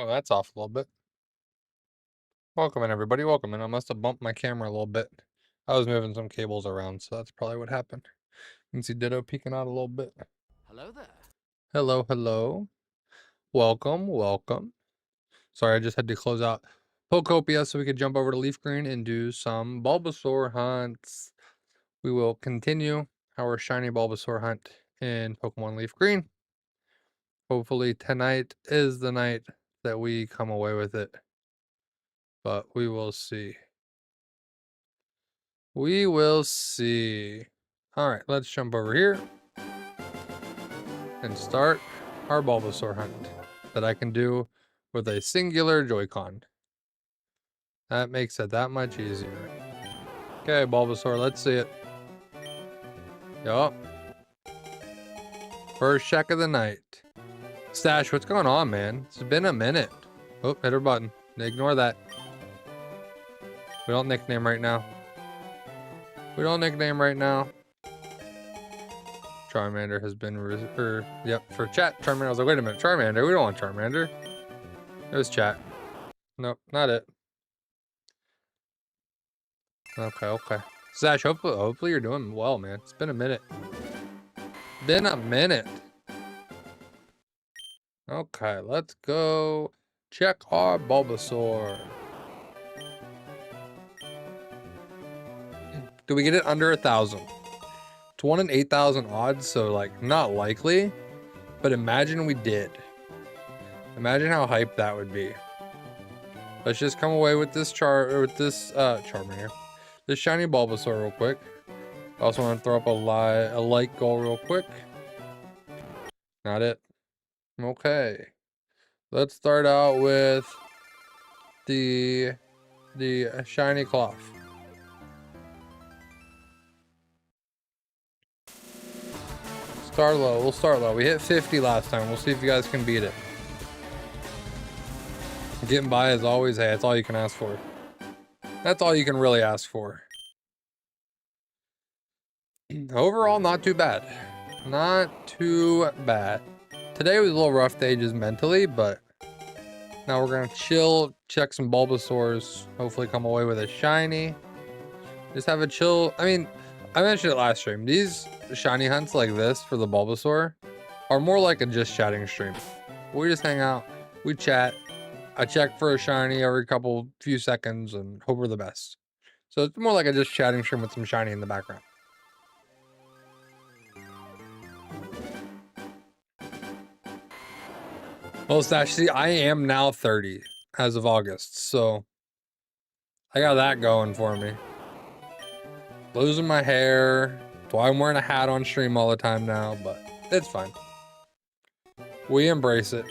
Oh, that's off a little bit. Welcome in, everybody. Welcome in. I must have bumped my camera a little bit. I was moving some cables around, so that's probably what happened. You can see Ditto peeking out a little bit. Hello there. Hello, hello. Welcome, welcome. Sorry, I just had to close out Pokopia so we could jump over to LeafGreen and do some Bulbasaur hunts. We will continue our shiny Bulbasaur hunt in Pokemon LeafGreen. Hopefully tonight is the night that we come away with it. But we will see. We will see. Alright, let's jump over here and start our Bulbasaur hunt that I can do with a singular Joy-Con. That makes it that much easier. Okay, Bulbasaur, let's see it. Yup. First check of the night. Stash, what's going on, man? It's been a minute. Oh, hit her button. Ignore that. We don't nickname right now. We don't nickname right now. Charmander has been, yep, for chat. Charmander, I was like, wait a minute, Charmander, we don't want Charmander. It was chat. Nope, not it. Okay, okay. Sash, hopefully you're doing well, man. It's been a minute. Been a minute. Okay, let's go check our Bulbasaur. Do we get it under 1,000? It's 1 in 8,000 odds, so like not likely. But imagine we did. Imagine how hyped that would be. Let's just come away with this Charmander. This shiny Bulbasaur real quick. I also want to throw up a like goal real quick. Not it. Okay. Let's start out with the shiny cloth. Start low. We'll start low. We hit 50 last time. We'll see if you guys can beat it. Getting by as always, hey, that's all you can ask for. That's all you can really ask for. Overall, not too bad. Not too bad. Today was a little rough day just mentally, but now we're gonna chill, check some Bulbasaurs, hopefully come away with a shiny. Just have a chill. I mean, I mentioned it last stream. These shiny hunts like this for the Bulbasaur are more like a just chatting stream. We just hang out, we chat. I check for a shiny every few seconds and hope for the best. So it's more like a just chatting stream with some shiny in the background. Well, Stash, see, I am now 30 as of August, so I got that going for me. Losing my hair. That's why I'm wearing a hat on stream all the time now, but it's fine. We embrace it.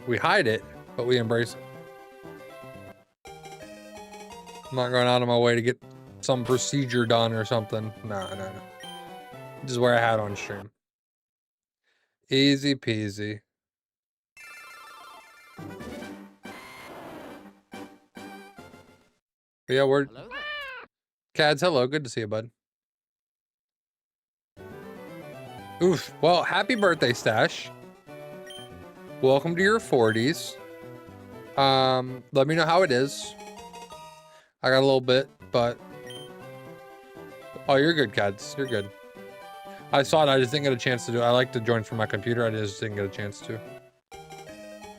We hide it, but we embrace it. I'm not going out of my way to get some procedure done or something. No. Just wear a hat on stream. Easy peasy. But yeah, we're... Hello there. Cads, hello. Good to see you, bud. Oof. Well, happy birthday, Stash. Welcome to your 40s. Let me know how it is. I got a little bit, but... Oh, you're good, Cads. You're good. I saw it. I just didn't get a chance to do it. I like to join from my computer. I just didn't get a chance to.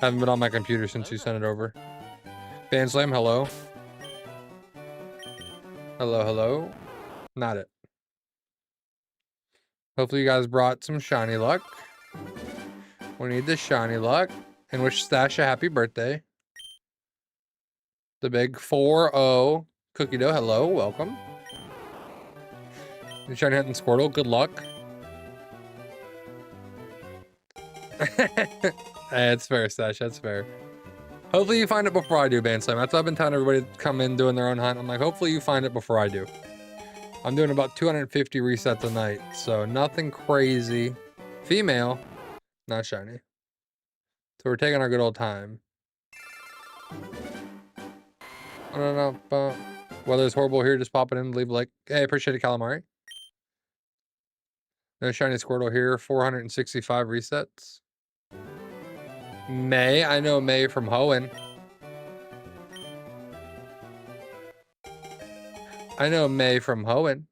Haven't been on my computer since you sent it over. Banslam, hello. Hello. Not it. Hopefully you guys brought some shiny luck. We need the shiny luck. And wish Stash a happy birthday. The big 4-0 cookie dough. Hello, welcome. You shiny hunting Squirtle. Good luck. That's fair, Stash. That's fair. Hopefully you find it before I do, Banslam. That's what I've been telling everybody to come in doing their own hunt. I'm like, hopefully you find it before I do. I'm doing about 250 resets a night, so nothing crazy. Female, not shiny. So we're taking our good old time. Weather's horrible here. Just popping in, leave like, hey, appreciate it, calamari. No shiny Squirtle here. 465 resets. May. I know May from Hoenn. I know May from Hoenn.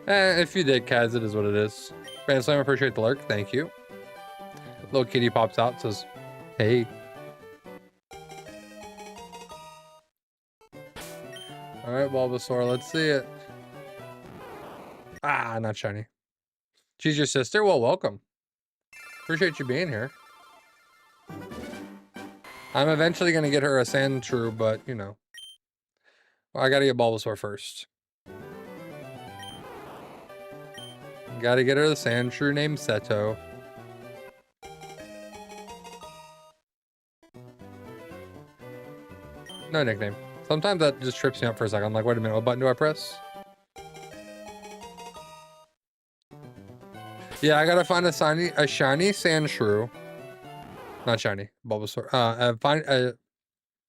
If you did, Kaz, it is what it is. Grand Slam, appreciate the lurk. Thank you. Little kitty pops out, says, hey. All right, Bulbasaur, let's see it. Ah, not shiny. She's your sister? Well, welcome. Appreciate you being here. I'm eventually going to get her a Sandshrew, but, you know. Well, I got to get Bulbasaur first. Got to get her the Sandshrew named Seto. No nickname. Sometimes that just trips me up for a second. I'm like, wait a minute, what button do I press? Yeah, I gotta find a shiny Sandshrew. Not shiny, Bulbasaur. Find a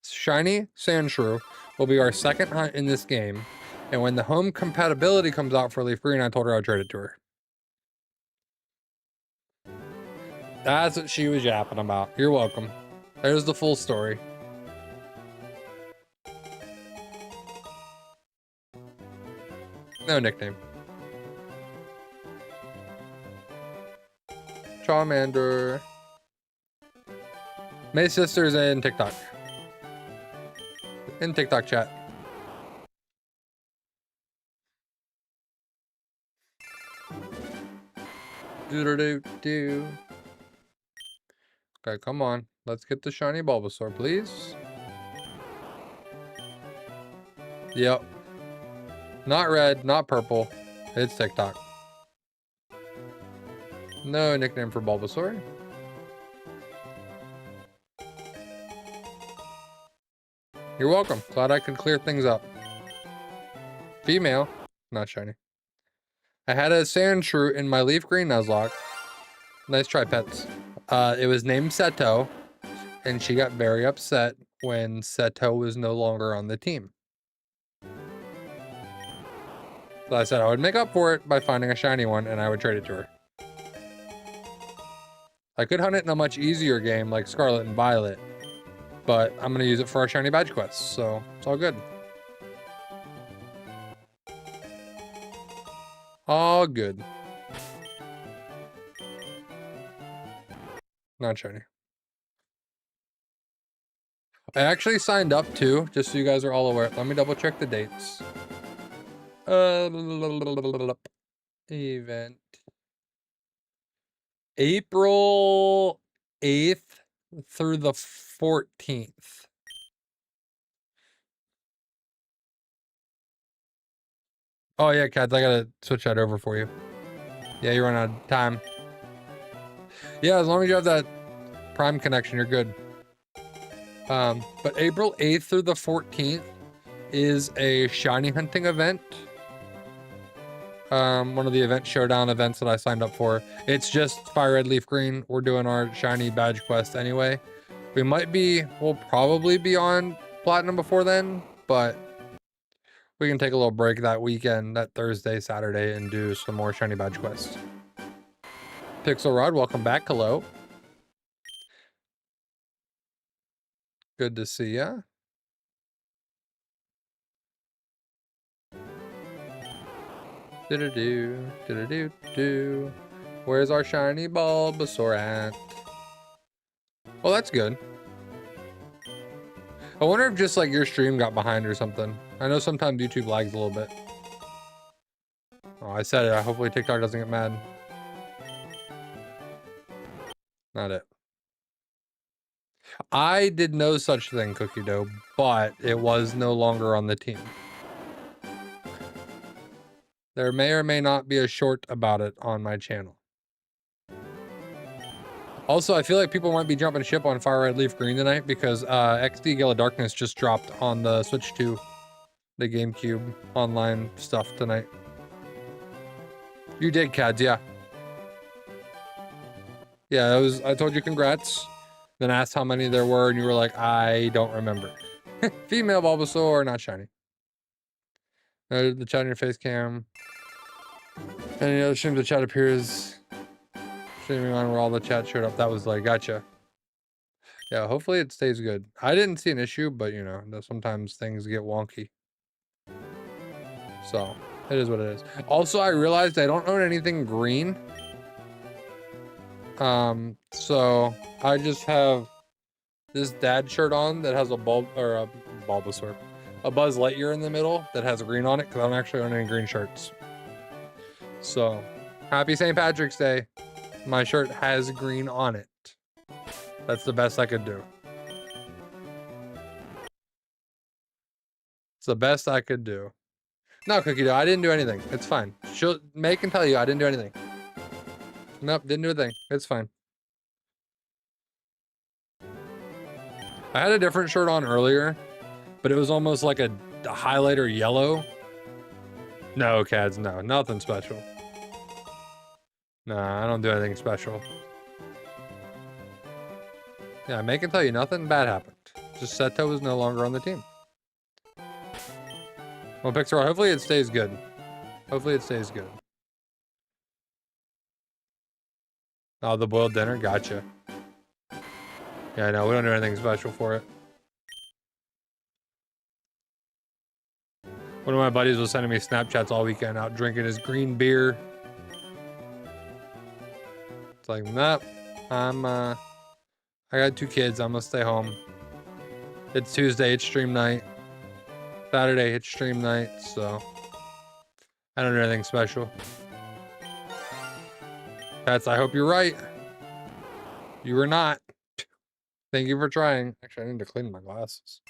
shiny Sandshrew will be our second hunt in this game. And when the home compatibility comes out for LeafGreen, I told her I'd trade it to her. That's what she was yapping about. You're welcome. There's the full story. No nickname. Charmander. May's sister's in TikTok. In TikTok chat. Do-do-do-do. Okay, come on. Let's get the shiny Bulbasaur, please. Yep. Not red, not purple. It's TikTok. No nickname for Bulbasaur. You're welcome. Glad I could clear things up. Female. Not shiny. I had a Sandshrew in my LeafGreen Nuzlocke. Nice try, pets. It was named Seto, and she got very upset when Seto was no longer on the team. So I said I would make up for it by finding a shiny one, and I would trade it to her. I could hunt it in a much easier game like Scarlet and Violet, but I'm going to use it for our shiny badge quests, so it's all good. All good. Not shiny. I actually signed up too, just so you guys are all aware. Let me double check the dates. Event. April 8th through the 14th. Oh yeah, Cats, I gotta switch that over for you. Yeah, you run out of time. Yeah, as long as you have that Prime connection, you're good. But April 8th through the 14th is a shiny hunting event. One of the event showdown events that I signed up for. It's just Fire Red Leaf Green. We're doing our shiny badge quest anyway. We'll probably be on Platinum before then, but we can take a little break that weekend, that Thursday, Saturday, and do some more shiny badge quests. Pixel Rod, welcome back. Hello. Good to see ya. Do-do-do. Where's our shiny Bulbasaur at? Well, that's good. I wonder if just like your stream got behind or something. I know sometimes YouTube lags a little bit. Oh, I said it. Hopefully TikTok doesn't get mad. Not it. I did no such thing, Cookie Dough, but it was no longer on the team. There may or may not be a short about it on my channel. Also, I feel like people might be jumping ship on Fire Red Leaf Green tonight because XD Gale of Darkness just dropped on the Switch 2, the GameCube online stuff tonight. You did, Cads, yeah. Yeah, I told you congrats, then asked how many there were, and you were like, I don't remember. Female Bulbasaur, not shiny. The chat on your face cam. Any other streams the chat appears streaming on where all the chat showed up. That was like, gotcha. Yeah, hopefully it stays good. I didn't see an issue, but you know, sometimes things get wonky. So, it is what it is. Also, I realized I don't own anything green. So I just have this dad shirt on that has a Bulbasaur, a Buzz Lightyear in the middle that has green on it because I don't actually own any green shirts. So, happy St. Patrick's Day. My shirt has green on it. That's the best I could do. It's the best I could do. No, Cookie Dough, I didn't do anything. It's fine. May can tell you I didn't do anything. Nope, didn't do a thing. It's fine. I had a different shirt on earlier, but it was almost like a highlighter yellow. No, Cads, no. Nothing special. Nah, I don't do anything special. Yeah, May can tell you nothing bad happened. Just Seto was no longer on the team. Well, Pixar, hopefully it stays good. Hopefully it stays good. Oh, the boiled dinner? Gotcha. Yeah, no, we don't do anything special for it. One of my buddies was sending me Snapchats all weekend out drinking his green beer. It's like, nope. I got 2 kids. I'm gonna stay home. It's Tuesday. It's stream night. Saturday, it's stream night. So I don't do anything special. I hope you're right. You were not. Thank you for trying. Actually, I need to clean my glasses.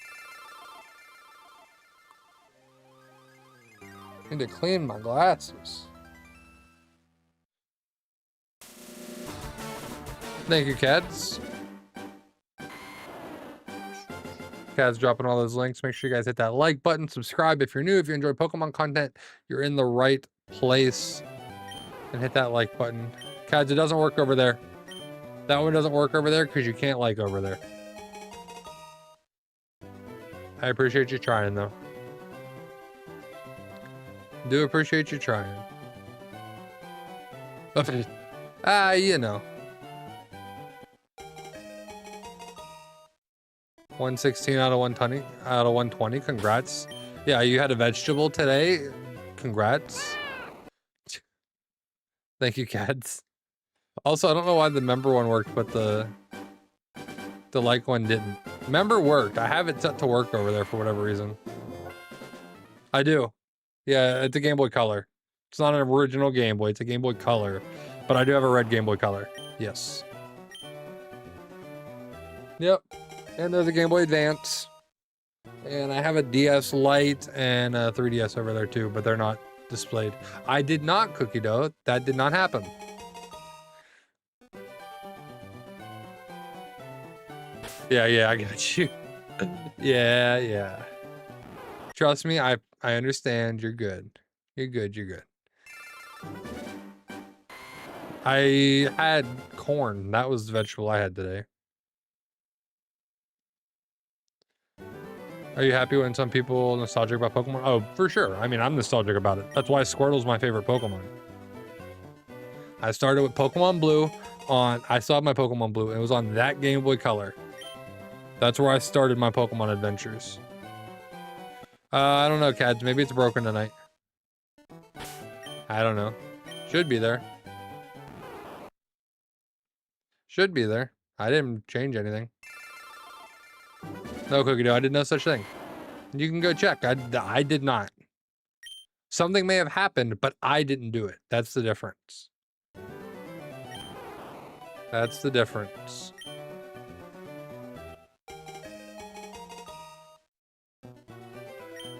I need to clean my glasses. Thank you, Cads. Cads dropping all those links. Make sure you guys hit that like button. Subscribe if you're new. If you enjoy Pokemon content, you're in the right place. And hit that like button. Cads, it doesn't work over there. That one doesn't work over there because you can't like over there. I appreciate you trying, though. Do appreciate you trying. You know. 116 out of 120. Out of 120. Congrats. Yeah, you had a vegetable today. Congrats. Thank you, Cads. Also, I don't know why the member one worked, but the like one didn't. Member worked. I have it set to work over there for whatever reason. I do. Yeah, it's a Game Boy Color. It's not an original Game Boy. It's a Game Boy Color. But I do have a red Game Boy Color. Yes. Yep. And there's a Game Boy Advance. And I have a DS Lite and a 3DS over there too, but they're not displayed. I did not, Cookie Dough. That did not happen. Yeah, I got you. Yeah. Trust me, I understand. You're good. You're good. I had corn. That was the vegetable I had today. Are you happy when some people are nostalgic about Pokemon? Oh, for sure. I mean, I'm nostalgic about it. That's why Squirtle's my favorite Pokemon. I started with Pokemon Blue I still have my Pokemon Blue, and it was on that Game Boy Color. That's where I started my Pokemon adventures. I don't know, Cads. Maybe it's broken tonight. I don't know. Should be there. Should be there. I didn't change anything. No, Cookie Dough, I did no such thing. You can go check. I did not. Something may have happened, but I didn't do it. That's the difference. That's the difference.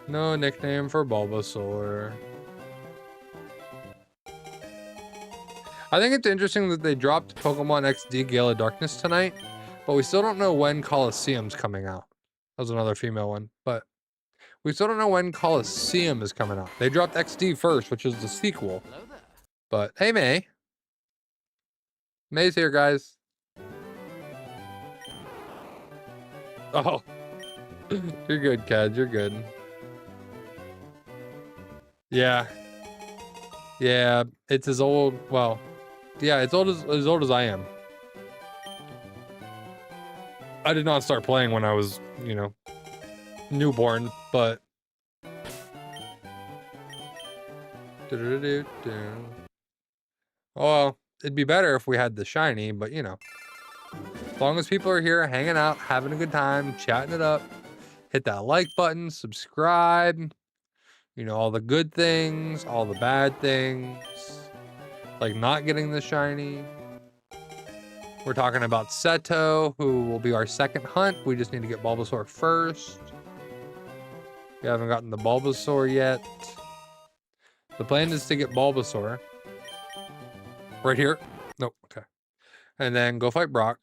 No nickname for Bulbasaur. I think it's interesting that they dropped Pokemon XD Gale of Darkness tonight, but we still don't know when Coliseum's coming out. That was another female one, but we still don't know when Coliseum is coming out. They dropped XD first, which is the sequel. But hey, May. May's here, guys. Oh. You're good, Cad. You're good. Yeah. Yeah, it's as old, well, Yeah, it's as old as I am. I did not start playing when I was, you know, newborn, but well, it'd be better if we had the shiny, but you know, as long as people are here hanging out, having a good time, chatting it up, hit that like button, subscribe, you know, all the good things, all the bad things, like not getting the shiny. We're talking about Seto, who will be our second hunt. We just need to get Bulbasaur first. We haven't gotten the Bulbasaur yet. The plan is to get Bulbasaur. Right here. Nope. Okay. And then go fight Brock.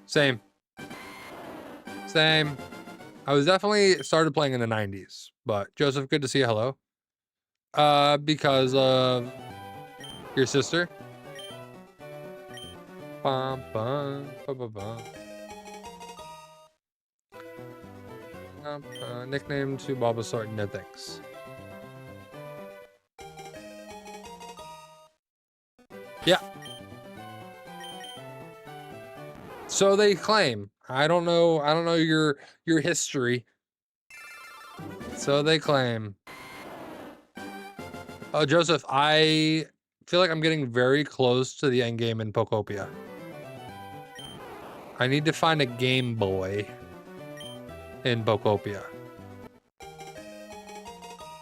Same. Same. I was definitely started playing in the 90s. But Joseph, good to see you. Hello. Because of your sister. Bum, bum, bum, bum, bum. Nickname to Bulbasaur. No thanks. Yeah. So they claim. I don't know your history. So they claim. Oh, Joseph, I feel like I'm getting very close to the end game in Pokopia. I need to find a Game Boy in Pokopia.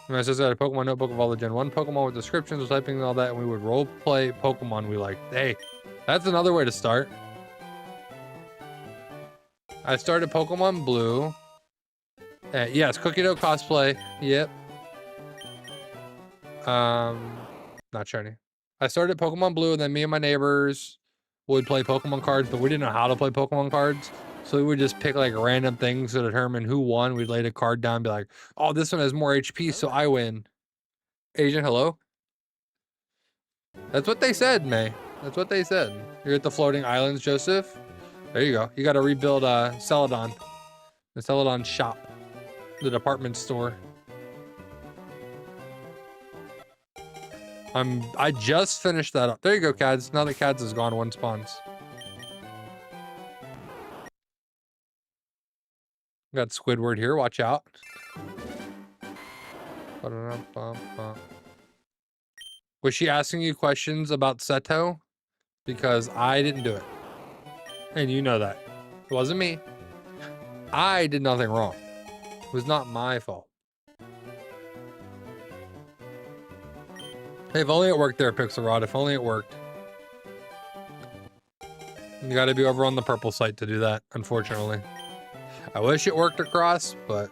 My sister had a Pokemon notebook of all the Gen 1 Pokemon with descriptions, typing and all that, and we would role play Pokemon we liked. Hey, that's another way to start. I started Pokemon Blue. Yes, Cookie Dough cosplay. Yep. Not shiny. I started Pokemon Blue, and then me and my neighbors would play Pokemon cards, but we didn't know how to play Pokemon cards. So we would just pick like random things to determine who won. We'd lay the card down and be like, oh, this one has more HP, so I win. Agent, hello? That's what they said, May. That's what they said. You're at the floating islands, Joseph. There you go. You got to rebuild Celadon. The Celadon shop. The department store. I just finished that up. There you go, Cads. Now that Cads is gone, one spawns. Got Squidward here. Watch out. Was she asking you questions about Seto? Because I didn't do it. And you know that. It wasn't me. I did nothing wrong. It was not my fault. Hey, if only it worked there, Pixel Rod. If only it worked. You gotta be over on the purple site to do that, unfortunately. I wish it worked across, but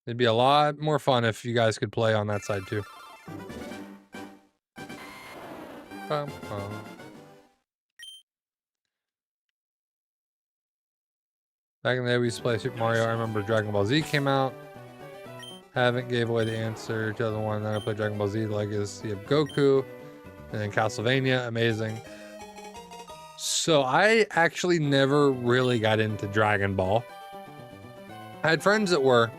it'd be a lot more fun if you guys could play on that side too. Back in the day, we used to play Super Mario. I remember Dragon Ball Z came out. Haven't gave away the answer. 2001, then I played Dragon Ball Z Legacy of Goku. And then Castlevania, amazing. So I actually never really got into Dragon Ball. I had friends that were,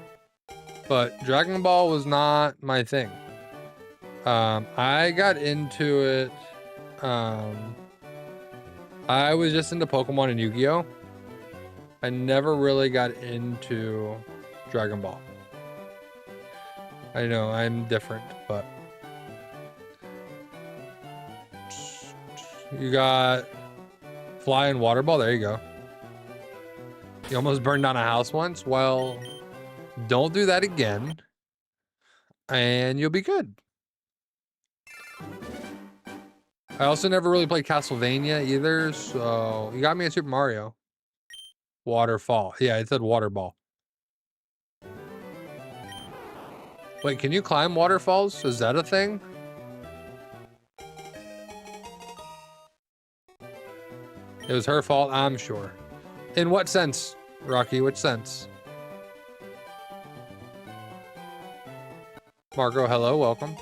but Dragon Ball was not my thing. I got into it. I was just into Pokemon and Yu-Gi-Oh! I never really got into Dragon Ball. I know, I'm different, but... You got Fly and Water Ball, there you go. You almost burned down a house once? Well, don't do that again. And you'll be good. I also never really played Castlevania either, so... You got me a Super Mario. Waterfall. Yeah, it said Water Ball. Wait, can you climb waterfalls? Is that a thing? It was her fault, I'm sure. In what sense, Rocky? Which sense? Margot, hello, welcome.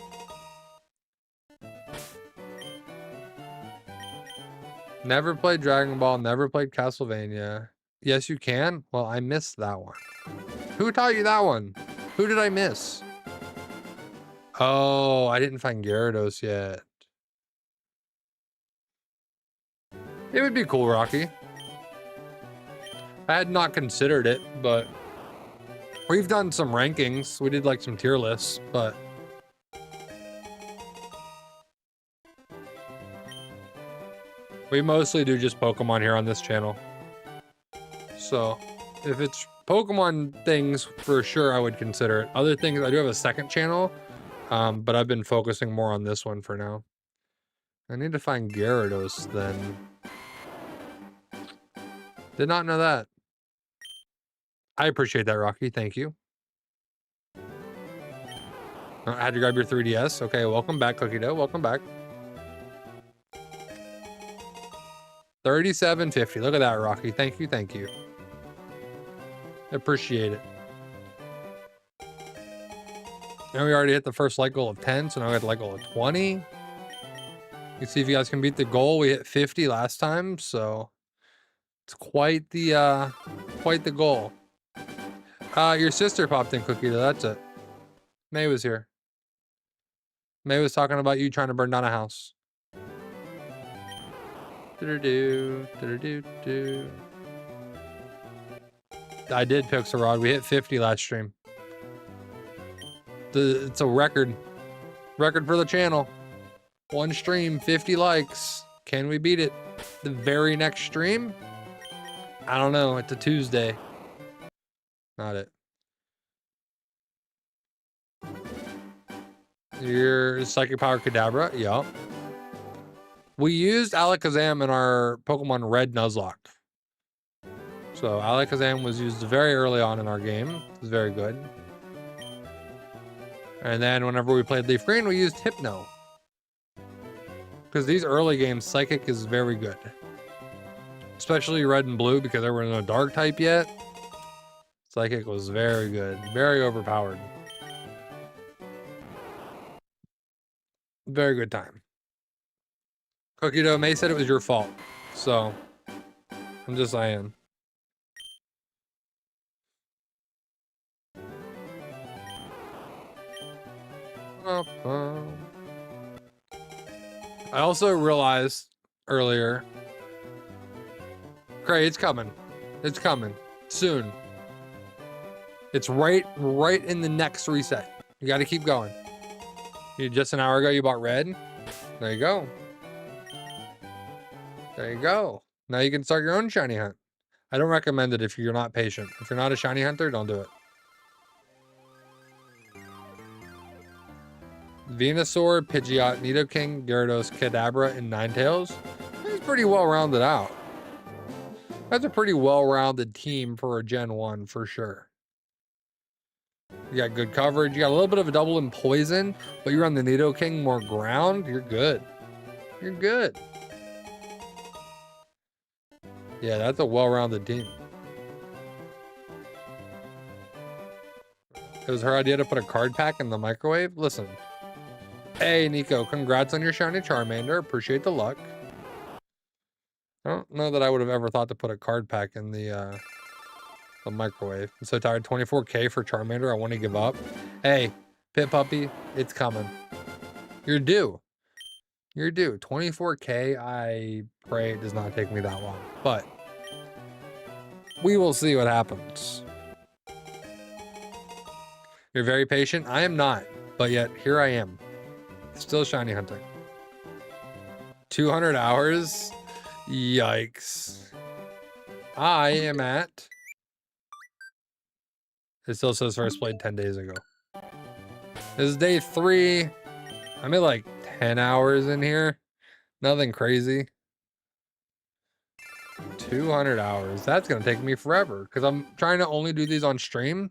Never played Dragon Ball, never played Castlevania. Yes, you can? Well, I missed that one. Who taught you that one? Who did I miss? Oh, I didn't find Gyarados yet. It would be cool, Rocky. I had not considered it, but we've done some rankings. We did like some tier lists, but we mostly do just Pokemon here on this channel. So if it's Pokemon things, for sure I would consider it. Other things, I do have a second channel, but I've been focusing more on this one for now. I need to find Gyarados then. Did not know that. I appreciate that, Rocky. Thank you. I had to grab your 3DS. Okay, welcome back, Cookie Dough. Welcome back. 37.50. Look at that, Rocky. Thank you, thank you. Appreciate it. And we already hit the first light goal of 10, so now we got the light goal of 20. You see if you guys can beat the goal. We hit 50 last time, so it's quite the goal. Your sister popped in, Cookie Dough. That's it. May was here. May was talking about you trying to burn down a house. Do-do-do, do-do-do-do. I did Pixelrod. We hit 50 last stream. It's a record. Record for the channel. One stream, 50 likes. Can we beat it? The very next stream? I don't know. It's a Tuesday. Not it. Your Psychic Power Kadabra? Yup. We used Alakazam in our Pokemon Red Nuzlocke. So Alakazam was used very early on in our game. It was very good. And then whenever we played LeafGreen, we used Hypno. Because these early games, Psychic is very good. Especially Red and Blue, because there were no Dark type yet. Psychic was very good. Very overpowered. Very good time. Cookie Dough, May said it was your fault. So, I'm just saying. I also realized earlier. Great, it's coming. It's coming. Soon. It's right in the next reset. You gotta keep going. Just an hour ago, you bought red. There you go. There you go. Now you can start your own shiny hunt. I don't recommend it if you're not patient. If you're not a shiny hunter, don't do it. Venusaur, Pidgeot, Nidoking, Gyarados, Kadabra, and Ninetales. That's pretty well rounded out. That's a pretty well-rounded team for a Gen 1 for sure. You got good coverage. You got a little bit of a double in poison, but you're on the Nidoking, more ground. You're good. You're good. Yeah, that's a well-rounded team. It was her idea to put a card pack in the microwave. Listen. Hey, Nico, congrats on your shiny Charmander. Appreciate the luck. I don't know that I would have ever thought to put a card pack in the microwave. I'm so tired. 24K for Charmander. I want to give up. Hey, Pit Puppy, it's coming. You're due. You're due. 24K, I pray it does not take me that long. But we will see what happens. You're very patient. I am not. But yet, here I am. Still shiny hunting. 200 hours? Yikes. I am at... It still says first played 10 days ago. This is day 3. I'm at like 10 hours in here. Nothing crazy. 200 hours. That's going to take me forever because I'm trying to only do these on stream.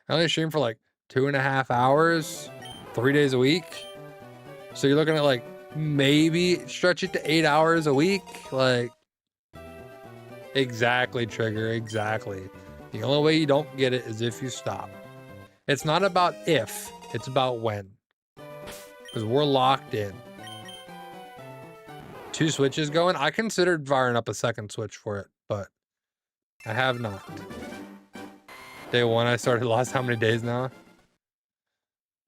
I only stream for like 2.5 hours, 3 days a week. So you're looking at like maybe stretch it to 8 hours a week. Like, exactly, Trigger. Exactly. The only way you don't get it is if you stop. It's not about if, it's about when. Because we're locked in. 2 switches going. I considered firing up a second switch for it, but I have not. Day 1 I started. Lost how many days now?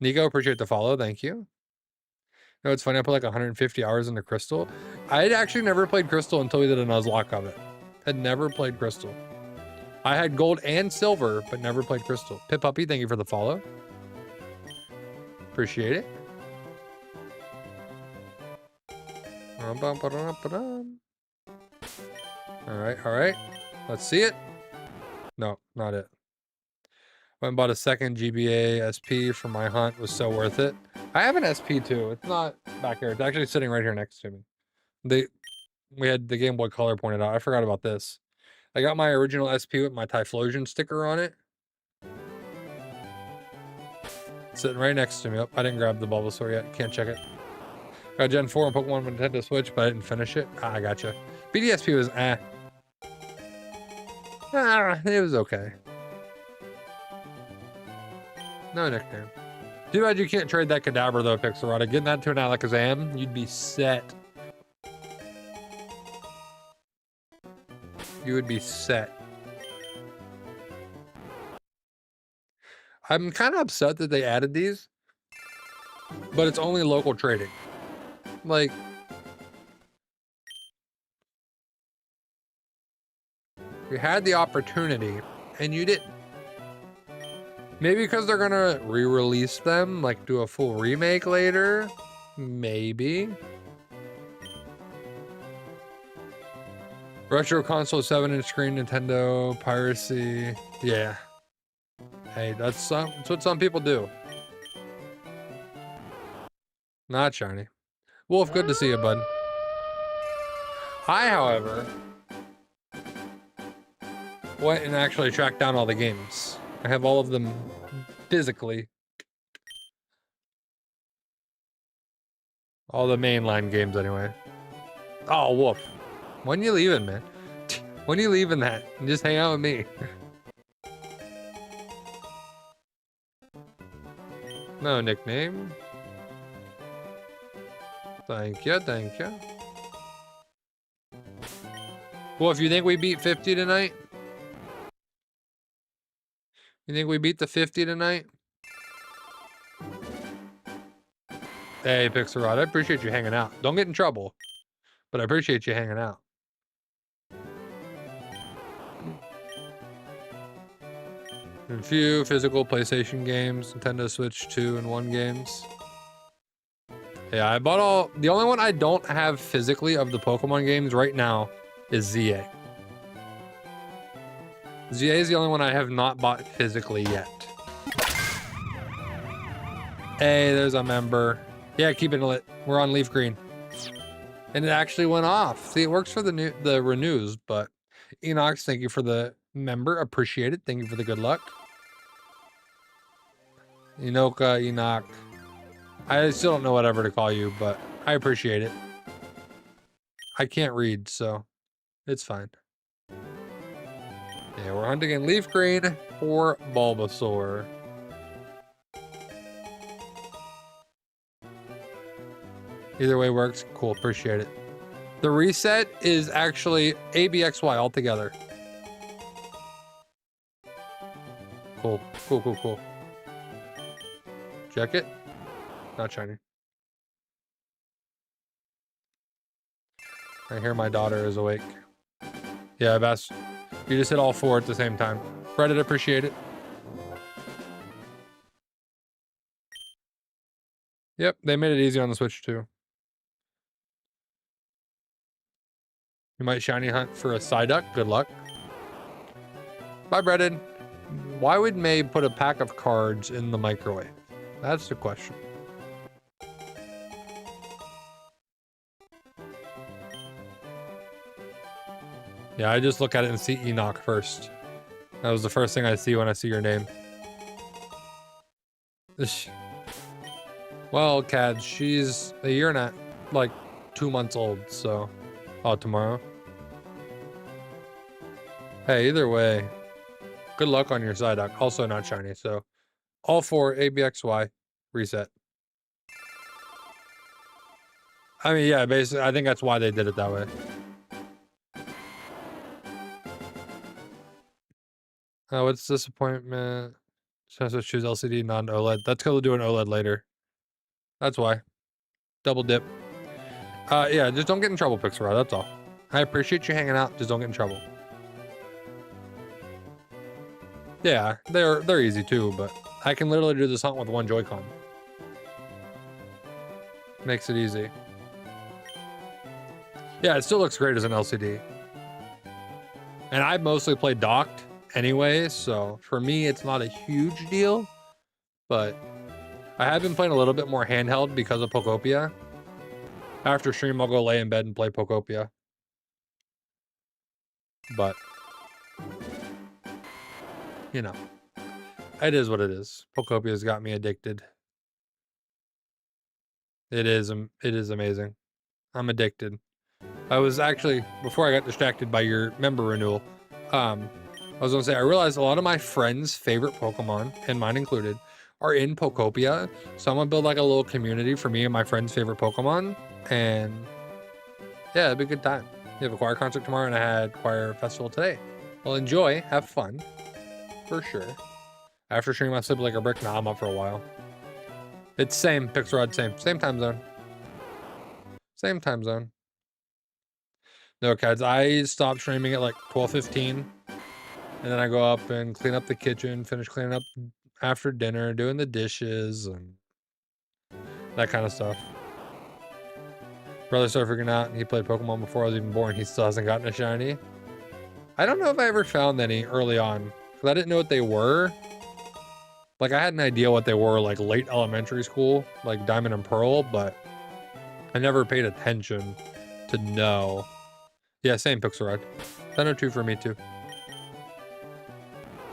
Nico, appreciate the follow. Thank you. No, it's funny. I put like 150 hours into Crystal. I had actually never played Crystal until we did a Nuzlocke of it. Had never played Crystal. I had gold and silver, but never played Crystal. Pip Puppy, thank you for the follow. Appreciate it. All right. Let's see it. No, not it. Went and bought a second GBA SP for my hunt. Was so worth it. I have an SP too. It's not back here. It's actually sitting right here next to me. We had the Game Boy Color pointed out. I forgot about this. I got my original SP with my Typhlosion sticker on it. Sitting right next to me. Oh, I didn't grab the Bulbasaur yet. Can't check it. Got Gen 4 on Pokemon Nintendo Switch, but I didn't finish it. I gotcha. BDSP was it was okay. No nickname. Too bad you can't trade that Kadabra though, Pixelrata. Getting that to an Alakazam, you'd be set. You would be set. I'm kind of upset that they added these, but it's only local trading. Like, you had the opportunity and you didn't. Maybe because they're gonna re-release them, like do a full remake later. Maybe. Retro console 7-inch screen, Nintendo, piracy. Yeah. Hey, that's what some people do. Not shiny. Wolf, good to see you, bud. I, however, went and actually tracked down all the games. I have all of them physically. All the mainline games, anyway. Oh, Wolf. When you leaving, man? When you leaving that? And just hang out with me. No nickname. Thank you, thank you. Well, if you think we beat 50 tonight? You think we beat the 50 tonight? Hey, Pixelrod, I appreciate you hanging out. Don't get in trouble, but I appreciate you hanging out. A few physical PlayStation games, Nintendo Switch 2 and 1 games. Yeah, I bought all... The only one I don't have physically of the Pokemon games right now is ZA. ZA is the only one I have not bought physically yet. Hey, there's a member. Yeah, keep it lit. We're on LeafGreen. And it actually went off. See, it works for the renews, but Enox, thank you for the member. Appreciate it. Thank you for the good luck. Enoka, Enoch. I still don't know whatever to call you, but I appreciate it. I can't read, so it's fine. Yeah, we're hunting in LeafGreen for Bulbasaur. Either way works. Cool, appreciate it. The reset is actually ABXY altogether. Cool, cool, cool, cool. Check it. Not shiny. I hear my daughter is awake. Yeah, I've asked. You just hit all 4 at the same time. Reddit, appreciate it. Yep, they made it easy on the Switch too. You might shiny hunt for a Psyduck. Good luck. Bye, Brendan. Why would May put a pack of cards in the microwave? That's the question. Yeah, I just look at it and see Enoch first. That was the first thing I see when I see your name. Well, Cad, she's a year and like 2 months old, so... Oh, tomorrow. Hey, either way, good luck on your Psyduck. Also not shiny, so... All 4, ABXY, reset. I mean, yeah, basically, I think that's why they did it that way. What's disappointment? So choose LCD, non OLED. That's because we'll do an OLED later. That's why. Double dip. Yeah, just don't get in trouble, Pixar. That's all. I appreciate you hanging out. Just don't get in trouble. Yeah, they're easy too, but I can literally do this hunt with one Joy-Con. Makes it easy. Yeah, it still looks great as an LCD. And I mostly play docked anyway, so for me, it's not a huge deal. But I have been playing a little bit more handheld because of Pokopia. After stream, I'll go lay in bed and play Pokopia. But, you know, it is what it is. Pokopia's got me addicted. It is amazing. I'm addicted. I was actually, before I got distracted by your member renewal, I was gonna say, I realized a lot of my friends' favorite Pokemon, and mine included, are in Pokopia. So I'm gonna build like a little community for me and my friends' favorite Pokemon. And yeah, it'd be a good time. We have a choir concert tomorrow and I had choir festival today. Well, enjoy, have fun, for sure. After streaming my sleep like a brick, now I'm up for a while. It's same, Pixarod, same time zone. Same time zone. No, kids, I stopped streaming at like 12:15. And then I go up and clean up the kitchen, finish cleaning up after dinner, doing the dishes and that kind of stuff. Brother started freaking out. He played Pokemon before I was even born. He still hasn't gotten a shiny. I don't know if I ever found any early on, because I didn't know what they were. Like, I had an idea what they were, like, late elementary school, like Diamond and Pearl, but I never paid attention to know. Yeah, same Pixarod. 1002 for me, too.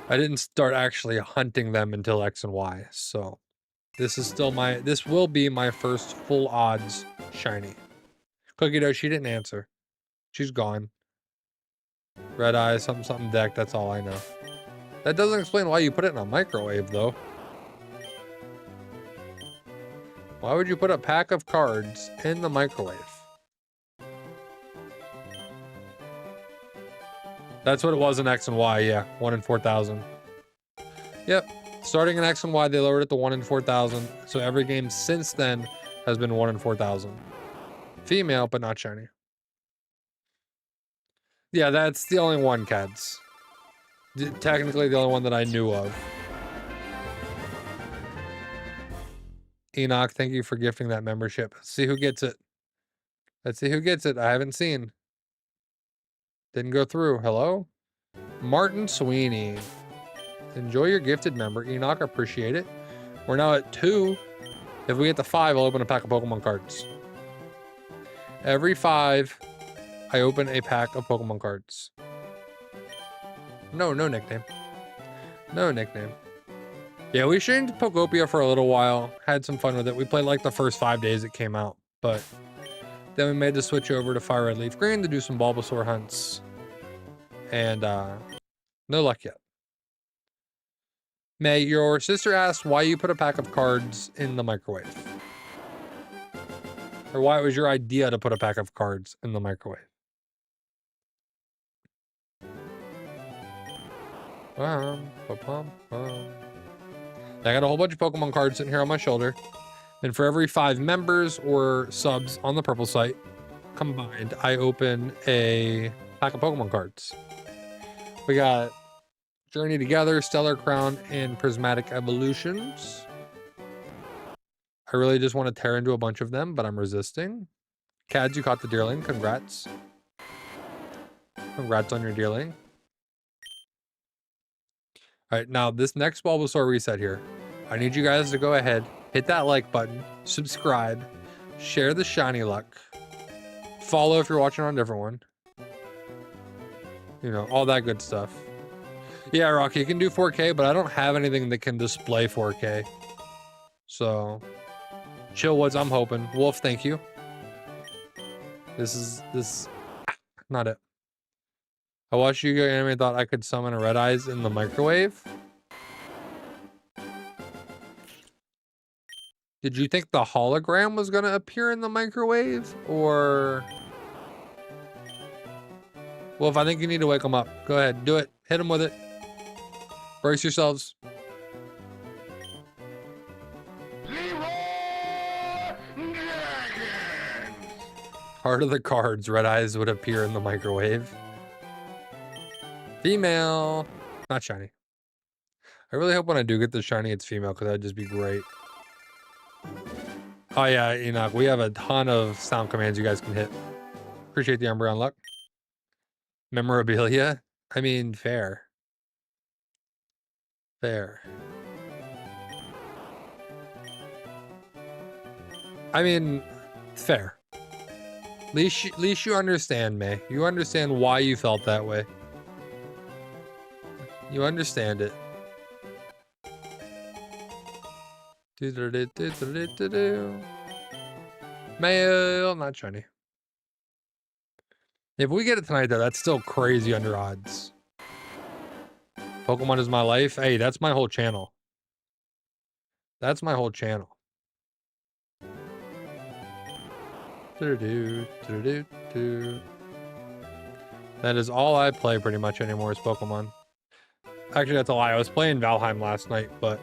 I didn't start actually hunting them until X and Y, so this is still this will be my first full odds shiny. Cookie Dough, she didn't answer. She's gone. Red Eye, something deck, that's all I know. That doesn't explain why you put it in a microwave, though. Why would you put a pack of cards in the microwave? That's what it was in X and Y, yeah. 1 in 4,000. Yep. Starting in X and Y, they lowered it to 1 in 4,000. So every game since then has been 1 in 4,000. Female, but not shiny. Yeah, that's the only one, Cads. Technically the only one that I knew of. Enoch, thank you for gifting that membership. Let's see who gets it. Let's see who gets it. I haven't seen. Didn't go through. Hello? Martin Sweeney. Enjoy your gifted member. Enoch, appreciate it. We're now at 2. If we get to 5, I'll open a pack of Pokemon cards. Every 5, I open a pack of Pokemon cards. No nickname. No nickname. Yeah, we streamed Pokopia for a little while. Had some fun with it. We played like the first 5 days it came out. But then we made the switch over to Fire Red Leaf Green to do some Bulbasaur hunts. And no luck yet. May, your sister asked why you put a pack of cards in the microwave. Or why it was your idea to put a pack of cards in the microwave. I got a whole bunch of Pokemon cards sitting here on my shoulder. And for every 5 members or subs on the purple site combined, I open a pack of Pokemon cards. We got Journey Together, Stellar Crown, and Prismatic Evolutions. I really just want to tear into a bunch of them, but I'm resisting. Cads, you caught the Deerling. Congrats. Congrats on your Deerling. All right, now this next Bulbasaur reset here. I need you guys to go ahead, hit that like button, subscribe, share the shiny luck, follow if you're watching on a different one. You know, all that good stuff. Yeah, Rocky, you can do 4K, but I don't have anything that can display 4K. So, chill Woods, I'm hoping. Wolf, thank you. This not it. I watched Yu-Gi-Oh! Anime and thought I could summon a Red Eyes in the microwave. Did you think the hologram was going to appear in the microwave? Or... Wolf, I think you need to wake him up. Go ahead, do it. Hit him with it. Brace yourselves. Part of the cards, red eyes would appear in the microwave. Female. Not shiny. I really hope when I do get this shiny, it's female, because that'd just be great. Oh yeah, Enoch, we have a ton of sound commands you guys can hit. Appreciate the Umbreon luck. Memorabilia? I mean, fair. Fair. I mean, fair. At least you understand, May. You understand why you felt that way. You understand it. Mail, not shiny. If we get it tonight, though, that's still crazy under odds. Pokemon is my life. Hey, that's my whole channel. That's my whole channel. That is all I play pretty much anymore is Pokemon. Actually, that's a lie. I was playing Valheim last night, but...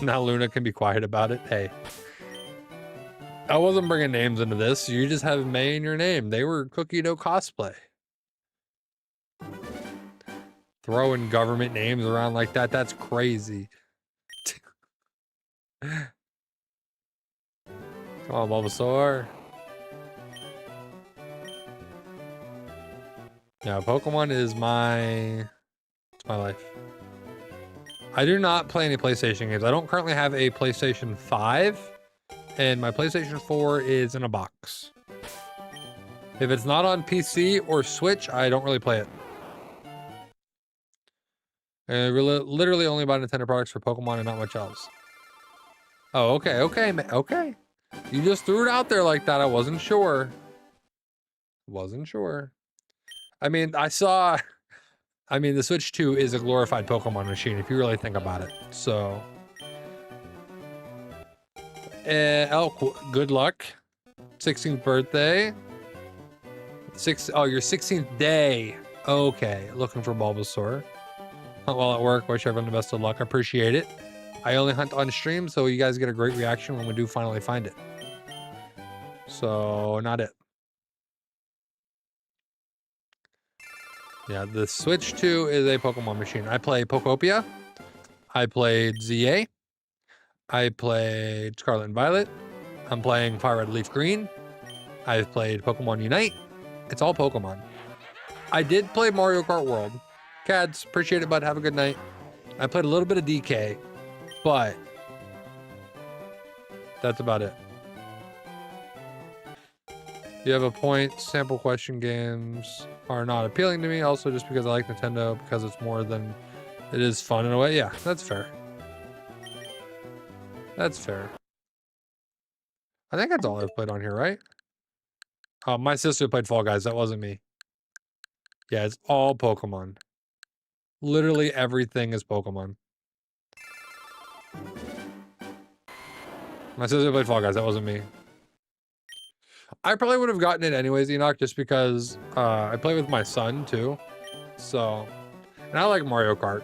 now Luna can be quiet about it. Hey. I wasn't bringing names into this. You just have May in your name. They were Cookie Dough cosplay. Throwing government names around like that, that's crazy. Come on, Bulbasaur. Yeah, Pokemon is it's my life. I do not play any PlayStation games. I don't currently have a PlayStation 5, and my PlayStation 4 is in a box. If it's not on PC or Switch, I don't really play it. And I literally only buy Nintendo products for Pokemon and not much else. Oh, okay, okay. You just threw it out there like that. I wasn't sure. I mean, the Switch 2 is a glorified Pokemon machine, if you really think about it. So, good luck. 16th birthday. Oh, your 16th day. Okay, looking for Bulbasaur. Hunt while at work. Wish everyone the best of luck. I appreciate it. I only hunt on stream, so you guys get a great reaction when we do finally find it. So, not it. Yeah, the Switch 2 is a Pokemon machine. I play Pokopia. I played ZA. I played Scarlet and Violet. I'm playing Fire Red Leaf Green. I've played Pokemon Unite. It's all Pokemon. I did play Mario Kart World. Cads, appreciate it, bud. Have a good night. I played a little bit of DK, but that's about it. You have a point. Sample question games are not appealing to me. Also, just because I like Nintendo, because it's more than it is fun in a way. Yeah, that's fair. That's fair. I think that's all I've played on here, right? My sister played Fall Guys. That wasn't me. Yeah, it's all Pokemon. Literally everything is Pokemon. My sister played Fall Guys. That wasn't me. I probably would have gotten it anyways, Enoch, just because I play with my son too. So, and I like Mario Kart.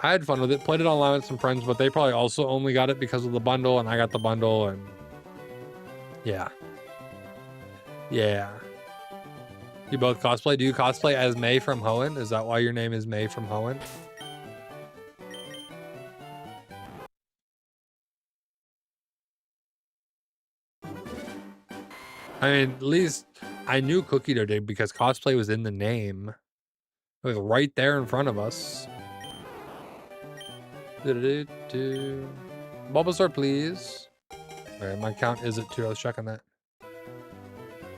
I had fun with it. Played it online with some friends, but they probably also only got it because of the bundle, and I got the bundle, and yeah. Yeah. You both cosplay? Do you cosplay as May from Hoenn? Is that why your name is May from Hoenn? I mean, at least I knew Cookie Dough did because cosplay was in the name. It was right there in front of us. Bulbasaur, please. Okay, my count is at 2. I was checking that.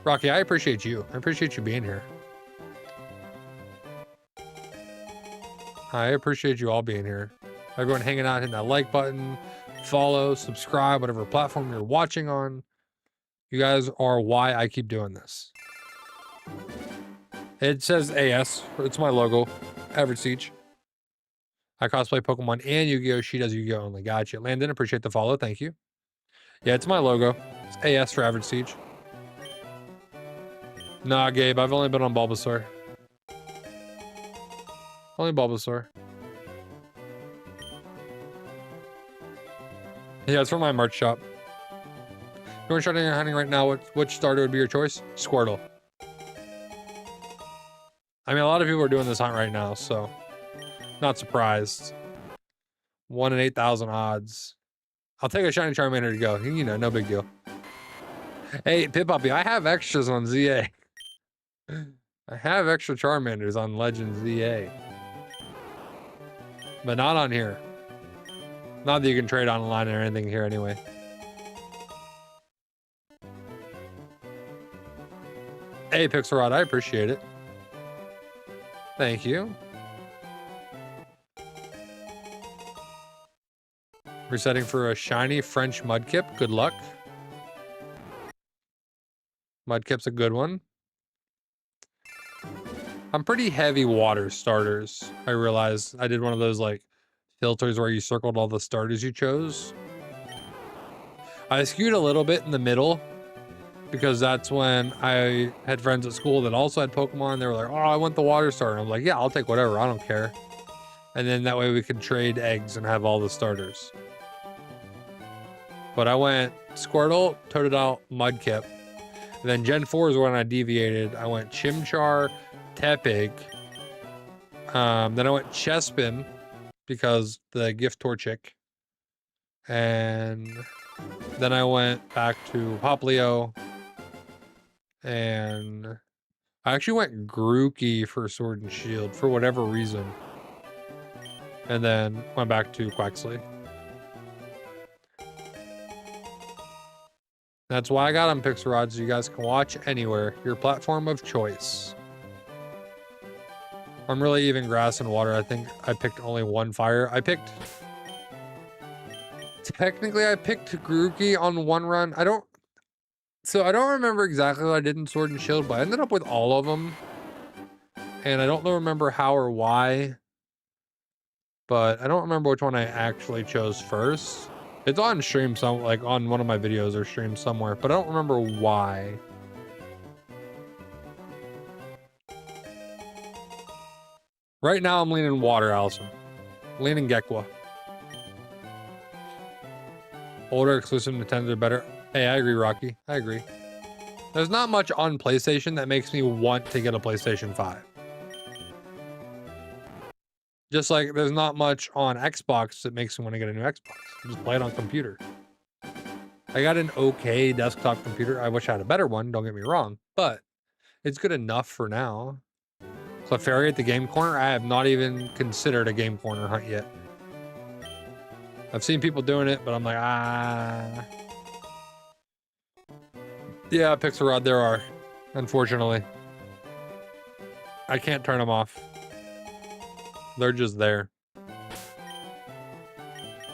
Rocky, I appreciate you. I appreciate you being here. I appreciate you all being here. Everyone hanging out, hitting that like button, follow, subscribe, whatever platform you're watching on. You guys are why I keep doing this. It says AS. It's my logo. Average Siege. I cosplay Pokemon and Yu-Gi-Oh! She does Yu-Gi-Oh! Only. Gotcha. Landon, appreciate the follow. Thank you. Yeah, it's my logo. It's AS for Average Siege. Nah, Gabe. I've only been on Bulbasaur. Only Bulbasaur. Yeah, it's from my merch shop. If you want to start hunting right now, which starter would be your choice? Squirtle. I mean, a lot of people are doing this hunt right now, so not surprised. 1 in 8,000 odds. I'll take a shiny Charmander to go. You know, no big deal. Hey, Pip-Poppy, I have extras on ZA. I have extra Charmanders on Legends ZA. But not on here. Not that you can trade online or anything here anyway. Hey, Pixelrod, I appreciate it. Thank you. Resetting for a shiny French Mudkip. Good luck. Mudkip's a good one. I'm pretty heavy water starters. I realized I did one of those like filters where you circled all the starters you chose. I skewed a little bit in the middle because that's when I had friends at school that also had Pokemon. They were like, oh, I want the water starter. I'm like, yeah, I'll take whatever. I don't care. And then that way we could trade eggs and have all the starters. But I went Squirtle, Totodile, Mudkip. And then Gen 4 is when I deviated. I went Chimchar, Tepig. Then I went Chespin because the gift Torchic. And then I went back to Poplio. And I actually went Grookey for Sword and Shield for whatever reason. And then went back to Quaxley. That's why I got on Pixelrod, so you guys can watch anywhere. Your platform of choice. I'm really even grass and water. I think I picked only one fire. Technically, I picked Grookey on one run. I don't remember exactly what I did in Sword and Shield, but I ended up with all of them. And I don't remember how or why. But I don't remember which one I actually chose first. It's on stream, like on one of my videos or stream somewhere, but I don't remember why. Right now, I'm leaning water, Allison. Leaning Gekwa. Older exclusive Nintendos are better. Hey, I agree, Rocky. I agree. There's not much on PlayStation that makes me want to get a PlayStation 5. Just like there's not much on Xbox that makes me want to get a new Xbox. Just play it on computer. I got an okay desktop computer. I wish I had a better one, don't get me wrong, but it's good enough for now. Clefairy at the Game Corner? I have not even considered a Game Corner hunt yet. I've seen people doing it, but I'm like, ah. Yeah, Pixelrod, there are. Unfortunately. I can't turn them off. They're just there.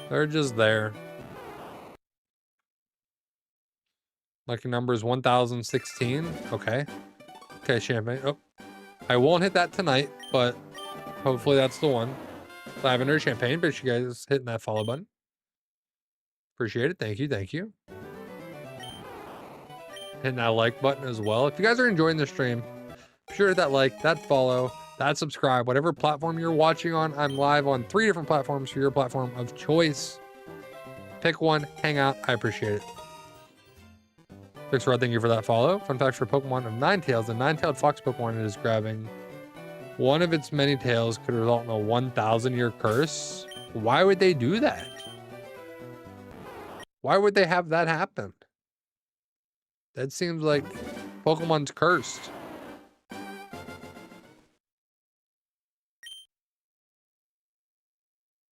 They're just there. Lucky number is 1016. Okay. Okay, Champagne. Oh. I won't hit that tonight, but hopefully that's the one. Lavender Champagne, but you guys hitting that follow button. Appreciate it. Thank you. Thank you. Hitting that like button as well. If you guys are enjoying the stream, be sure to hit that like, that follow, that subscribe, whatever platform you're watching on. I'm live on 3 different platforms for your platform of choice. Pick one, hang out. I appreciate it. Pixelrod, thank you for that follow. Fun fact for Pokemon of Ninetales, the nine-tailed fox Pokemon is grabbing one of its many tails could result in a 1,000-year curse. Why would they do that? Why would they have that happen? That seems like Pokemon's cursed.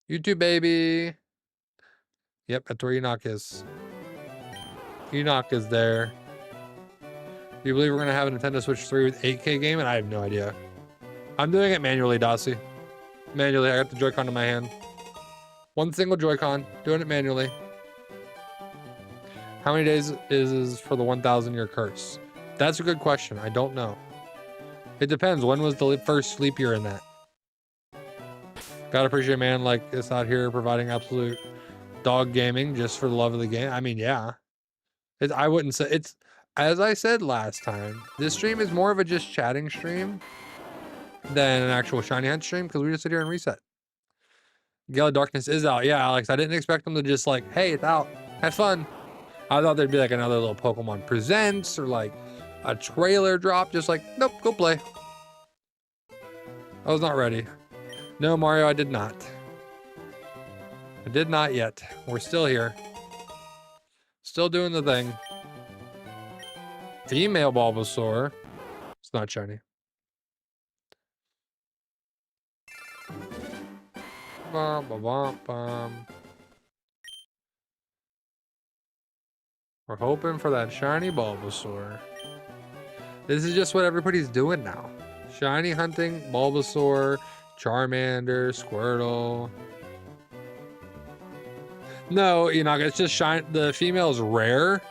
YouTube, baby. Yep, that's where Enoch is. Enoch is there. Do you believe we're going to have a Nintendo Switch 3 with 8K game? And I have no idea. I'm doing it manually, Dossie. Manually, I got the Joy-Con in my hand. One single Joy-Con, doing it manually. How many days is for the 1,000-year curse? That's a good question. I don't know. It depends. When was the first sleep year in that? Gotta appreciate a man like this out here providing absolute dog gaming just for the love of the game. I mean, yeah. I wouldn't say it's, as I said last time, this stream is more of a just chatting stream than an actual shiny hunt stream because we just sit here and reset. Gale of Darkness is out. Yeah, Alex, I didn't expect them to just like, hey, it's out. Have fun. I thought there'd be like another little Pokemon Presents or like a trailer drop. Just like, nope, go play. I was not ready. No, Mario, I did not. I did not yet. We're still here. Still doing the thing. Female Bulbasaur. It's not shiny. Bum, bum, bum, bum. We're hoping for that shiny Bulbasaur. This is just what everybody's doing now. Shiny hunting, Bulbasaur, Charmander, Squirtle. No, you know, it's just shiny. The female is rare.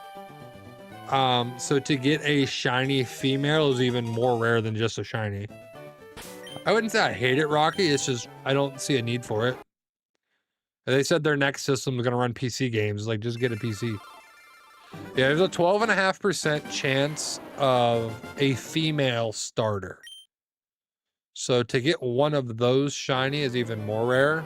So to get a shiny female is even more rare than just a shiny. I wouldn't say I hate it, Rocky. It's just I don't see a need for it. They said their next system is gonna run PC games. Like, just get a PC. Yeah, there's a 12.5% chance of a female starter. So to get one of those shiny is even more rare.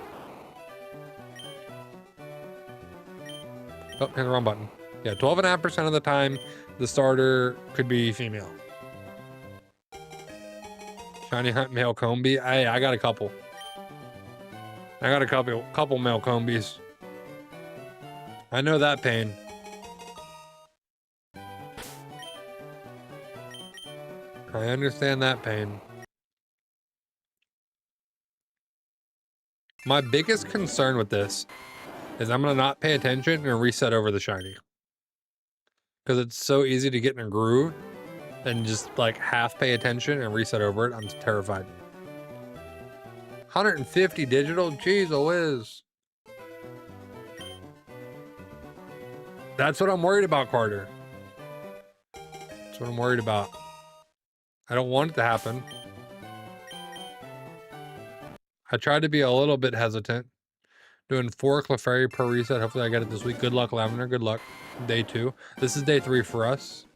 Oh, hit the wrong button. Yeah, 12.5% of the time, the starter could be female. Shiny hunt male Combi. I got a couple. I got a couple male Combies. I know that pain. I understand that pain. My biggest concern with this is I'm gonna not pay attention and reset over the shiny. Because it's so easy to get in a groove and just like half pay attention and reset over it. I'm terrified. 150 digital? Jeez, a whiz. That's what I'm worried about, Carter. That's what I'm worried about. I don't want it to happen. I tried to be a little bit hesitant. Doing 4 Clefairy per reset. Hopefully I get it this week. Good luck, Lavender. Good luck. Day 2. This is day 3 for us.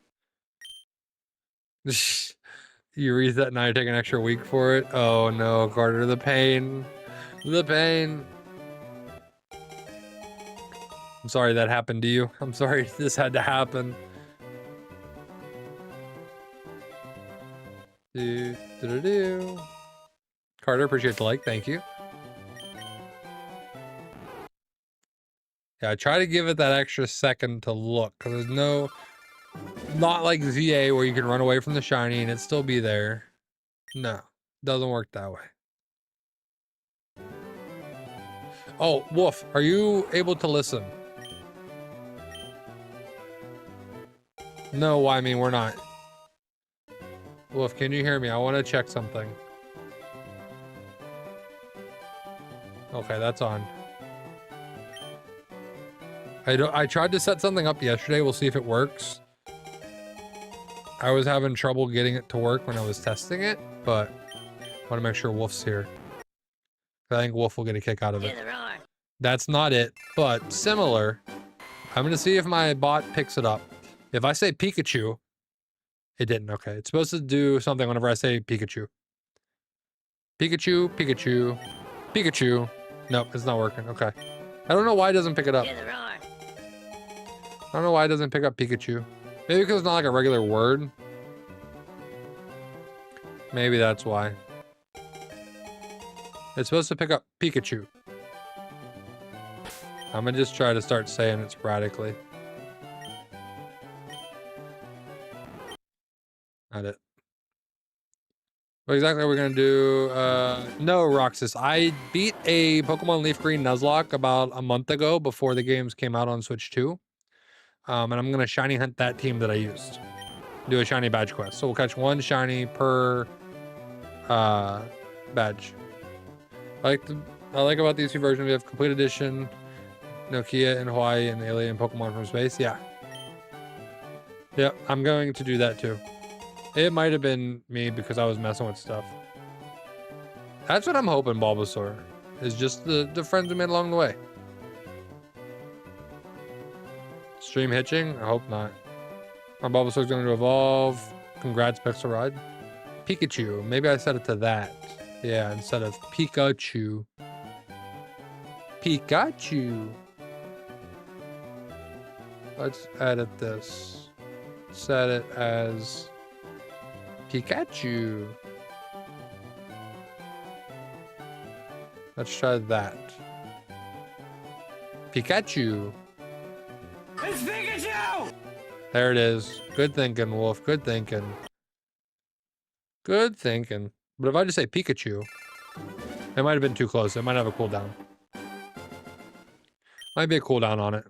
You reset now, you take an extra week for it. Oh no, Carter, the pain. The pain. I'm sorry that happened to you. I'm sorry this had to happen. Carter, appreciate the like. Thank you. Yeah, I try to give it that extra second to look, because there's no... Not like ZA where you can run away from the shiny and it still be there. No, doesn't work that way. Oh, Wolf, are you able to listen? No, I mean, we're not. Wolf, can you hear me? I want to check something. Okay, that's on. I tried to set something up yesterday. We'll see if it works. I was having trouble getting it to work when I was testing it, but I want to make sure Wolf's here. I think Wolf will get a kick out of it. That's not it, but similar. I'm going to see if my bot picks it up. If I say Pikachu, it didn't. Okay, it's supposed to do something whenever I say Pikachu. Pikachu, Pikachu, Pikachu. Nope, it's not working. Okay. I don't know why it doesn't pick it up. I don't know why it doesn't pick up Pikachu. Maybe because it's not like a regular word. Maybe that's why. It's supposed to pick up Pikachu. I'm gonna just try to start saying it sporadically. Not it. What exactly are we gonna do? No, Roxas. I beat a Pokemon LeafGreen Nuzlocke about a month ago before the games came out on Switch 2. And I'm gonna shiny hunt that team that I used. Do a shiny badge quest. So we'll catch 1 shiny per badge. I like about these 2 versions, we have Complete Edition, Nokia in Hawaii, and Alien Pokemon from Space. Yeah. Yep, I'm going to do that too. It might have been me because I was messing with stuff. That's what I'm hoping, Bulbasaur. Is just the friends we made along the way. Stream hitching? I hope not. Our Bulbasaur's going to evolve. Congrats, Pixel Rod. Pikachu. Maybe I set it to that. Yeah, instead of Pikachu. Pikachu. Let's edit this. Set it as Pikachu. Let's try that. Pikachu. It's Pikachu! There it is. Good thinking, Wolf. Good thinking. Good thinking. But if I just say Pikachu, it might have been too close. It might have a cooldown. Might be a cooldown on it.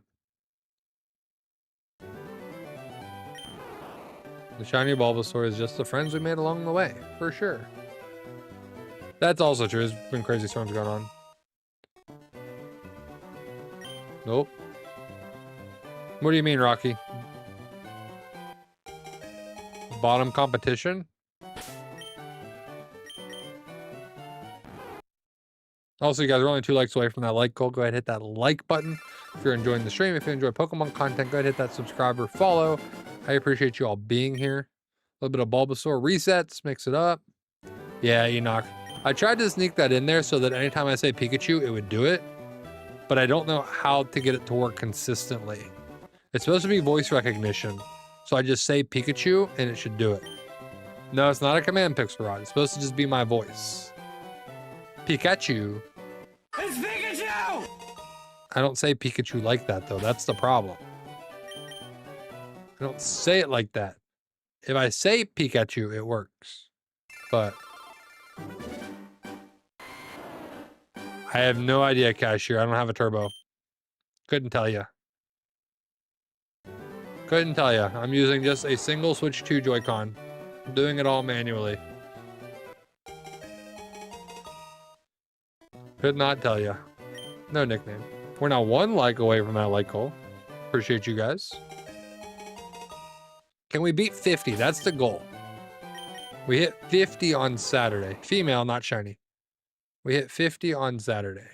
The shiny Bulbasaur is just the friends we made along the way, for sure. That's also true. There's been crazy storms going on. Nope. What do you mean, Rocky? Bottom competition? Also, you guys are only 2 likes away from that like goal. Go ahead and hit that like button if you're enjoying the stream. If you enjoy Pokemon content, go ahead and hit that subscribe or follow. I appreciate you all being here. A little bit of Bulbasaur resets, mix it up. Yeah, Enoch. I tried to sneak that in there so that anytime I say Pikachu, it would do it. But I don't know how to get it to work consistently. It's supposed to be voice recognition. So I just say Pikachu and it should do it. No, it's not a command pixel rod. It's supposed to just be my voice. Pikachu. It's Pikachu! I don't say Pikachu like that though. That's the problem. I don't say it like that. If I say Pikachu, it works. But I have no idea, Cashier. I don't have a turbo. Couldn't tell you. Couldn't tell you. I'm using just a single Switch 2 Joy-Con. I'm doing it all manually. Could not tell you. No nickname. We're now 1 like away from that like goal. Appreciate you guys. Can we beat 50? That's the goal. We hit 50 on Saturday. Female, not shiny. We hit 50 on Saturday.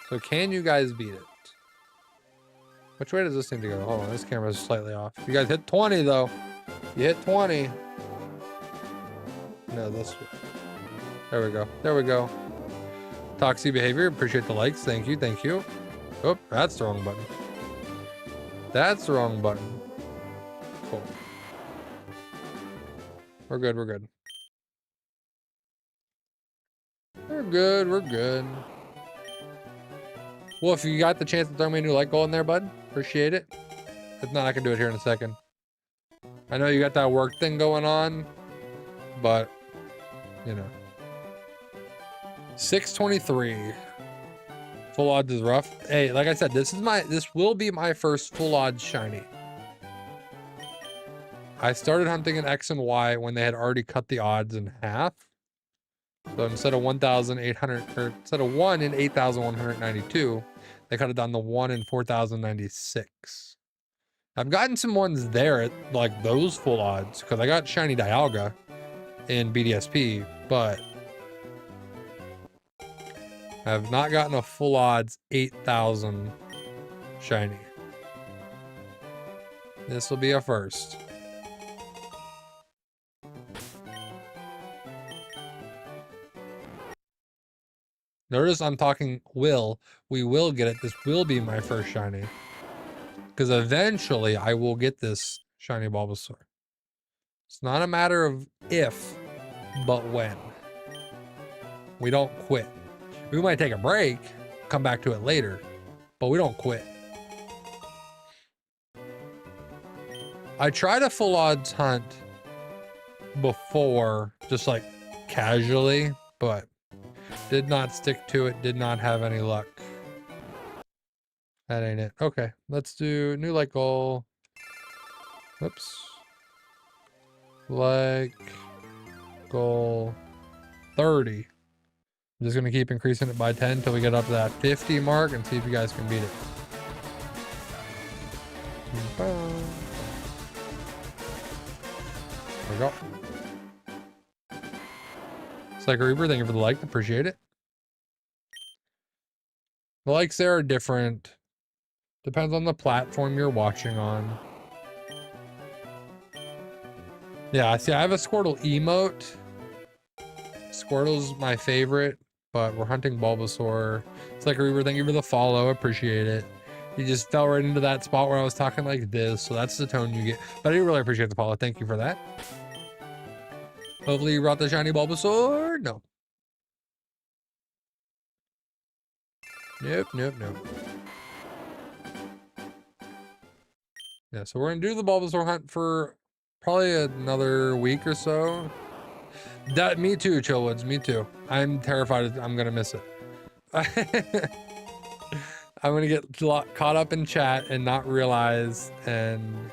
So can you guys beat it? Which way does this need to go? Hold on, this camera's slightly off. You guys hit 20 though. You hit 20. No, this way. There we go. There we go. Toxic behavior. Appreciate the likes. Thank you. Thank you. Oh, that's the wrong button. That's the wrong button. Cool. We're good. We're good. We're good. We're good. Well, if you got the chance to throw me a new like goal in there, bud, appreciate it. If not, I can do it here in a second. I know you got that work thing going on, but you know. 623. Full odds is rough. Hey, like I said, this will be my first full odds shiny. I started hunting in X and Y when they had already cut the odds in half. So instead of 1,800, or instead of 1 in 8,192, they cut it down to 1 in 4,096. I've gotten some ones there at like those full odds because I got shiny Dialga in BDSP, but I've not gotten a full odds 8,000 shiny. This will be a first. Notice I'm talking will. We will get it. This will be my first shiny. Because eventually I will get this shiny Bulbasaur. It's not a matter of if, but when. We don't quit. We might take a break, come back to it later, but we don't quit. I tried a full odds hunt before, just like casually, but did not stick to it, did not have any luck. That ain't it. Okay, let's do new like goal. Whoops. Like goal 30. I'm just gonna keep increasing it by 10 until we get up to that 50 mark and see if you guys can beat it. There we go. Psycho Reaper, thank you for the like. Appreciate it. The likes there are different. Depends on the platform you're watching on. Yeah, see, I have a Squirtle emote. Squirtle's my favorite, but we're hunting Bulbasaur. It's like Reaver, thank you for the follow. Appreciate it. You just fell right into that spot where I was talking like this, so that's the tone you get. But I do really appreciate the follow. Thank you for that. Hopefully you brought the shiny Bulbasaur. No. Nope, nope, nope. Yeah, so we're gonna do the Bulbasaur hunt for probably another week or so. That, me too, Chillwoods, me too. I'm terrified I'm gonna miss it. I'm gonna get caught up in chat and not realize and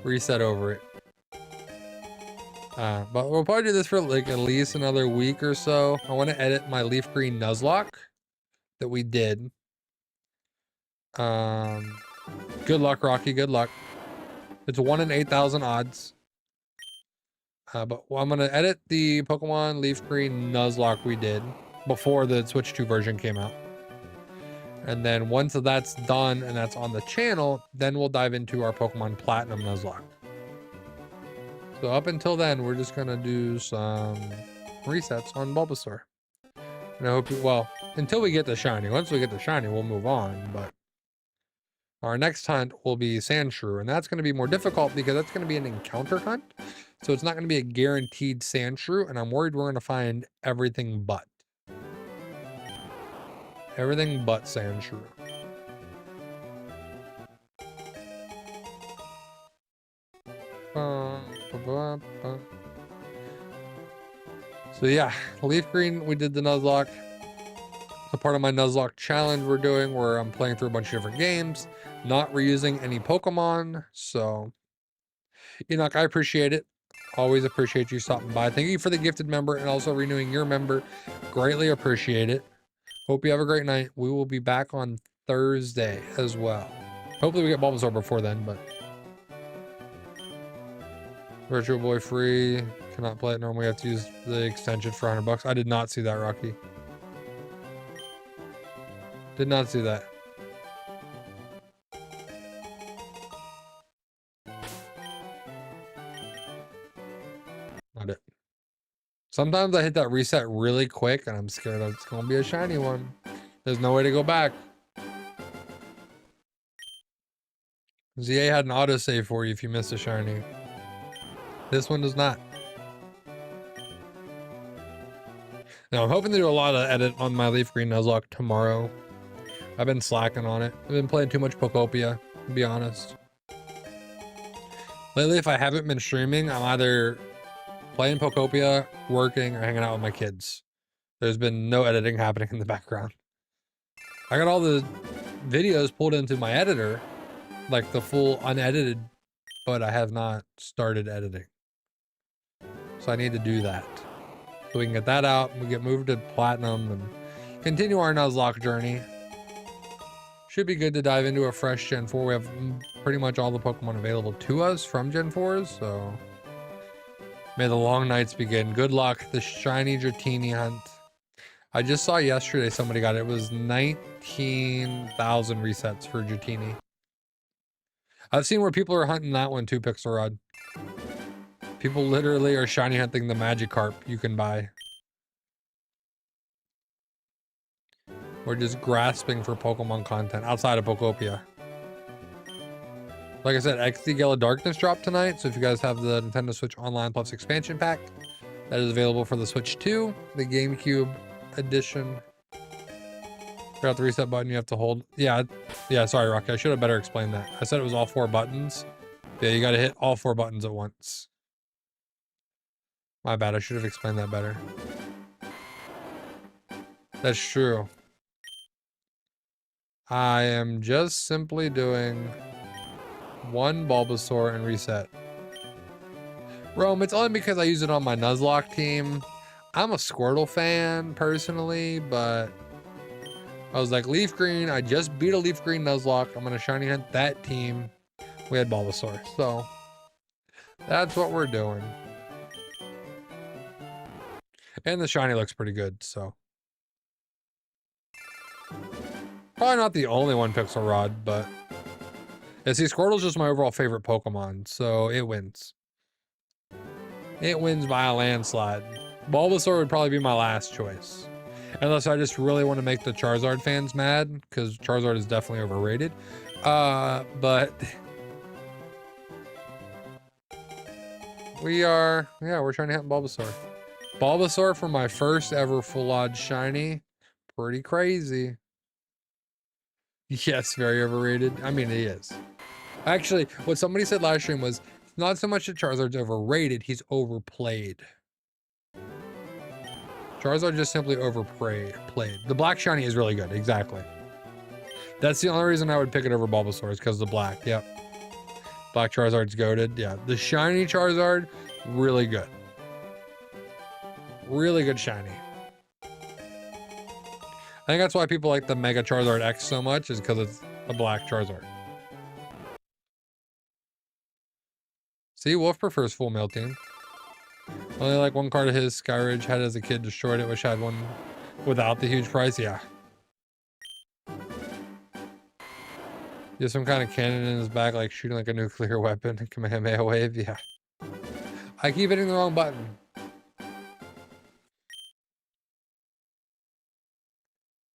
reset over it. But we'll probably do this for like at least another week or so. I want to edit my LeafGreen Nuzlocke that we did. Good luck, Rocky. Good luck. It's 1 in 8,000 odds. But I'm gonna edit the Pokemon LeafGreen Nuzlocke we did before the Switch 2 version came out. And then once that's done and that's on the channel, then we'll dive into our Pokemon Platinum Nuzlocke. So up until then, we're just gonna do some resets on Bulbasaur. And I hope well, until we get the shiny. Once we get the shiny, we'll move on, but our next hunt will be Sandshrew, and that's going to be more difficult because that's going to be an encounter hunt. So it's not going to be a guaranteed Sandshrew, and I'm worried we're going to find everything but. Everything but Sandshrew. So yeah, LeafGreen, we did the Nuzlocke. A part of my Nuzlocke challenge we're doing where I'm playing through a bunch of different games, not reusing any Pokemon. So, Enoch, I appreciate it. Always appreciate you stopping by. Thank you for the gifted member and also renewing your member. Greatly appreciate it. Hope you have a great night. We will be back on Thursday as well. Hopefully we get Bulbasaur before then, but Virtual Boy free. Cannot play it. Normally I have to use the extension for $100. I did not see that, Rocky. Did not see that. Not it. Sometimes I hit that reset really quick and I'm scared it's going to be a shiny one. There's no way to go back. ZA had an autosave for you if you missed a shiny. This one does not. Now I'm hoping to do a lot of edit on my LeafGreen Nuzlocke tomorrow. I've been slacking on it. I've been playing too much Pokopia, to be honest. Lately, if I haven't been streaming, I'm either playing Pokopia, working, or hanging out with my kids. There's been no editing happening in the background. I got all the videos pulled into my editor, like the full unedited, but I have not started editing. So I need to do that. So we can get that out, we get moved to Platinum, and continue our Nuzlocke journey. Should be good to dive into a fresh Gen 4. We have pretty much all the Pokemon available to us from Gen 4s, so may the long nights begin. Good luck. The shiny Dratini hunt. I just saw yesterday somebody got it. It was 19,000 resets for Dratini. I've seen where people are hunting that one too, Pixel Rod. People literally are shiny hunting the Magikarp you can buy. We're just grasping for Pokemon content outside of Pokopia. Like I said, XD Gala Darkness dropped tonight, so if you guys have the Nintendo Switch Online Plus expansion pack, that is available for the Switch 2, the GameCube edition. Forgot the reset button you have to hold. Yeah, sorry, Rocky. I should have better explained that. I said it was all 4 buttons. Yeah, you got to hit all 4 buttons at once. My bad. I should have explained that better. That's true. I am just simply doing 1 Bulbasaur and reset. Rome, it's only because I use it on my Nuzlocke team. I'm a Squirtle fan personally, but I was like, LeafGreen, I just beat a LeafGreen Nuzlocke. I'm gonna shiny hunt that team. We had Bulbasaur, so that's what we're doing. And the shiny looks pretty good, so. Probably not the only one, Pixel Rod, but yeah, see, Squirtle's just my overall favorite Pokemon, so it wins. It wins by a landslide. Bulbasaur would probably be my last choice. Unless I just really want to make the Charizard fans mad, because Charizard is definitely overrated. But we're trying to hit Bulbasaur. Bulbasaur for my first ever full odd shiny. Pretty crazy. Yes, very overrated. I mean, he is. Actually, what somebody said last stream was not so much that Charizard's overrated, he's overplayed. Charizard just simply overplayed. The black shiny is really good, exactly. That's the only reason I would pick it over Bulbasaur is because of the black. Yep. Black Charizard's goated. Yeah. The shiny Charizard, really good. Really good shiny. I think that's why people like the Mega Charizard X so much, is because it's a black Charizard. See, Wolf prefers full male team. Only like one card of his Skyridge had as a kid, destroyed it. Wish I had one without the huge price. Yeah. He has some kind of cannon in his back, like shooting like a nuclear weapon. Kamehameha wave. Yeah. I keep hitting the wrong button.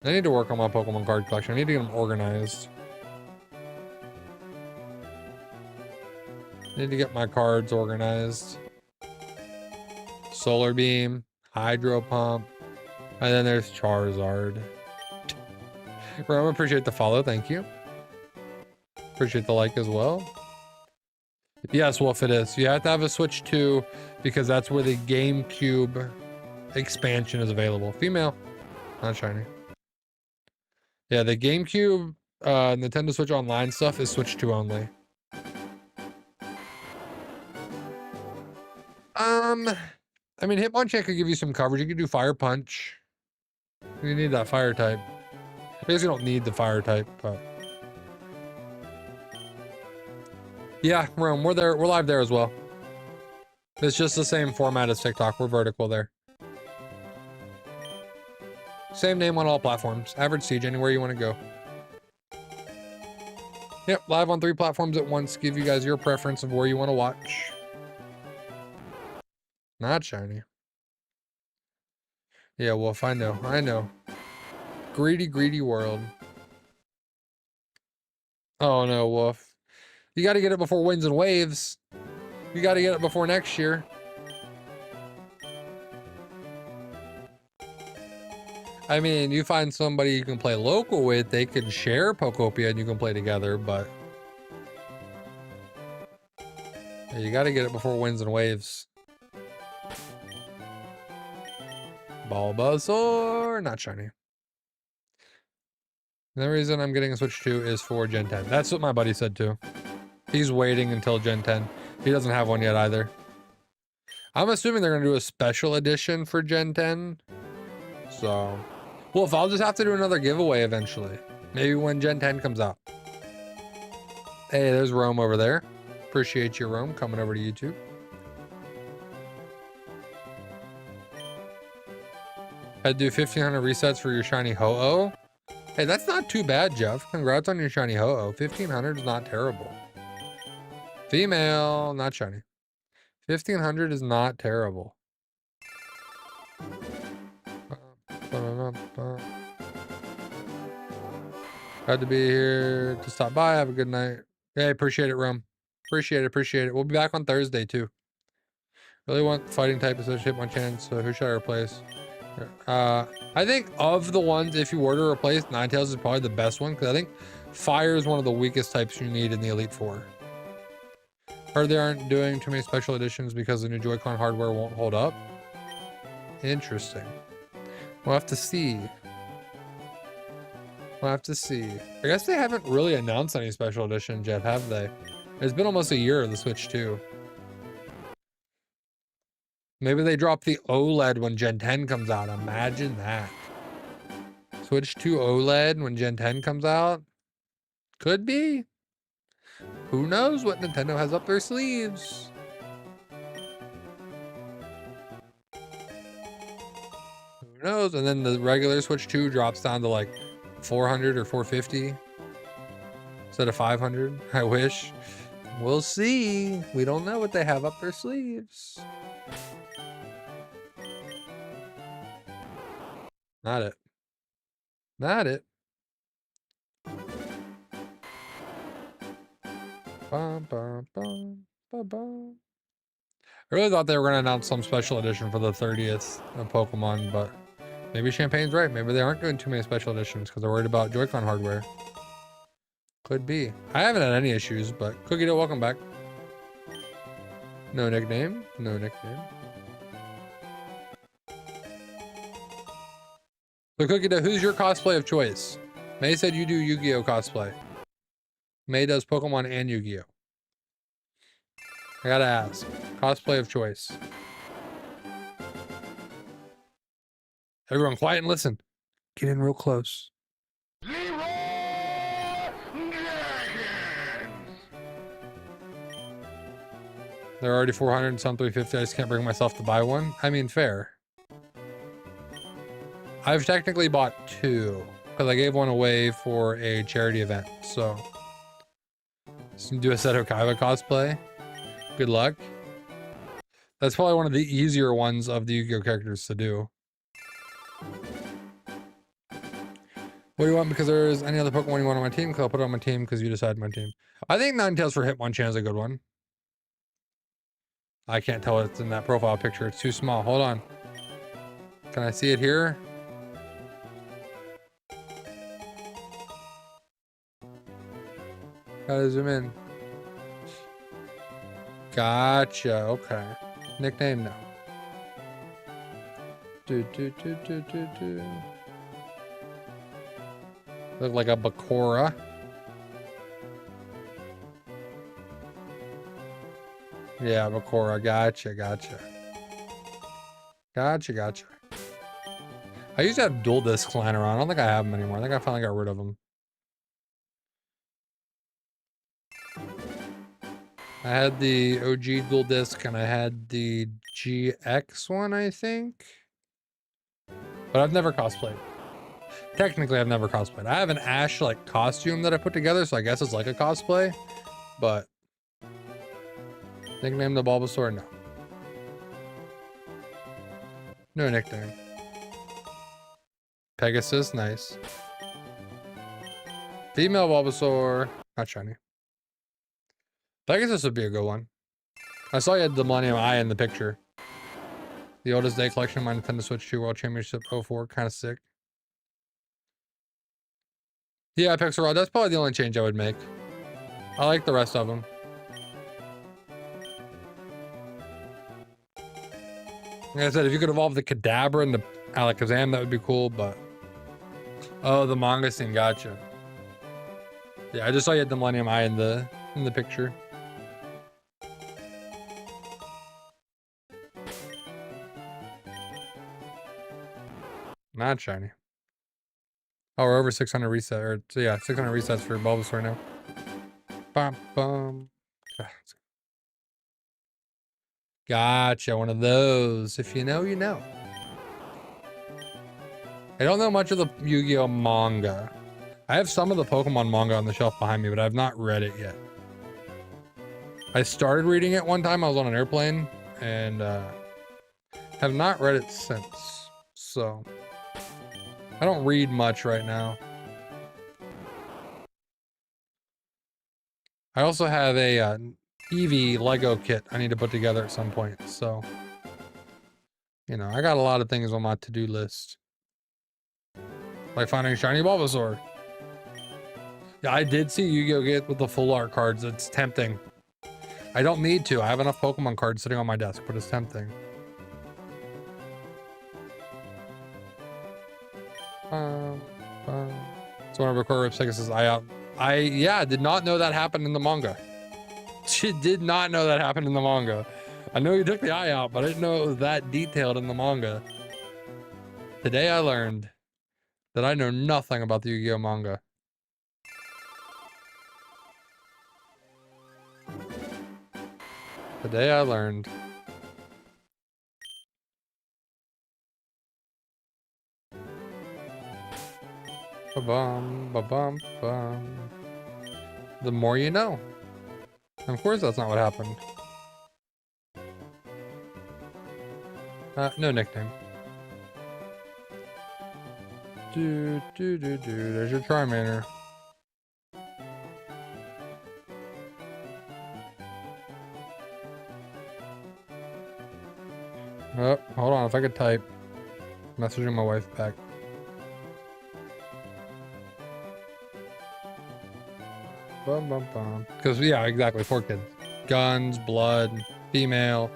I need to work on my Pokemon card collection. I need to get them organized. I need to get my cards organized. Solar Beam, Hydro Pump, and then there's Charizard. Rome, appreciate the follow. Thank you. Appreciate the like as well. Yes, Wolf, it is. You have to have a Switch 2 because that's where the GameCube expansion is available. Female, not shiny. Yeah, the GameCube Nintendo Switch Online stuff is Switch 2 only. I mean, Hitmonchan could give you some coverage. You could do Fire Punch. You need that fire type. I guess you don't need the fire type, but yeah, Rome, we're there. We're live there as well. It's just the same format as TikTok. We're vertical there. Same name on all platforms. Average Siege, anywhere you want to go. Yep, live on 3 platforms at once. Give you guys your preference of where you want to watch. Not shiny. Yeah, Wolf, I know. I know. Greedy, greedy world. Oh no, Wolf. You got to get it before Winds and Waves. You got to get it before next year. I mean, you find somebody you can play local with, they can share Pokopia and you can play together, but yeah, you got to get it before Winds and Waves. Bulbasaur, not shiny. The reason I'm getting a Switch 2 is for Gen 10. That's what my buddy said too. He's waiting until Gen 10. He doesn't have one yet either. I'm assuming they're going to do a special edition for Gen 10. So, well, if I'll just have to do another giveaway eventually. Maybe when Gen 10 comes out. Hey, there's Rome over there. Appreciate you, Rome, coming over to YouTube. I'd do 1,500 resets for your shiny Ho-Oh. Hey, that's not too bad, Jeff. Congrats on your shiny Ho-Oh. 1,500 is not terrible. Female, not shiny. 1,500 is not terrible. Glad to be here to stop by. Have a good night. Hey, appreciate it, Rum. Appreciate it, appreciate it. We'll be back on Thursday, too. Really want fighting type associate my chance, so who should I replace? I think of the ones, if you were to replace, Ninetales is probably the best one, because I think Fire is one of the weakest types you need in the Elite Four. Heard they aren't doing too many special editions because the new Joy-Con hardware won't hold up. Interesting. We'll have to see. We'll have to see. I guess they haven't really announced any special editions yet, have they? It's been almost a year of the Switch 2. Maybe they drop the OLED when Gen 10 comes out. Imagine that. Switch 2 OLED when Gen 10 comes out? Could be. Who knows what Nintendo has up their sleeves? Who knows? And then the regular Switch 2 drops down to like 400 or 450 instead of 500. I wish. We'll see. We don't know what they have up their sleeves. Not it. Not it. Bum, bum, bum, bum, bum. I really thought they were going to announce some special edition for the 30th of Pokemon, but maybe Champagne's right. Maybe they aren't doing too many special editions because they're worried about Joy-Con hardware. Could be. I haven't had any issues, but Cookie Dough, welcome back. No nickname. No nickname. So Cookie Dough, who's your cosplay of choice? May said you do Yu-Gi-Oh cosplay. May does Pokemon and Yu-Gi-Oh. I gotta ask. Cosplay of choice. Everyone quiet and listen. Get in real close. They're already 400 and some 350. I just can't bring myself to buy one. I mean, fair. I've technically bought two because I gave one away for a charity event. So do a Seto Kaiba cosplay. Good luck. That's probably one of the easier ones of the Yu-Gi-Oh characters to do. What do you want? Because there's any other Pokemon you want on my team? Because I'll put it on my team because you decide my team. I think Ninetales for Hitmonchan is a good one. I can't tell it's in that profile picture. It's too small. Hold on. Can I see it here? Gotta zoom in. Gotcha. Okay. Nickname no. Look like a Bakura. Yeah, Bakura. Gotcha. Gotcha. I used to have dual discs lying around. I don't think I have them anymore. I think I finally got rid of them. I had the OG dual disc and I had the GX one, I think. But I've never cosplayed. Technically, I've never cosplayed. I have an Ash like costume that I put together, so I guess it's like a cosplay. But nickname the Bulbasaur, no. No nickname. Pegasus, nice. Female Bulbasaur, not shiny. Pegasus would be a good one. I saw you had the Millennium Eye in the picture. The oldest day collection of my Nintendo Switch 2 World Championship 04, kind of sick. Yeah, Pixel Rod, that's probably the only change I would make. I like the rest of them. Like I said, if you could evolve the Kadabra and the Alakazam, that would be cool, but... Oh, the manga scene, gotcha. Yeah, I just saw you had the Millennium Eye in the picture. Not shiny. Oh, we're over 600 reset, or so yeah, 600 resets for Bulbasaur now. Bum, bum. Gotcha, one of those. If you know, you know. I don't know much of the Yu-Gi-Oh manga. I have some of the Pokemon manga on the shelf behind me, but I've not read it yet. I started reading it one time. I was on an airplane and have not read it since. So I don't read much right now. I also have a Eevee Lego kit I need to put together at some point. So, you know, I got a lot of things on my to-do list. Like finding a shiny Bulbasaur. Yeah, I did see Yu-Gi-Oh get with the full art cards. It's tempting. I don't need to. I have enough Pokemon cards sitting on my desk, but it's tempting. So when I record Rip Pegasus' eye out. I did not know that happened in the manga. She did not know that happened in the manga. I know he took the eye out, but I didn't know it was that detailed in the manga. Today I learned that I know nothing about the Yu-Gi-Oh manga. Today I learned. Ba-bum, ba-bum, bum. The more you know. And of course that's not what happened. No nickname. There's your Charmander. Oh, hold on. If I could type. Messaging my wife back. Bum, bum, bum. Because, yeah, exactly. 4 kids. Guns, blood, female.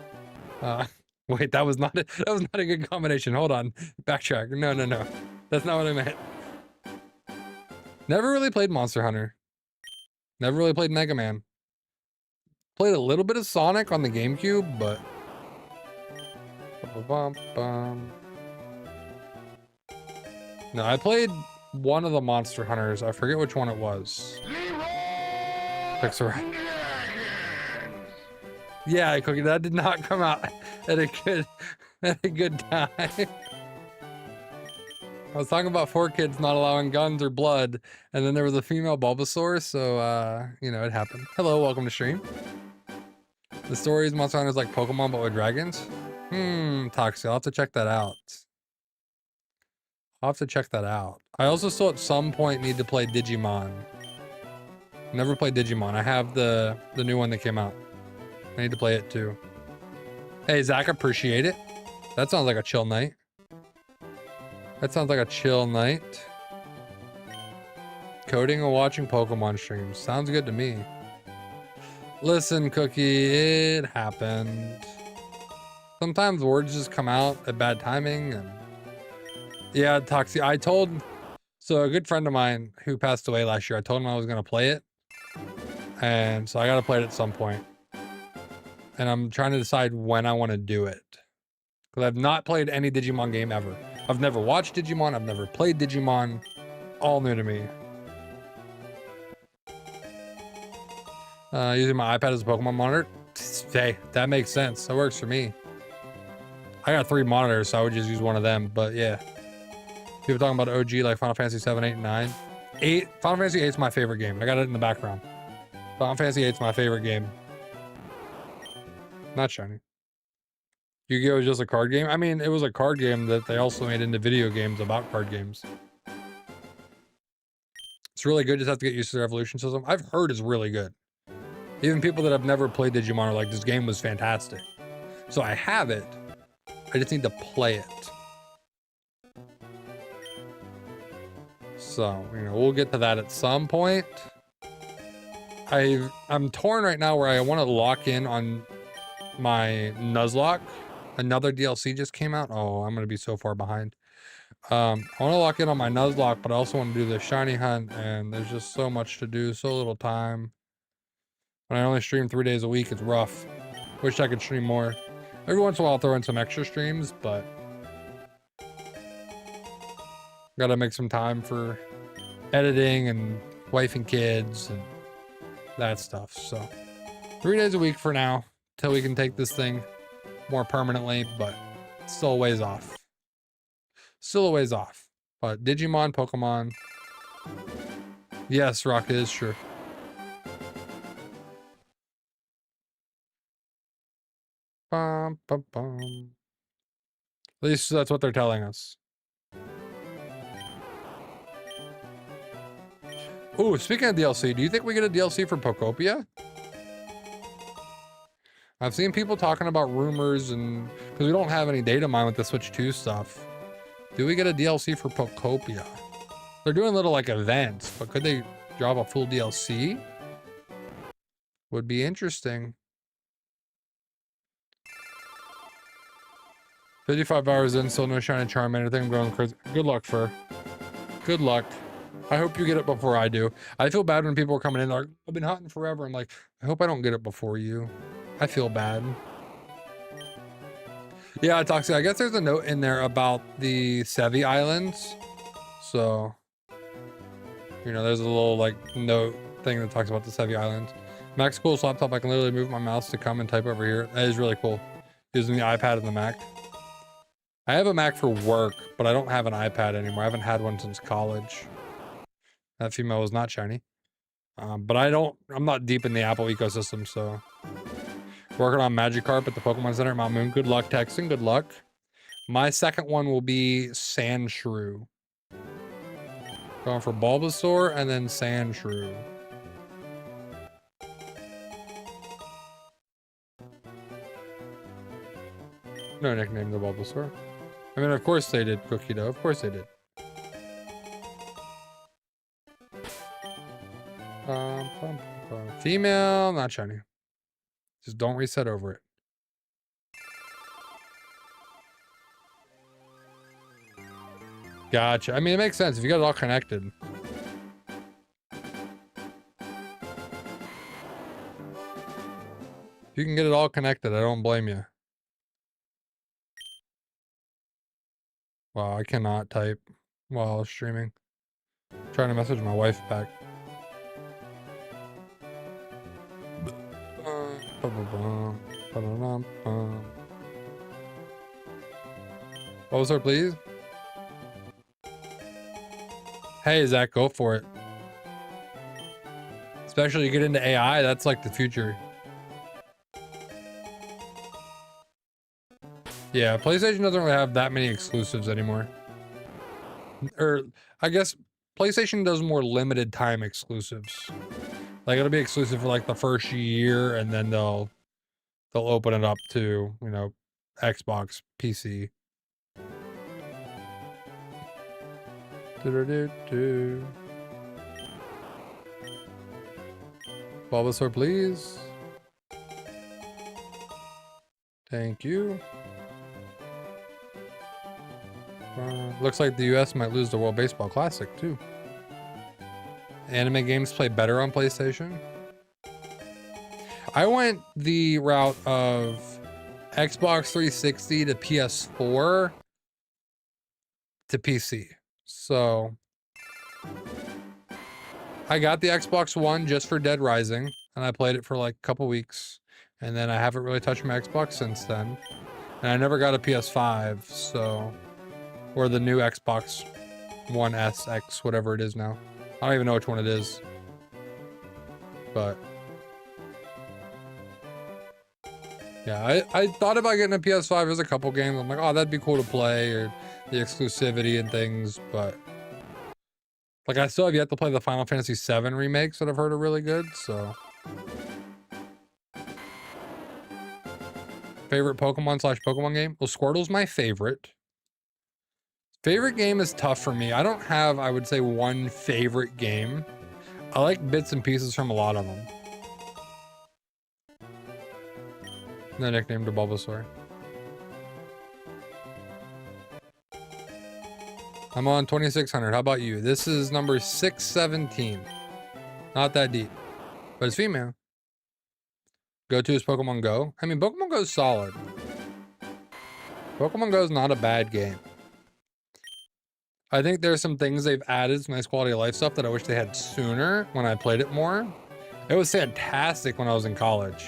Wait, that was not a good combination. Hold on. Backtrack. No. That's not what I meant. Never really played Monster Hunter. Never really played Mega Man. Played a little bit of Sonic on the GameCube, but... No, I played one of the Monster Hunters. I forget which one it was. Pixar. Yeah, Cookie, that did not come out at a good time. I was talking about 4 kids not allowing guns or blood, and then there was a female Bulbasaur, so you know, it happened. Hello, welcome to stream. The story is Monster Hunter's like Pokemon but with dragons. Toxic. I'll have to check that out. I also still at some point need to play Digimon. Never played Digimon. I have the new one that came out. I need to play it too. Hey, Zach, appreciate it. That sounds like a chill night. Coding and watching Pokemon streams. Sounds good to me. Listen, Cookie, it happened. Sometimes words just come out at bad timing. And yeah, Toxie, so a good friend of mine who passed away last year, I told him I was going to play it. And so I got to play it at some point. And I'm trying to decide when I want to do it. Because I've not played any Digimon game ever. I've never watched Digimon. I've never played Digimon. All new to me. Using my iPad as a Pokemon monitor. Hey, that makes sense. That works for me. I got 3 monitors, so I would just use one of them. But yeah. People talking about OG like Final Fantasy 7, 8, and 9. Final Fantasy 8 is my favorite game. I got it in the background. Final Fantasy 8 is my favorite game. Not shiny. Yu-Gi-Oh! Is just a card game? I mean, it was a card game that they also made into video games about card games. It's really good. Just have to get used to their evolution system. I've heard it's really good. Even people that have never played Digimon are like, this game was fantastic. So I have it. I just need to play it. So, you know, we'll get to that at some point. I'm torn right now where I want to lock in on my Nuzlocke. Another DLC just came out. Oh, I'm going to be so far behind. I want to lock in on my Nuzlocke, but I also want to do the shiny hunt, and there's just so much to do, so little time. When I only stream 3 days a week, it's rough. Wish I could stream more. Every once in a while I'll throw in some extra streams, but gotta make some time for editing and wife and kids and that stuff. So 3 days a week for now, till we can take this thing more permanently, but still a ways off. But Digimon, Pokemon. Yes, Rocket is true. Bum, bum, bum. At least that's what they're telling us. Ooh, speaking of DLC, do you think we get a DLC for Pokopia? I've seen people talking about rumors, and because we don't have any data mine with the Switch 2 stuff. Do we get a DLC for Pokopia? They're doing little like events, but could they drop a full DLC? Would be interesting. 55 hours in, still no shiny Charmander. I think I'm going crazy. Good luck, Fur. Good luck. I hope you get it before I do. I feel bad when people are coming in like, I've been hunting forever. I'm like, I hope I don't get it before you. I feel bad. Yeah, Toxic. I guess there's a note in there about the Sevi Islands. So, you know, there's a little like note thing that talks about the Sevi Islands. Mac's cool laptop. I can literally move my mouse to come and type over here. That is really cool. Using the iPad and the Mac. I have a Mac for work, but I don't have an iPad anymore. I haven't had one since college. That female was not shiny. But I'm not deep in the Apple ecosystem, so. Working on Magikarp at the Pokemon Center at Mount Moon. Good luck, Texan. Good luck. My second one will be Sandshrew. Going for Bulbasaur and then Sandshrew. No nickname to Bulbasaur. I mean, of course they did, Cookie Dough. Of course they did. Female, not shiny. Just don't reset over it. Gotcha. I mean, it makes sense if you got it all connected. If you can get it all connected, I don't blame you. Wow, I cannot type while streaming. I'm trying to message my wife back. Bulbasaur, please. Hey, Zach, go for it. Especially you get into AI, that's like the future. Yeah, PlayStation doesn't really have that many exclusives anymore. Or, I guess PlayStation does more limited time exclusives. Like, it'll be exclusive for like the first year, and then they'll open it up to, you know, Xbox, PC. Bulbasaur, please. Thank you. Looks like the US might lose the World Baseball Classic, too. Anime games play better on PlayStation. I went the route of Xbox 360 to PS4 to PC. So I got the Xbox One just for Dead Rising, and I played it for like a couple weeks, and then I haven't really touched my Xbox since then. And I never got a PS5, so, or the new Xbox One S, X, whatever it is now. I don't even know which one it is, but yeah, I thought about getting a PS5. There's a couple games I'm like, oh, that'd be cool to play, or the exclusivity and things, but like I still have yet to play the Final Fantasy VII remakes that I've heard are really good, so. Favorite Pokemon/Pokemon game? Well, Squirtle's my favorite. Favorite game is tough for me. I don't have, I would say, one favorite game. I like bits and pieces from a lot of them. No nickname to Bulbasaur. I'm on 2600. How about you? This is number 617. Not that deep, but it's female. Go-to is Pokemon Go. I mean, Pokemon Go is solid. Pokemon Go is not a bad game. I think there's some things they've added, some nice quality of life stuff that I wish they had sooner when I played it more. It was fantastic when I was in college.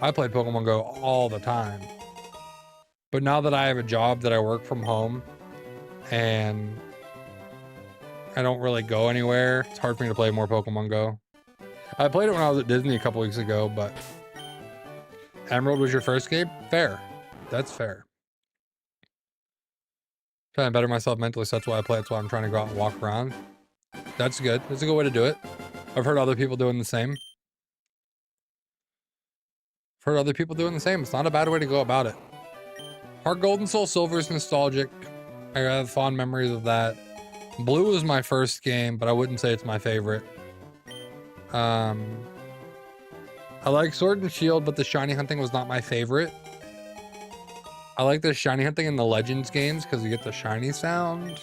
I played Pokemon Go all the time. But now that I have a job that I work from home and I don't really go anywhere, it's hard for me to play more Pokemon Go. I played it when I was at Disney a couple weeks ago, but Emerald was your first game? Fair. That's fair. Trying to better myself mentally, so that's why I play. That's why I'm trying to go out and walk around. That's good. That's a good way to do it. I've heard other people doing the same. It's not a bad way to go about it. Heart Gold and Soul Silver is nostalgic. I have fond memories of that. Blue was my first game, but I wouldn't say it's my favorite. I like Sword and Shield, but the shiny hunting was not my favorite. I like the shiny hunting in the Legends games because you get the shiny sound.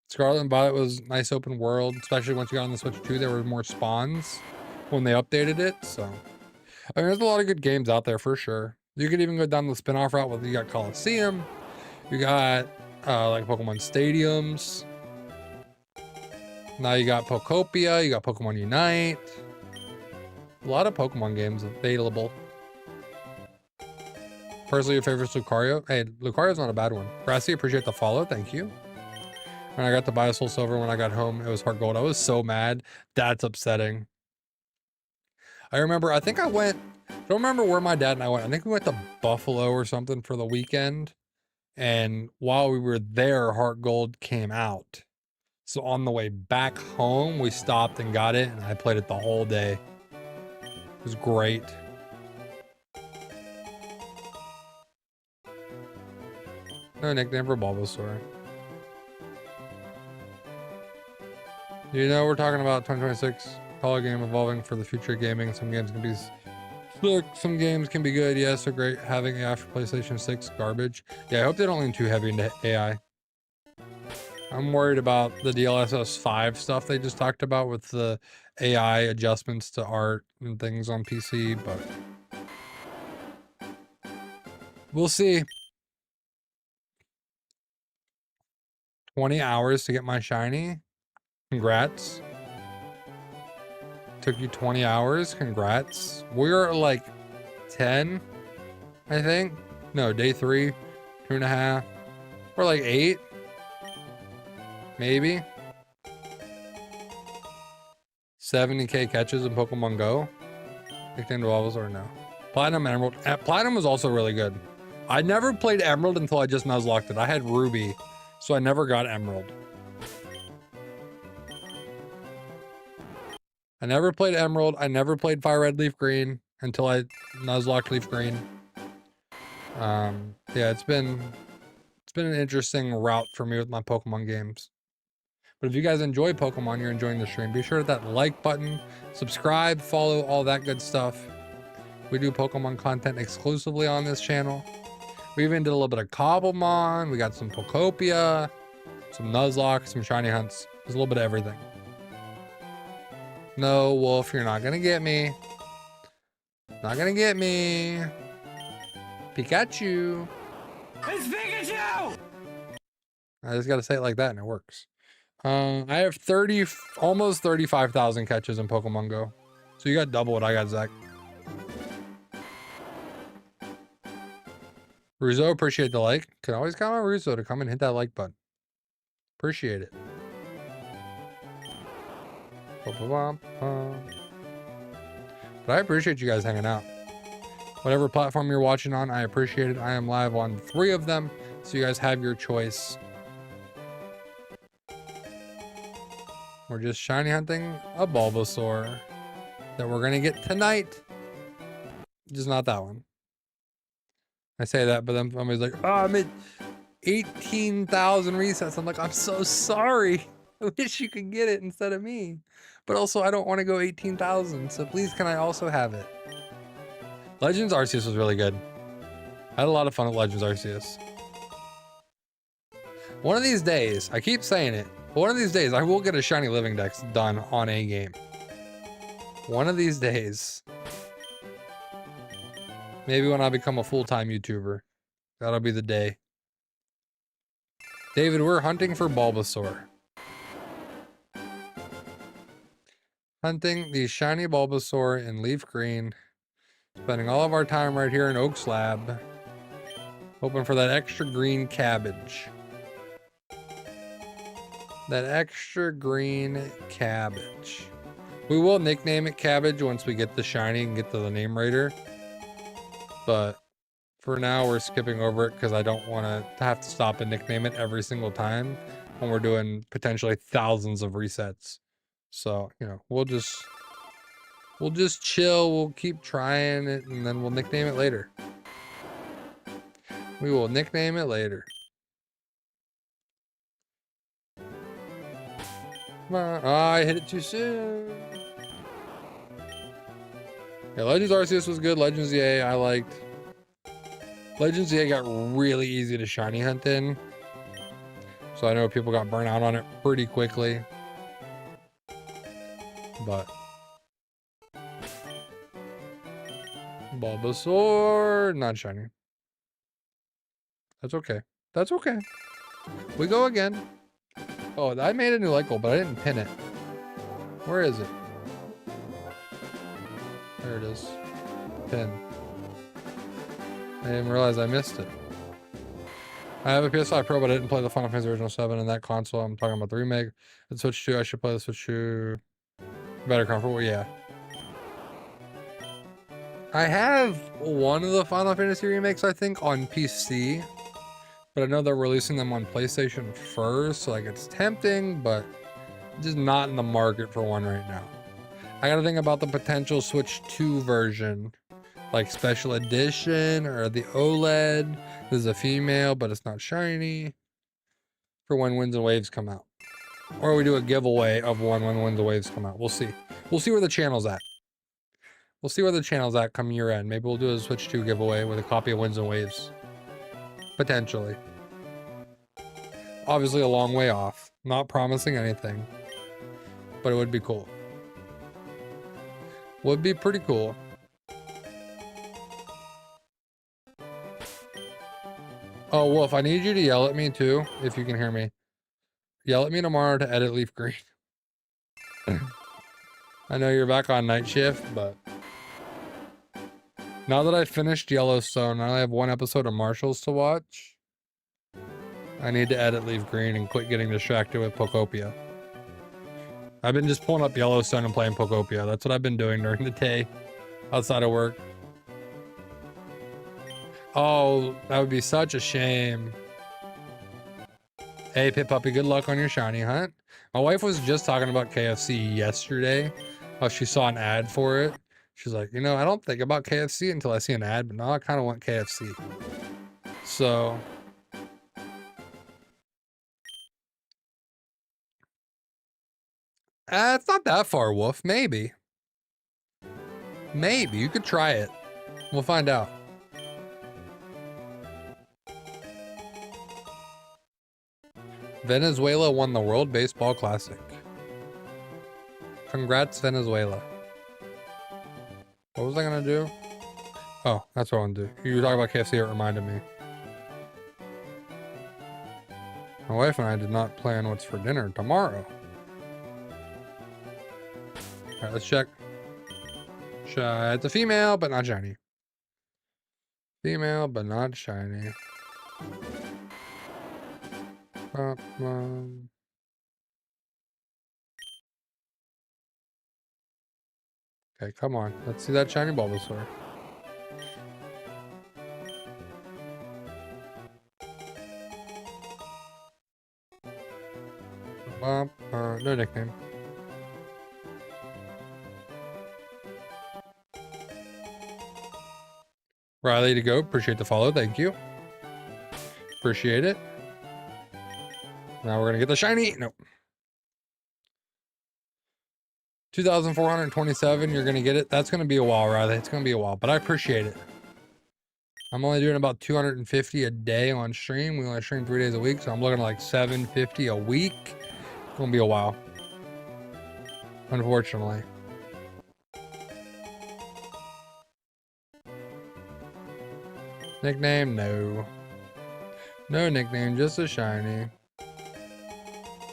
Scarlet and Violet was nice open world, especially once you got on the Switch 2. There were more spawns when they updated it. So, I mean, there's a lot of good games out there for sure. You could even go down the spin-off route with, you got Coliseum, you got like Pokemon Stadiums. Now you got Pokopia, you got Pokemon Unite. A lot of Pokemon games available. Personally, your favorite's Lucario. Hey, Lucario's not a bad one. Brassy, appreciate the follow. Thank you. When I got to buy a Soul Silver when I got home, it was Heart Gold. I was so mad. That's upsetting. I remember, I think I went, I don't remember where my dad and I went. I think we went to Buffalo or something for the weekend. And while we were there, Heart Gold came out. So on the way back home, we stopped and got it, and I played it the whole day. It was great. No nickname for Bulbasaur. You know, we're talking about 2026 color game evolving for the future of gaming. Some games can be slick, some games can be good. Yeah, so great having AI for PlayStation 6 garbage. Yeah, I hope they don't lean too heavy into AI. I'm worried about the DLSS 5 stuff they just talked about with the AI adjustments to art and things on PC, but we'll see. 20 hours to get my shiny. Congrats. Took you 20 hours. Congrats. We're like 10, I think. No, day 3, 2.5. We're like 8. Maybe. 70k catches in Pokemon Go. Nickname Bulbasaur or no? Platinum and Emerald. Platinum was also really good. I never played Emerald until I just Nuzlocked it. I had Ruby, so I never got Emerald. I never played Emerald. I never played Fire Red Leaf Green until I Nuzlocked Leaf Green. Yeah, it's been an interesting route for me with my Pokemon games. But if you guys enjoy Pokemon, you're enjoying the stream, be sure to hit that like button, subscribe, follow, all that good stuff. We do Pokemon content exclusively on this channel. We even did a little bit of Cobblemon. We got some Pokopia, some Nuzlocke, some shiny hunts. There's a little bit of everything. No, Wolf, you're not gonna get me. Not gonna get me. Pikachu. It's Pikachu! I just gotta say it like that and it works. I have almost 35,000 catches in Pokemon Go. So you got double what I got, Zach. Ruzo, appreciate the like. Can always count on Ruzo to come and hit that like button. Appreciate it. But I appreciate you guys hanging out. Whatever platform you're watching on, I appreciate it. I am live on 3 of them, so you guys have your choice. We're just shiny hunting a Bulbasaur that we're gonna get tonight. Just not that one. I say that, but then somebody's like, oh, I'm at 18,000 resets. I'm like, I'm so sorry. I wish you could get it instead of me. But also, I don't want to go 18,000. So please, can I also have it? Legends Arceus was really good. I had a lot of fun at Legends Arceus. One of these days, I keep saying it, but one of these days, I will get a shiny living dex done on a game. One of these days. Maybe when I become a full-time YouTuber. That'll be the day. David, we're hunting for Bulbasaur. Hunting the shiny Bulbasaur in Leaf Green. Spending all of our time right here in Oak Slab. Hoping for that extra green cabbage. That extra green cabbage. We will nickname it Cabbage once we get the shiny and get to the name raider. But for now, we're skipping over it because I don't want to have to stop and nickname it every single time when we're doing potentially thousands of resets. So, you know, we'll just chill. We'll keep trying it and then we'll nickname it later. We will nickname it later. Come on. Oh, I hit it too soon. Yeah, Legends Arceus was good. Legends EA, I liked. Legends EA got really easy to shiny hunt in. So I know people got burnt out on it pretty quickly. But Bulbasaur, not shiny. That's okay. That's okay. We go again. Oh, I made a new light goal, but I didn't pin it. Where is it? There it is. Pin. I didn't realize I missed it. I have a PS5 Pro, but I didn't play the Final Fantasy Original 7 in that console. I'm talking about the remake. The Switch 2, I should play the Switch 2. Better comfortable, yeah. I have one of the Final Fantasy remakes, I think, on PC. But I know they're releasing them on PlayStation first, so like it's tempting, but just not in the market for one right now. I gotta think about the potential Switch 2 version, like special edition or the OLED. This is a female, but it's not shiny. For when Winds and Waves come out. Or we do a giveaway of one when Winds and Waves come out. We'll see. We'll see where the channel's at. We'll see where the channel's at come year end. Maybe we'll do a Switch 2 giveaway with a copy of Winds and Waves. Potentially. Obviously a long way off. Not promising anything. But it would be cool. Would be pretty cool. Oh, Wolf, I need you to yell at me too, if you can hear me. Yell at me tomorrow to edit LeafGreen. I know you're back on night shift, but now that I finished Yellowstone, I only have one episode of Marshals to watch. I need to edit LeafGreen and quit getting distracted with Pokopia. I've been just pulling up Yellowstone and playing Pokopia. That's what I've been doing during the day, outside of work. Oh, that would be such a shame. Hey, Pit Puppy, good luck on your shiny hunt. My wife was just talking about KFC yesterday. How she saw an ad for it. She's like, you know, I don't think about KFC until I see an ad, but now I kind of want KFC. So it's not that far, Wolf. Maybe. Maybe. You could try it. We'll find out. Venezuela won the World Baseball Classic. Congrats, Venezuela. What was I gonna do? Oh, that's what I want to do. You were talking about KFC, it reminded me. My wife and I did not plan what's for dinner tomorrow. Alright, let's check. It's a female, but not shiny. Female, but not shiny. Okay, come on. Let's see that shiny Bulbasaur. No nickname. Riley to go. Appreciate the follow. Thank you. Appreciate it. Now we're gonna get the shiny. Nope. 2,427. You're gonna get it. That's gonna be a while, Riley. It's gonna be a while, but I appreciate it. I'm only doing about 250 a day on stream. We only stream 3 days a week, so I'm looking at like 750 a week. It's gonna be a while. Unfortunately. Nickname? No. No nickname, just a shiny.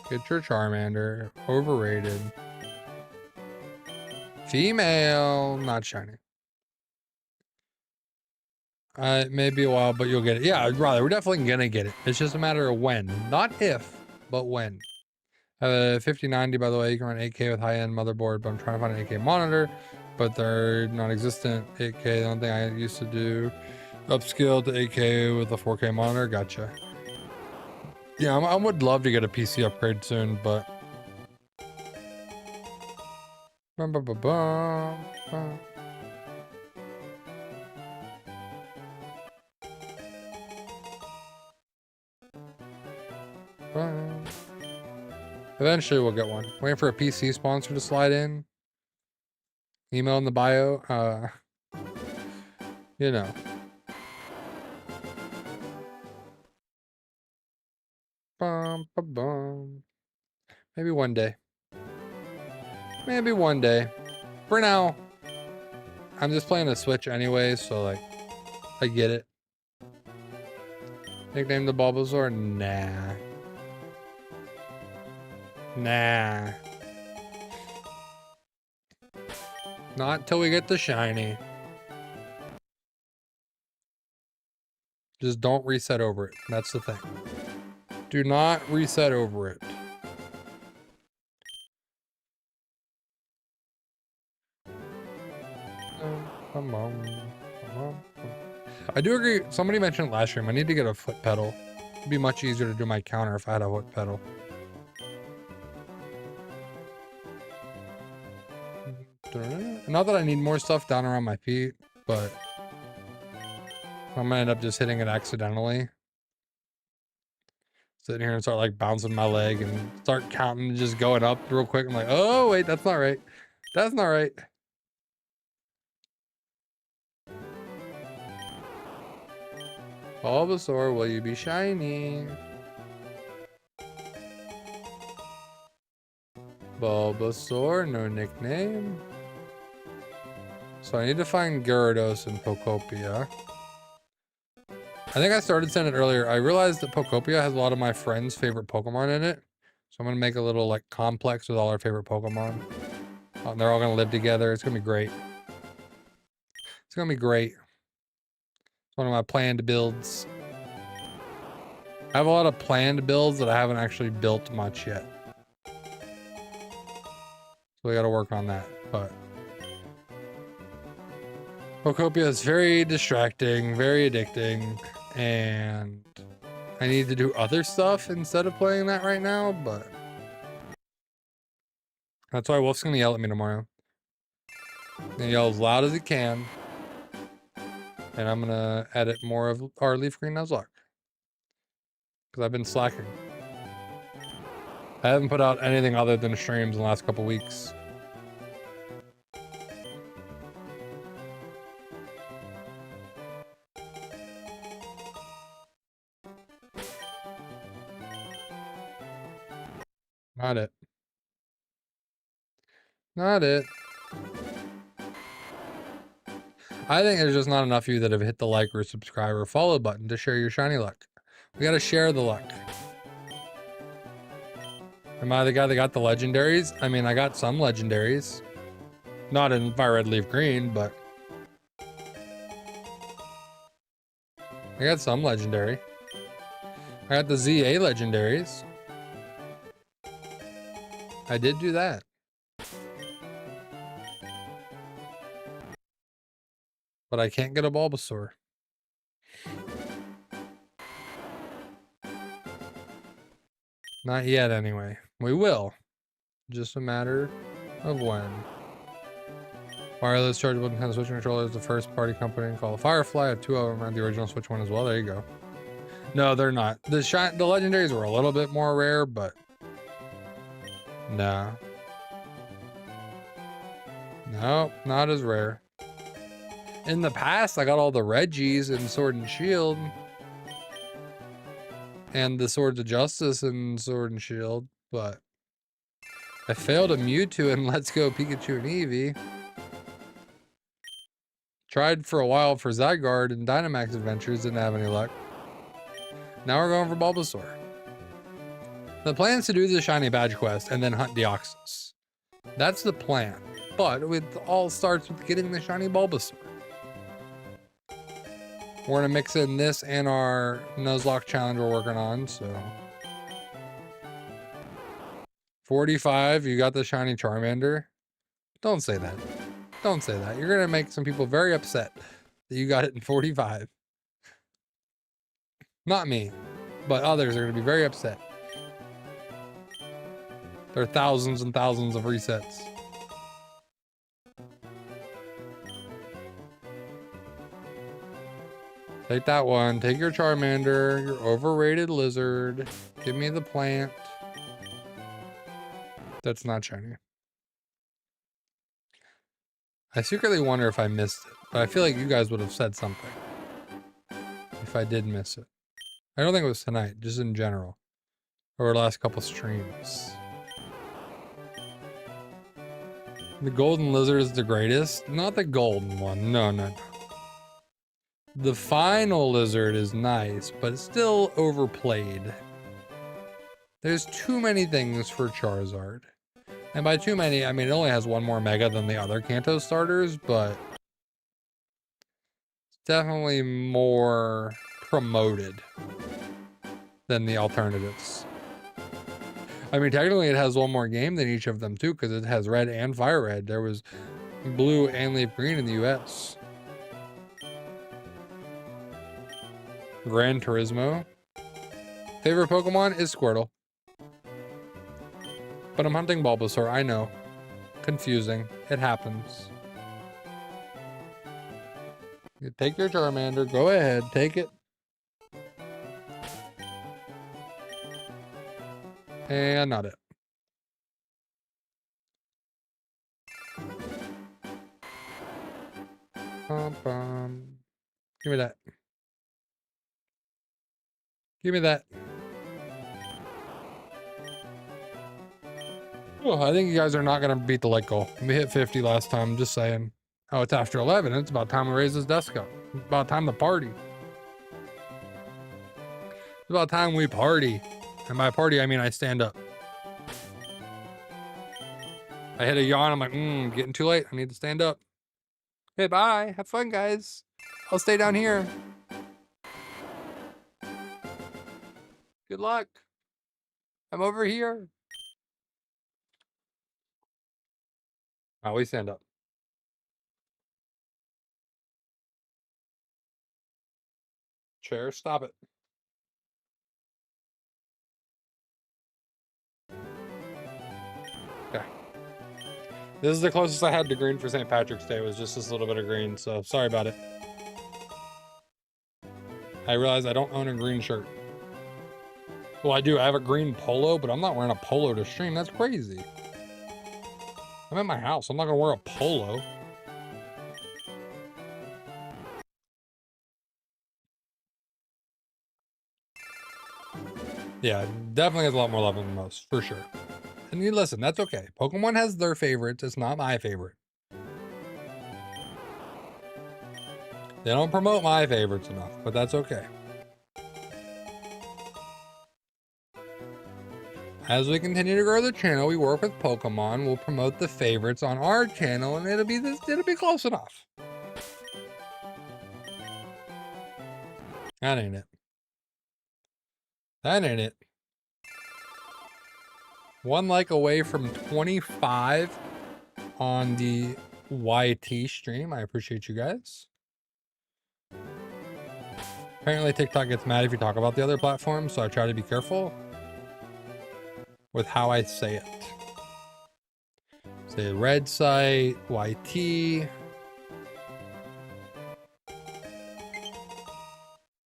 Get your Charmander. Overrated. Female. Not shiny. It may be a while, but you'll get it. Yeah, rather, we're definitely gonna get it. It's just a matter of when. Not if, but when. 5090, by the way, you can run 8K with high-end motherboard, but I'm trying to find an 8K monitor, but they're non-existent. 8K, the only thing I used to do, upscale to 8K with a 4K monitor. Gotcha. Yeah, I would love to get a PC upgrade soon, but eventually we'll get one. Waiting for a PC sponsor to slide in. Email in the bio. You know. Maybe one day. Maybe one day. For now, I'm just playing the Switch anyway, so like, I get it. Nickname the Bulbasaur? Nah. Nah. Not till we get the shiny. Just don't reset over it. That's the thing. Do not reset over it. Come on. I do agree. Somebody mentioned last stream. I need to get a foot pedal. It'd be much easier to do my counter if I had a foot pedal. Not that I need more stuff down around my feet, but I'm gonna end up just hitting it accidentally. Sitting here and start like bouncing my leg and start counting, just going up real quick. I'm like, oh wait, that's not right. That's not right. Bulbasaur, will you be shiny? Bulbasaur, no nickname. So I need to find Gyarados and Pokopia. I think I started saying it earlier. I realized that Pokopia has a lot of my friends' favorite Pokemon in it. So I'm going to make a little like complex with all our favorite Pokemon. They're all going to live together. It's going to be great. It's going to be great. It's one of my planned builds. I have a lot of planned builds that I haven't actually built much yet. So we got to work on that. But Pokopia is very distracting, very addicting, and I need to do other stuff instead of playing that right now, but that's why Wolf's gonna yell at me tomorrow. And yell as loud as he can. And I'm gonna edit more of our LeafGreen Nuzlocke. Because I've been slacking. I haven't put out anything other than streams in the last couple weeks. Not it. Not it. I think there's just not enough of you that have hit the like or subscribe or follow button to share your shiny luck. We gotta share the luck. Am I the guy that got the legendaries? I mean, I got some legendaries. Not in Fire Red Leaf Green, but I got some legendary. I got the ZA legendaries. I did do that. But I can't get a Bulbasaur. Not yet, anyway. We will. Just a matter of when. Wireless chargeable Nintendo Switch controller is the first party company called Firefly. I have two of them on the original Switch one as well. There you go. No, they're not. The legendaries were a little bit more rare, but nah. No, not as rare. In the past, I got all the Reggies in Sword and Shield. And the Swords of Justice in Sword and Shield, but I failed a Mewtwo in Let's Go Pikachu and Eevee. Tried for a while for Zygarde and Dynamax Adventures, didn't have any luck. Now we're going for Bulbasaur. The plan is to do the Shiny Badge quest and then hunt Deoxys. That's the plan, but it all starts with getting the Shiny Bulbasaur. We're gonna mix in this and our Nuzlocke challenge we're working on, so. 45, you got the Shiny Charmander? Don't say that. Don't say that. You're gonna make some people very upset that you got it in 45. Not me, but others are gonna be very upset. There are thousands and thousands of resets. Take that one. Take your Charmander, your overrated lizard. Give me the plant. That's not shiny. I secretly wonder if I missed it, but I feel like you guys would have said something if I did miss it. I don't think it was tonight, just in general. Over the last couple streams. The golden lizard is the greatest. Not the golden one. No, no, no. The final lizard is nice, but it's still overplayed. There's too many things for Charizard. And by too many, I mean it only has one more Mega than the other Kanto starters, but it's definitely more promoted than the alternatives. I mean, technically it has one more game than each of them too, because it has Red and Fire Red. There was Blue and Leaf Green in the US. Gran Turismo. Favorite Pokemon is Squirtle. But I'm hunting Bulbasaur, I know. Confusing. It happens. You take your Charmander, go ahead, take it. And not it. Give me that. Give me that. Oh, I think you guys are not going to beat the light goal. We hit 50 last time, just saying. Oh, it's after 11. It's about time we raise this desk up. It's about time to party. It's about time we party. And by party, I mean I stand up. I hit a yawn. I'm like, getting too late. I need to stand up. Okay, bye. Have fun, guys. I'll stay down here. Good luck. I'm over here. Oh, we stand up. Chair, stop it. Okay. This is the closest I had to green for St. Patrick's Day, was just this little bit of green, so sorry about it. I realize I don't own a green shirt. Well, I do. I have a green polo, but I'm not wearing a polo to stream. That's crazy. I'm at my house. I'm not going to wear a polo. Yeah, definitely has a lot more love than most, for sure. And you listen, that's okay. Pokemon has their favorites. It's not my favorite. They don't promote my favorites enough, but that's okay. As we continue to grow the channel, we work with Pokemon. We'll promote the favorites on our channel, and it'll be close enough. That ain't it. That ain't it. One like away from 25 on the YT stream. I appreciate you guys. Apparently TikTok gets mad if you talk about the other platforms, so I try to be careful with how I say it. Say red site, YT.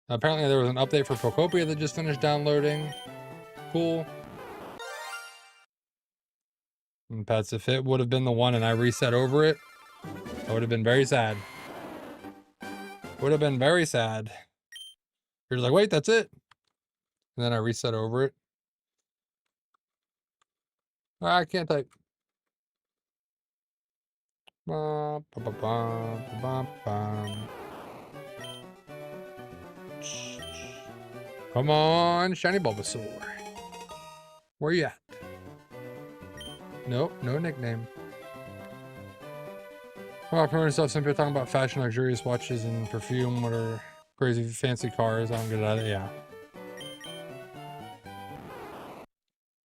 Apparently there was an update for Pokopia that just finished downloading. Cool. And Pets, if it would have been the one and I reset over it, I would have been very sad. Would have been very sad. You're like, wait, that's it. And then I reset over it. I can't type. Come on, shiny Bulbasaur. Where you at? Nope, no nickname. Well, promoting stuff, some people talking about fashion, luxurious watches, and perfume, what are crazy fancy cars. I don't get it. Yeah.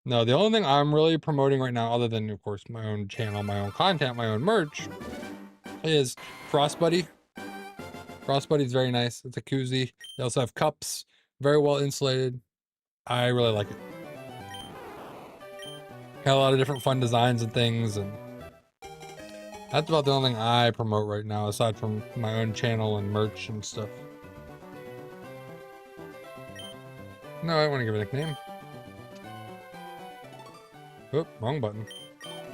No, the only thing I'm really promoting right now, other than, of course, my own channel, my own content, my own merch, is Frostbuddy. Frostbuddy's very nice. It's a koozie. They also have cups, very well insulated. I really like it. Got a lot of different fun designs and things, and that's about the only thing I promote right now, aside from my own channel and merch and stuff. No, I want to give a nickname. Oop, wrong button.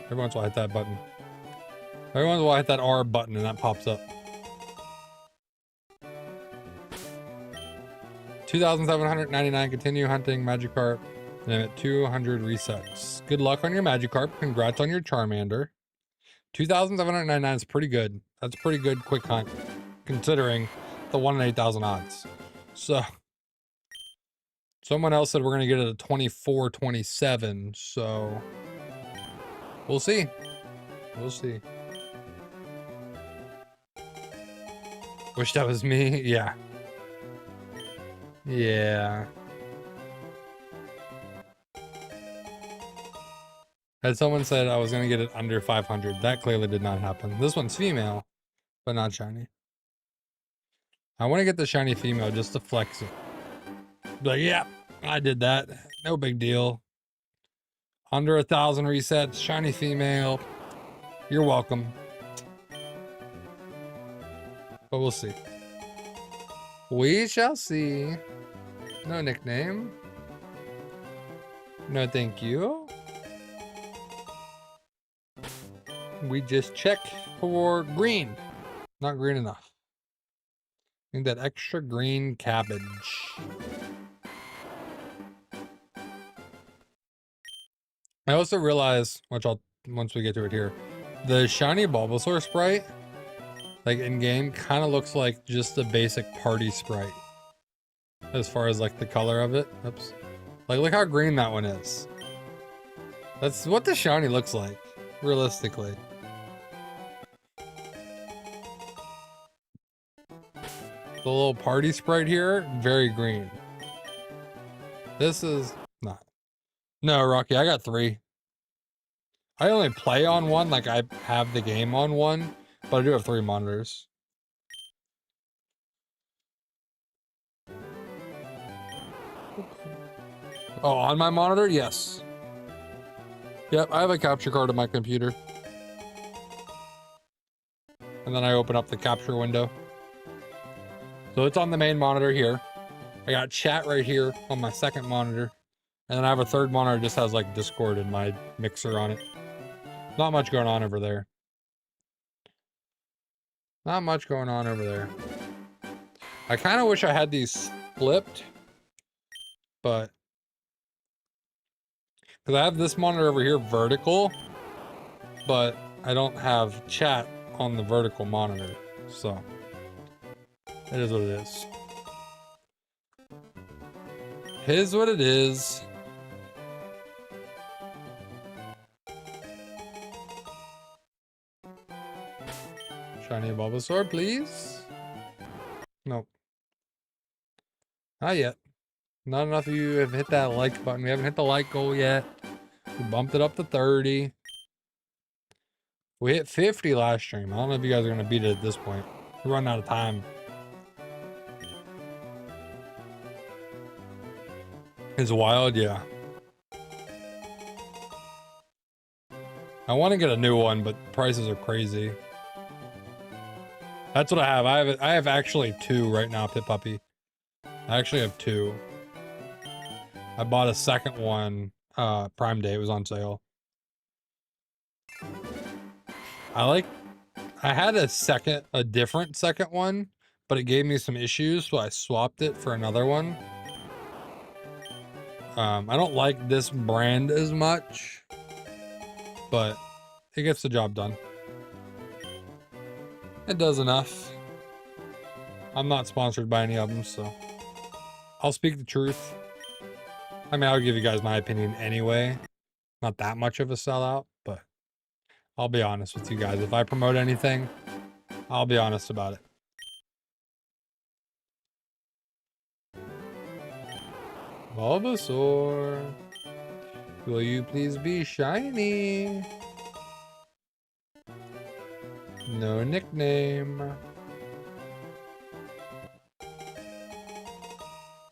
Every once in a while I hit that button. Every once in a while I hit that R button and that pops up. 2,799, continue hunting Magikarp. And I'm at 200 resets. Good luck on your Magikarp. Congrats on your Charmander. 2,799 is pretty good. That's a pretty good quick hunt, considering the 1 in 8,000 odds. So, someone else said we're going to get it at 24-27. So, we'll see. We'll see. Wish that was me. Yeah. Yeah. Had someone said I was going to get it under 500. That clearly did not happen. This one's female, but not shiny. I want to get the shiny female just to flex it. But yeah, I did that. No big deal. Under 1,000 resets, shiny female. You're welcome. But we'll see. We shall see. No nickname. No thank you. We just check for green. Not green enough. Need that extra green cabbage. I also realized, which I'll once we get to it here, the shiny Bulbasaur sprite, like in game, kind of looks like just the basic party sprite. As far as like the color of it. Oops. Like look how green that one is. That's what the shiny looks like, realistically. The little party sprite here, very green. This is not. No, Rocky, I got 3. I only play on one, like I have the game on one, but I do have 3 monitors. Oh, on my monitor? Yes. Yep, I have a capture card on my computer. And then I open up the capture window. So it's on the main monitor here. I got chat right here on my second monitor. And then I have a third monitor that just has like Discord and my mixer on it. Not much going on over there. Not much going on over there. I kind of wish I had these flipped. But because I have this monitor over here vertical, but I don't have chat on the vertical monitor. So it is what it is. It is what it is. Shiny Bulbasaur, please. Nope. Not yet. Not enough of you have hit that like button. We haven't hit the like goal yet. We bumped it up to 30. We hit 50 last stream. I don't know if you guys are going to beat it at this point. We're running out of time. It's wild, yeah. I want to get a new one, but prices are crazy. That's what I have. I have actually 2 right now, Pit Puppy. I actually have 2. I bought a second one Prime Day. It was on sale. I had a different second one, but it gave me some issues, so I swapped it for another one. I don't like this brand as much, but it gets the job done. It does enough. I'm not sponsored by any of them, so I'll speak the truth. I mean, I'll give you guys my opinion anyway. Not that much of a sellout, but I'll be honest with you guys. If I promote anything, I'll be honest about it. Bulbasaur, will you please be shiny? No nickname.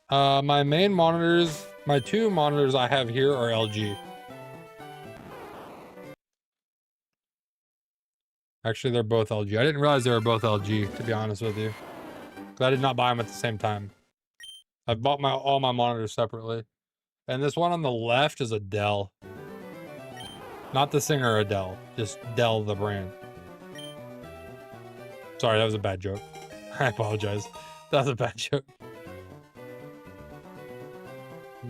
My main monitors, my 2 monitors I have here are LG. Actually, they're both LG. I didn't realize they were both LG, to be honest with you. I did not buy them at the same time. I bought all my monitors separately. And this one on the left is a Dell. Not the singer Adele, just Dell the brand. Sorry, that was a bad joke. I apologize. That was a bad joke.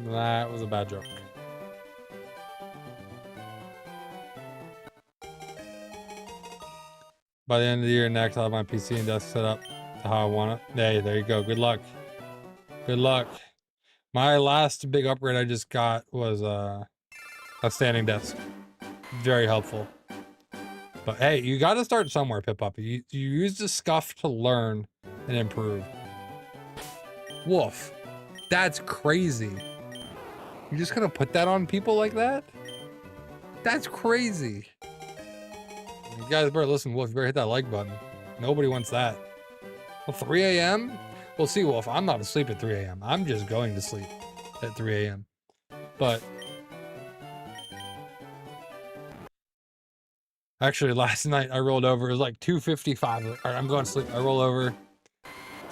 That was a bad joke. By the end of the year next, I'll have my PC and desk set up to how I want it. Hey, there you go. Good luck. Good luck. My last big upgrade I just got was a standing desk. Very helpful. But hey, you got to start somewhere, Pip Puppy. You use the scuff to learn and improve. Wolf, that's crazy. You're just gonna put that on people like that? That's crazy. You guys better listen, Wolf. You better hit that like button. Nobody wants that. Well, 3 a.m.? We'll see, Wolf. I'm not asleep at 3 a.m. I'm just going to sleep. at 3 a.m. But actually, last night I rolled over. It was like 2:55. All right, I'm going to sleep. I roll over.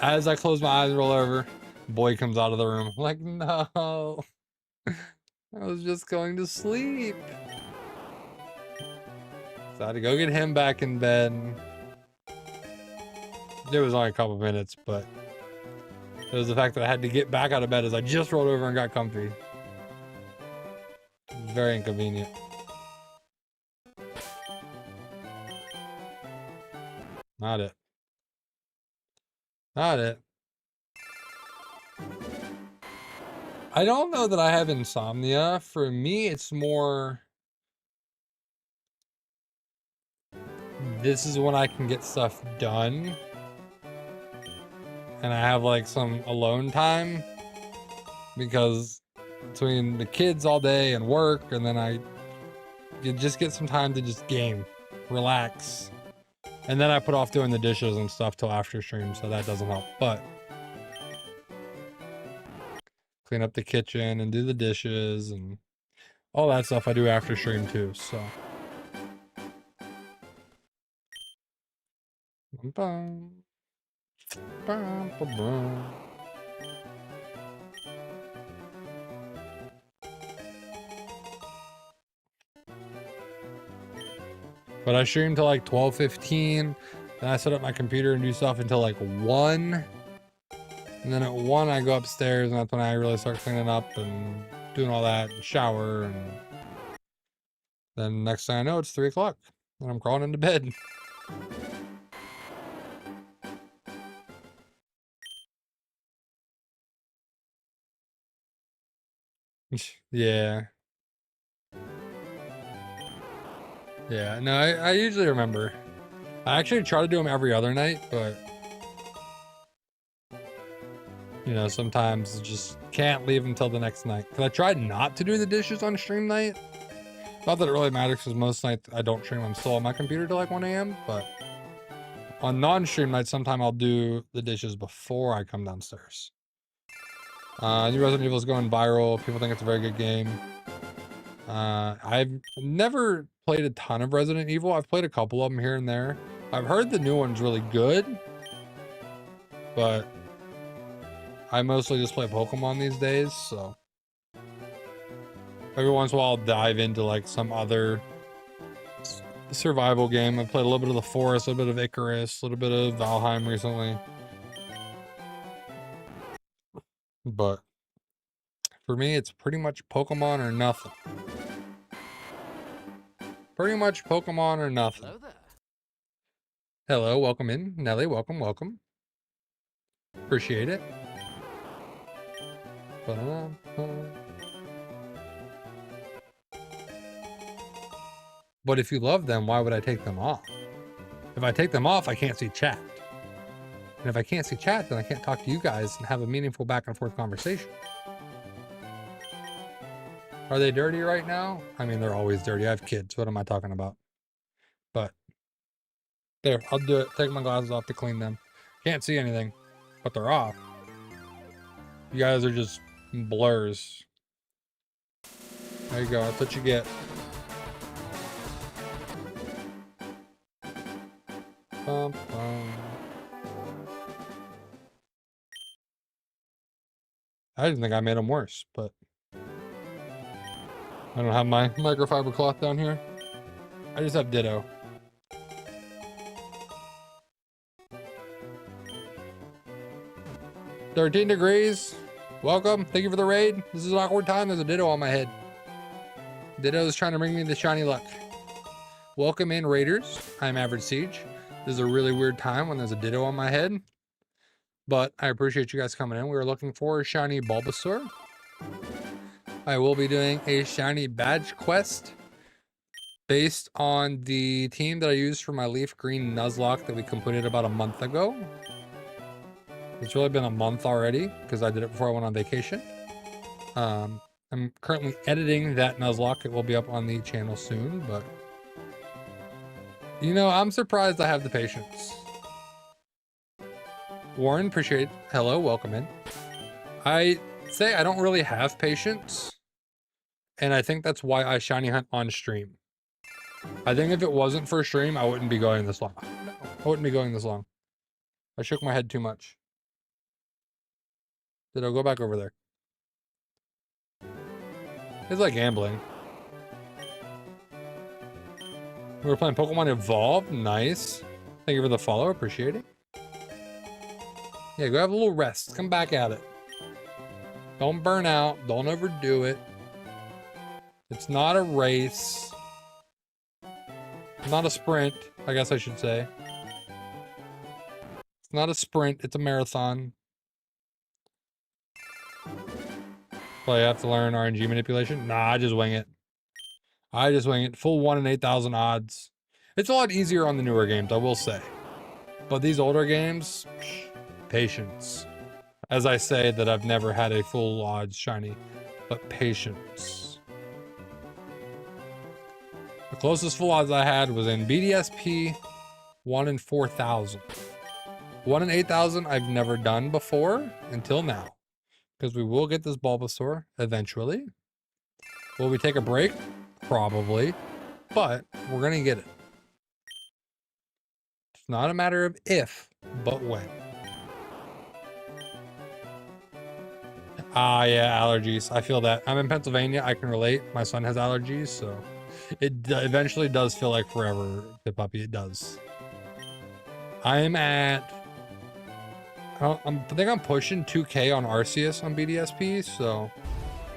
As I close my eyes, roll over. Boy comes out of the room. I'm like, no. I was just going to sleep. So I had to go get him back in bed. It was only a couple minutes, but it was the fact that I had to get back out of bed as I just rolled over and got comfy. It was very inconvenient. Not it. Not it. I don't know that I have insomnia. For me, it's more... This is when I can get stuff done. And I have like some alone time. Because between the kids all day and work, and then you just get some time to just game. Relax. And then I put off doing the dishes and stuff till after stream, so that doesn't help. But clean up the kitchen and do the dishes and all that stuff I do after stream too, so. But I stream till like 12:15. Then I set up my computer and do stuff until like 1. And then at 1 I go upstairs, and that's when I really start cleaning up and doing all that and shower. And then next thing I know, it's 3 o'clock and I'm crawling into bed. Yeah. Yeah, no, I usually remember. I actually try to do them every other night, but you know, sometimes just can't leave until the next night. Cause I tried not to do the dishes on stream night. Not that it really matters, because most nights I don't stream. I'm still on my computer till like 1 a.m. But on non-stream nights, sometime I'll do the dishes before I come downstairs. New Resident Evil is going viral. People think it's a very good game. I've never played a ton of Resident Evil. I've played a couple of them here and there. I've heard the new one's really good, but I mostly just play Pokemon these days, so every once in a while I'll dive into like some other survival game. I've played a little bit of The Forest, a little bit of Icarus, a little bit of Valheim recently. But for me, it's pretty much Pokemon or nothing. Pretty much Pokemon or nothing. Hello there. Hello, welcome in. Nelly, welcome, welcome. Appreciate it. But if you love them, why would I take them off? If I take them off, I can't see chat. And if I can't see chat, then I can't talk to you guys and have a meaningful back and forth conversation. Are they dirty right now? I mean, they're always dirty. I have kids. What am I talking about? But there, I'll do it. Take my glasses off to clean them. Can't see anything, but they're off. You guys are just blurs. There you go. That's what you get. Bum, bum. I didn't think I made them worse, but I don't have my microfiber cloth down here. I just have Ditto. "13 degrees. Welcome. Thank you for the raid. This is an awkward time. There's a Ditto on my head. Ditto is trying to bring me the shiny luck. Welcome in, Raiders. I'm Average Siege. This is a really weird time when there's a Ditto on my head, but I appreciate you guys coming in. We were looking for a shiny Bulbasaur. I will be doing a shiny badge quest based on the team that I used for my LeafGreen Nuzlocke that we completed about a month ago. It's really been a month already because I did it before I went on vacation. I'm currently editing that Nuzlocke. It will be up on the channel soon, but you know, I'm surprised I have the patience. Warren, appreciate it. Hello, welcome in. I say I don't really have patience, and I think that's why I shiny hunt on stream. I think if it wasn't for stream, I wouldn't be going this long. I wouldn't be going this long. I shook my head too much. Did I go back over there? It's like gambling. We were playing Pokemon Evolved. Nice. Thank you for the follow. Appreciate it. Yeah, go have a little rest. Come back at it. Don't burn out. Don't overdo it. It's not a race. Not a sprint, I guess I should say. It's not a sprint. It's a marathon. Well, you have to learn RNG manipulation. Nah, I just wing it. I just wing it. Full 1 in 8,000 odds. It's a lot easier on the newer games, I will say. But these older games, patience. As I say that I've never had a full odds shiny, but patience. The closest full odds I had was in BDSP 1 in 4,000. 1 in 8,000 I've never done before until now. Because we will get this Bulbasaur eventually. Will we take a break? Probably. But we're going to get it. It's not a matter of if, but when. Ah, yeah, allergies. I feel that. I'm in Pennsylvania. I can relate. My son has allergies, so it eventually does feel like forever, Puppy. It does. I'm at... I think I'm pushing 2K on Arceus on BDSP, so...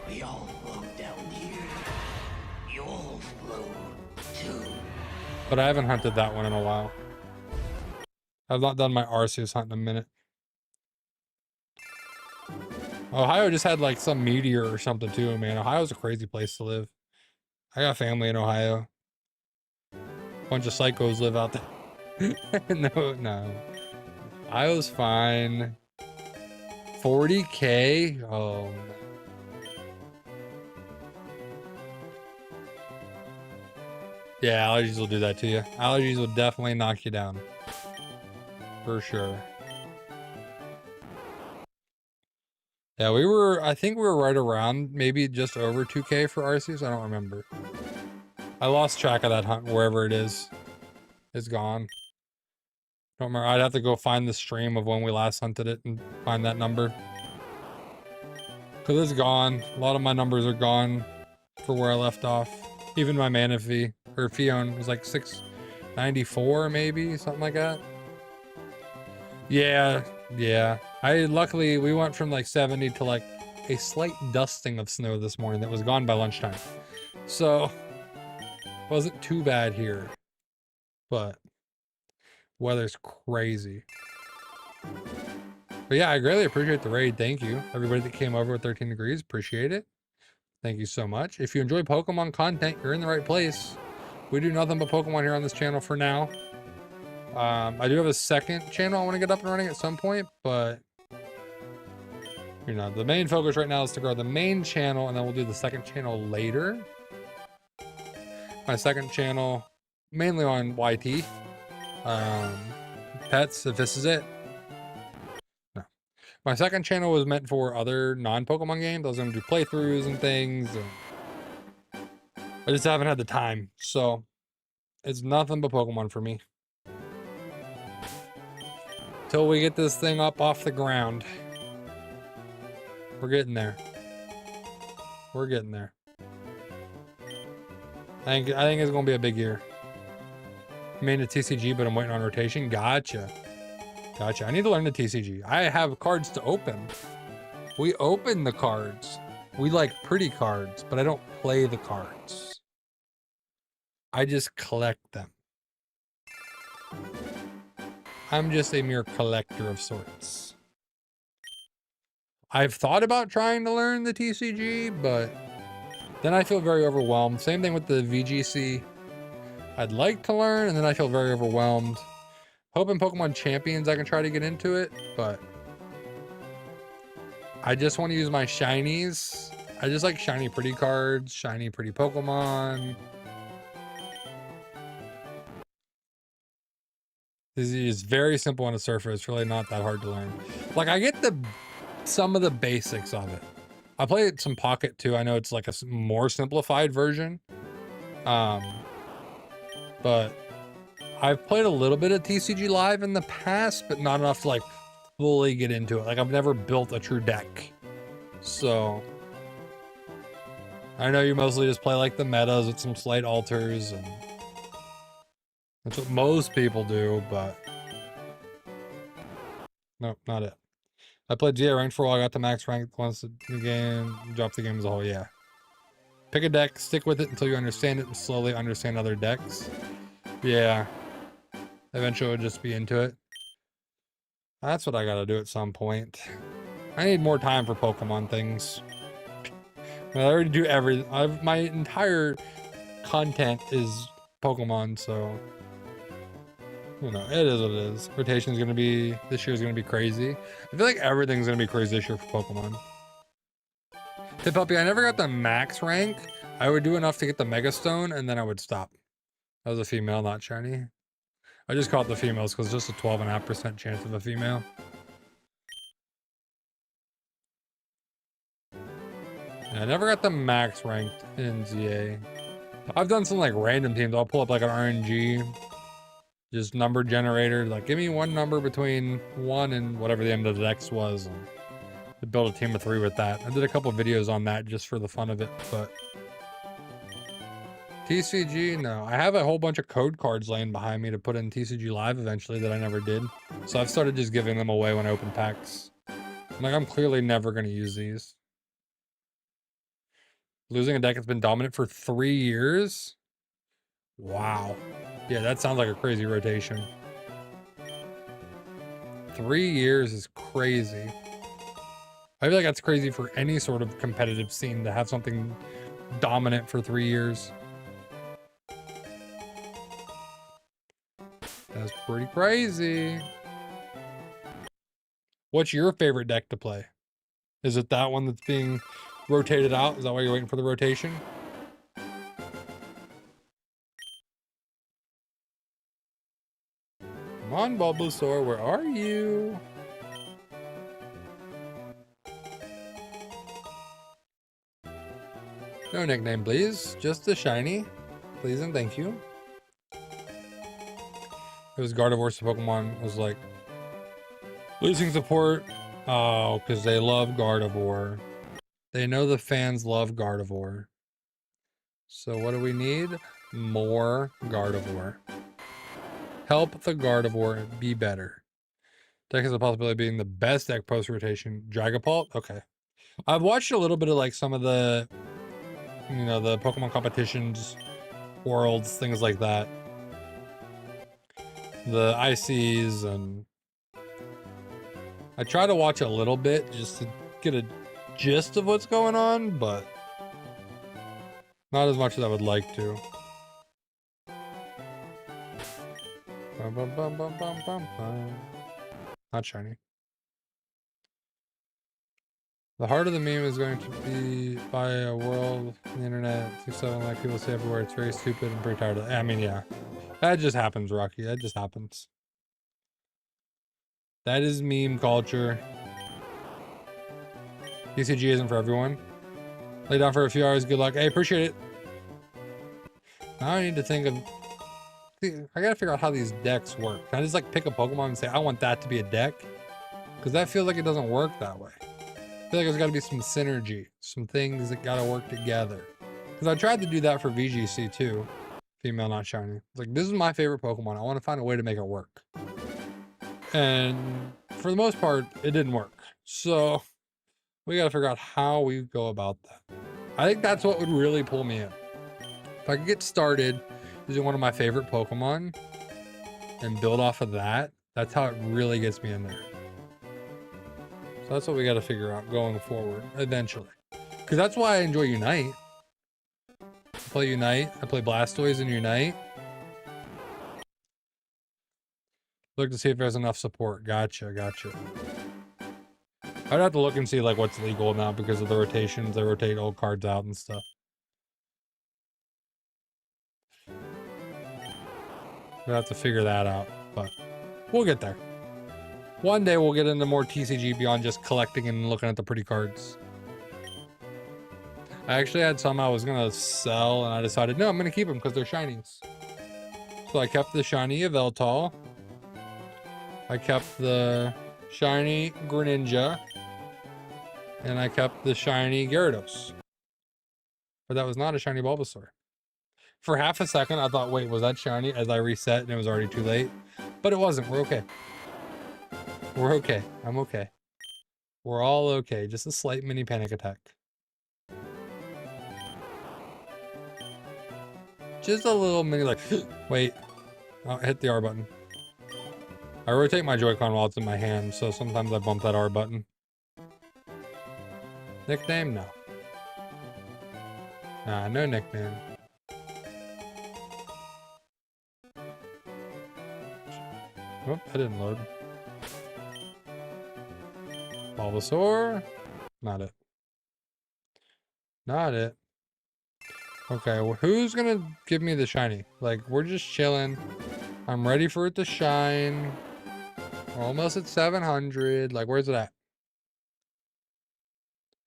We all flow down here. You all flow too. But I haven't hunted that one in a while. I've not done my Arceus hunt in a minute. Ohio just had like some meteor or something too, man. Ohio's a crazy place to live. I got family in Ohio. Bunch of psychos live out there. No. Ohio's fine. 40K? Oh, no. Yeah, allergies will do that to you. Allergies will definitely knock you down. For sure. Yeah, I think we were right around maybe just over 2K for Arceus. I don't remember. I lost track of that hunt wherever it is. It's gone. Don't remember. I'd have to go find the stream of when we last hunted it and find that number. Because it's gone. A lot of my numbers are gone for where I left off. Even my Manaphy or Fion was like 694 maybe, something like that. Yeah. Luckily we went from like 70 to like a slight dusting of snow this morning that was gone by lunchtime. So wasn't too bad here. But weather's crazy. But yeah, I greatly appreciate the raid. Thank you. Everybody that came over with 13 degrees, appreciate it. Thank you so much. If you enjoy Pokemon content, you're in the right place. We do nothing but Pokemon here on this channel for now. I do have a second channel I want to get up and running at some point, but you know, the main focus right now is to grow the main channel, and then we'll do the second channel later. My second channel, mainly on YT. Pets, if this is it. No. My second channel was meant for other non-Pokemon games. I was going to do playthroughs and things. And I just haven't had the time. So, it's nothing but Pokemon for me. Till we get this thing up off the ground. We're getting there. We're getting there. I think it's going to be a big year. I made a TCG, but I'm waiting on rotation. Gotcha. I need to learn the TCG. I have cards to open. We open the cards. We like pretty cards, but I don't play the cards. I just collect them. I'm just a mere collector of sorts. I've thought about trying to learn the TCG, but then I feel very overwhelmed. Same thing with the VGC. I'd like to learn, and then I feel very overwhelmed. Hoping Pokemon Champions I can try to get into it, but I just want to use my shinies. I just like shiny pretty cards, shiny pretty Pokemon. This is very simple on the surface. It's really not that hard to learn. Like, I get some of the basics of it. I played some Pocket too. I know it's like a more simplified version. But I've played a little bit of TCG Live in the past, but not enough to like fully get into it. Like I've never built a true deck. So I know you mostly just play like the metas with some slight alters, and that's what most people do, but no, not it. I played GA ranked for a while, I got to max rank once the game, dropped the game as a whole, yeah. Pick a deck, stick with it until you understand it, and slowly understand other decks. Yeah. Eventually we'll just be into it. That's what I gotta do at some point. I need more time for Pokemon things. I already do my entire content is Pokemon, so you know, it is what it is. Rotation's gonna be, this year's gonna be crazy. I feel like everything's gonna be crazy this year for Pokemon. Hey Puppy, I never got the max rank. I would do enough to get the Mega Stone and then I would stop. That was a female, not shiny. I just call it the females because it's just a 12.5% chance of a female. Yeah, I never got the max ranked in ZA. I've done some like random teams. I'll pull up like an RNG, just number generator. Like give me one number between 1 and whatever the end of the dex was, and to build a team of 3 with that. I did a couple videos on that just for the fun of it, but TCG, no. I have a whole bunch of code cards laying behind me to put in TCG Live eventually that I never did. So I've started just giving them away when I open packs. Like I'm clearly never going to use these. Losing a deck that's been dominant for 3 years? Wow. Yeah, that sounds like a crazy rotation. 3 years is crazy. I feel like that's crazy for any sort of competitive scene to have something dominant for 3 years. That's pretty crazy. What's your favorite deck to play? Is it that one that's being rotated out? Is that why you're waiting for the rotation? Come on, Bulbasaur, where are you? No nickname, please. Just the shiny. Please and thank you. It was Gardevoir, so Pokemon was like losing support. Oh, because they love Gardevoir. They know the fans love Gardevoir. So what do we need? More Gardevoir. Help the Gardevoir be better. Deck has the possibility of being the best deck post-rotation. Dragapult? Okay. I've watched a little bit of like some of the, you know, the Pokemon competitions, worlds, things like that. The ICs, and I try to watch a little bit just to get a gist of what's going on, but not as much as I would like to. Bum, bum, bum, bum, bum, bum, bum. Not shiny. The heart of the meme is going to be by a world on the internet. 6-7, like people say everywhere. It's very stupid and pretty tired of it. I mean, yeah. That just happens, Rocky. That just happens. That is meme culture. TCG isn't for everyone. Lay down for a few hours. Good luck. Hey, appreciate it. Now I need to think of... I gotta figure out how these decks work. Can I just like pick a Pokemon and say, I want that to be a deck? Because that feels like it doesn't work that way. I feel like there's gotta be some synergy. Some things that gotta work together. Because I tried to do that for VGC too. Female, not shiny. It's like, this is my favorite Pokemon. I want to find a way to make it work. And for the most part, it didn't work. So we got to figure out how we go about that. I think that's what would really pull me in. If I could get started using one of my favorite Pokemon and build off of that, that's how it really gets me in there. So that's what we got to figure out going forward eventually. Because that's why I enjoy Unite. I play Unite. I play Blastoise in Unite. Look to see if there's enough support. Gotcha, gotcha. I'd have to look and see like what's legal now because of the rotations. They rotate old cards out and stuff. We'll have to figure that out, but we'll get there. One day we'll get into more TCG beyond just collecting and looking at the pretty cards. I actually had some I was gonna sell, and I decided, no, I'm gonna keep them because they're shinies. So I kept the shiny Yveltal. I kept the shiny Greninja. And I kept the shiny Gyarados. But that was not a shiny Bulbasaur. For half a second, I thought, wait, was that shiny? As I reset and it was already too late. But it wasn't. We're okay. We're okay. I'm okay. We're all okay. Just a slight mini panic attack. Just a little mini like, wait. Oh, hit the R button. I rotate my Joy-Con while it's in my hand, so sometimes I bump that R button. Nickname? No. No nickname. Oh, that didn't load. Bulbasaur? Not it. Not it. Okay, well, who's gonna give me the shiny? Like, we're just chilling. I'm ready for it to shine. We're almost at 700. Like, where's it at?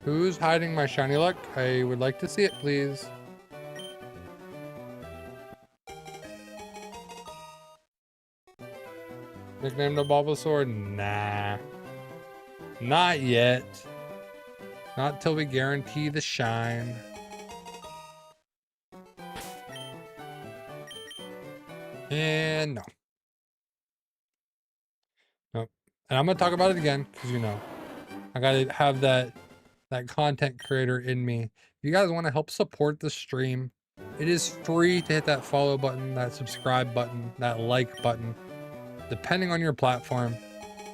Who's hiding my shiny luck? I would like to see it, please. Nickname the Bulbasaur? Nah. Not yet. Not till we guarantee the shine. And no. Nope. And I'm gonna talk about it again, because you know, I gotta have that content creator in me. If you guys want to help support the stream, it is free to hit that follow button, that subscribe button, that like button, depending on your platform.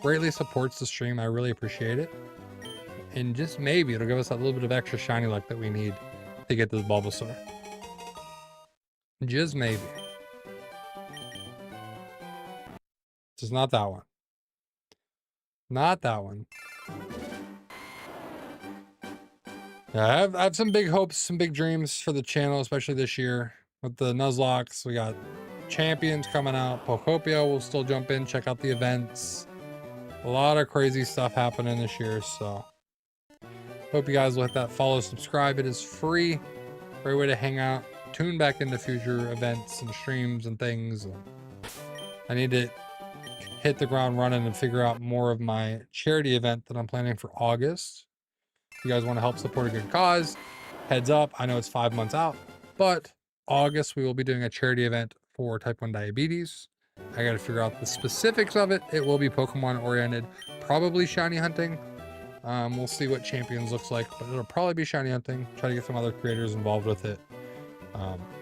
Greatly supports the stream. I really appreciate it. And just maybe it'll give us that little bit of extra shiny luck that we need to get this Bulbasaur. Just maybe. Just not that one. Not that one. Yeah, I have some big hopes, some big dreams for the channel, especially this year. With the Nuzlocks, we got champions coming out. Pokopia will still jump in, check out the events. A lot of crazy stuff happening this year, so hope you guys will hit that follow, subscribe. It is free. Great way to hang out, tune back into future events and streams and things. I need to hit the ground running and figure out more of my charity event that I'm planning for August. If you guys want to help support a good cause, heads up, I know it's 5 months out, but August we will be doing a charity event for type 1 diabetes. I got to figure out the specifics of it. It will be Pokemon oriented, probably shiny hunting. We'll see what champions looks like, but it'll probably be shiny hunting. Try to get some other creators involved with it.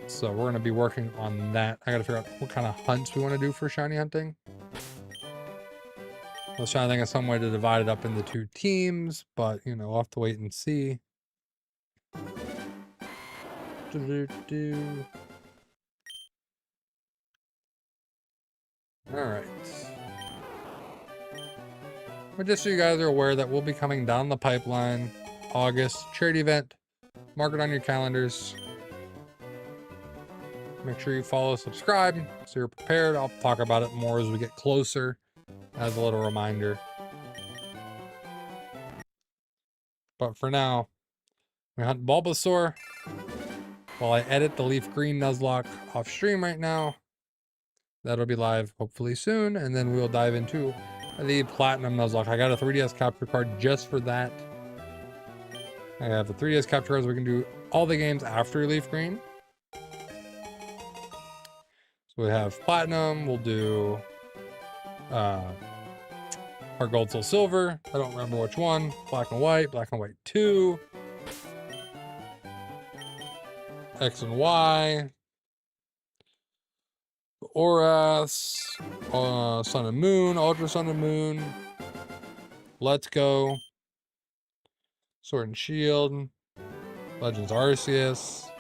So we're going to be working on that. I got to figure out what kind of hunts we want to do for shiny hunting. I was trying to think of some way to divide it up into 2 teams, but you know, we'll have to wait and see. All right. But just so you guys are aware that we'll be coming down the pipeline, August charity event. Mark it on your calendars. Make sure you follow, subscribe, so you're prepared. I'll talk about it more as we get closer, as a little reminder. But for now, we hunt Bulbasaur while I edit the LeafGreen Nuzlocke off stream right now. That'll be live hopefully soon, and then we'll dive into the Platinum Nuzlocke. I got a 3DS capture card just for that. I have the 3DS capture cards. We can do all the games after LeafGreen. So we have Platinum. We'll do our Gold, Soul, Silver. I don't remember which one. Black and White 2. X and Y. Auras. Sun and Moon. Ultra Sun and Moon. Let's Go. Sword and Shield. Legends Arceus.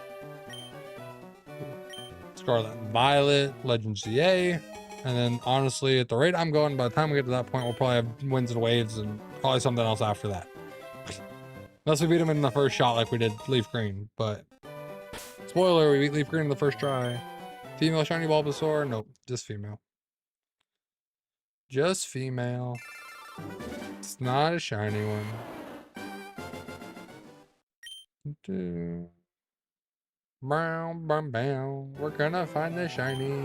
Scarlet and Violet. Legends GA. And then, honestly, at the rate I'm going, by the time we get to that point, we'll probably have Winds and Waves and probably something else after that. Unless we beat him in the first shot like we did LeafGreen. But, spoiler, we beat LeafGreen in the first try. Female shiny Bulbasaur? Nope, just female. Just female. It's not a shiny one. Brown, brown, brown. We're gonna find the shiny.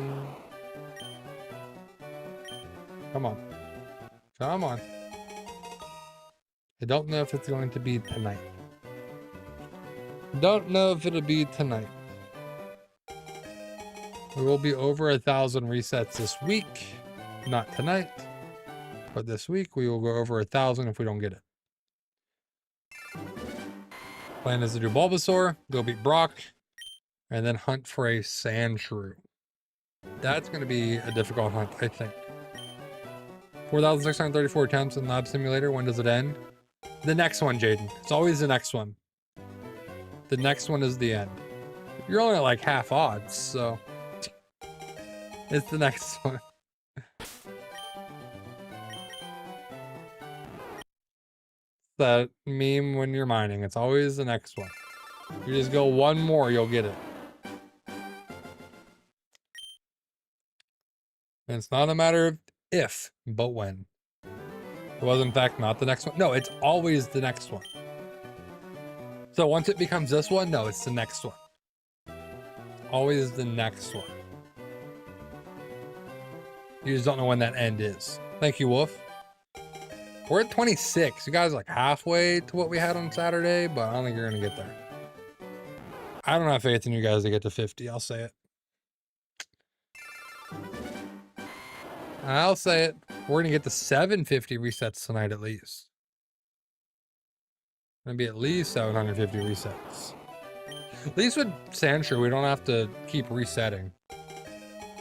Come on. Come on. I don't know if it's going to be tonight. Don't know if it'll be tonight. We will be over 1,000 resets this week. Not tonight. But this week we will go over 1,000 if we don't get it. Plan is to do Bulbasaur, go beat Brock, and then hunt for a Sandshrew. That's going to be a difficult hunt, I think. 4,634 attempts in Lab Simulator. When does it end? The next one, Jaden. It's always the next one. The next one is the end. You're only at like half odds, so it's the next one. That meme when you're mining. It's always the next one. You just go one more, you'll get it. And it's not a matter of if, but when. It was in fact not the next one. No, it's always the next one. So once it becomes this one, no, it's the next one. Always the next one. You just don't know when that end is. Thank you, Wolf. We're at 26. You guys are like halfway to what we had on Saturday, but I don't think you're going to get there. I don't have faith in you guys to get to 50. I'll say it. I'll say it. We're going to get to 750 resets tonight at least. Going to be at least 750 resets. At least with Sandshrew, we don't have to keep resetting.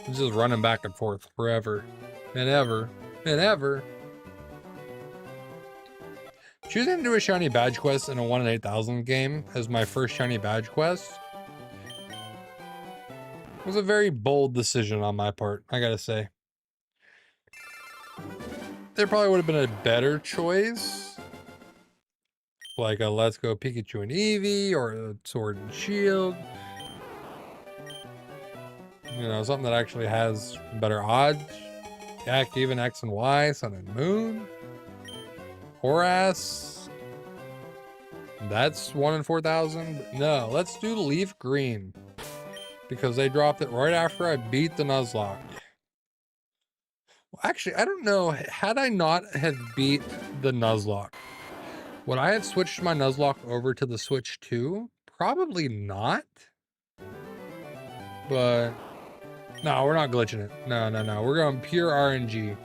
It's just running back and forth forever and ever and ever. Choosing to do a shiny badge quest in a 1 in 8,000 game as my first shiny badge quest was a very bold decision on my part, I gotta say. There probably would have been a better choice, like a Let's Go Pikachu and Eevee or a Sword and Shield. You know, something that actually has better odds. Heck, even X and Y, Sun and Moon. Horace. That's 1 in 4,000. No, let's do LeafGreen. Because they dropped it right after I beat the Nuzlocke. Well, actually, I don't know. Had I not have beat the Nuzlocke, would I have switched my Nuzlocke over to the Switch 2? Probably not. But no, we're not glitching it. No. We're going pure RNG.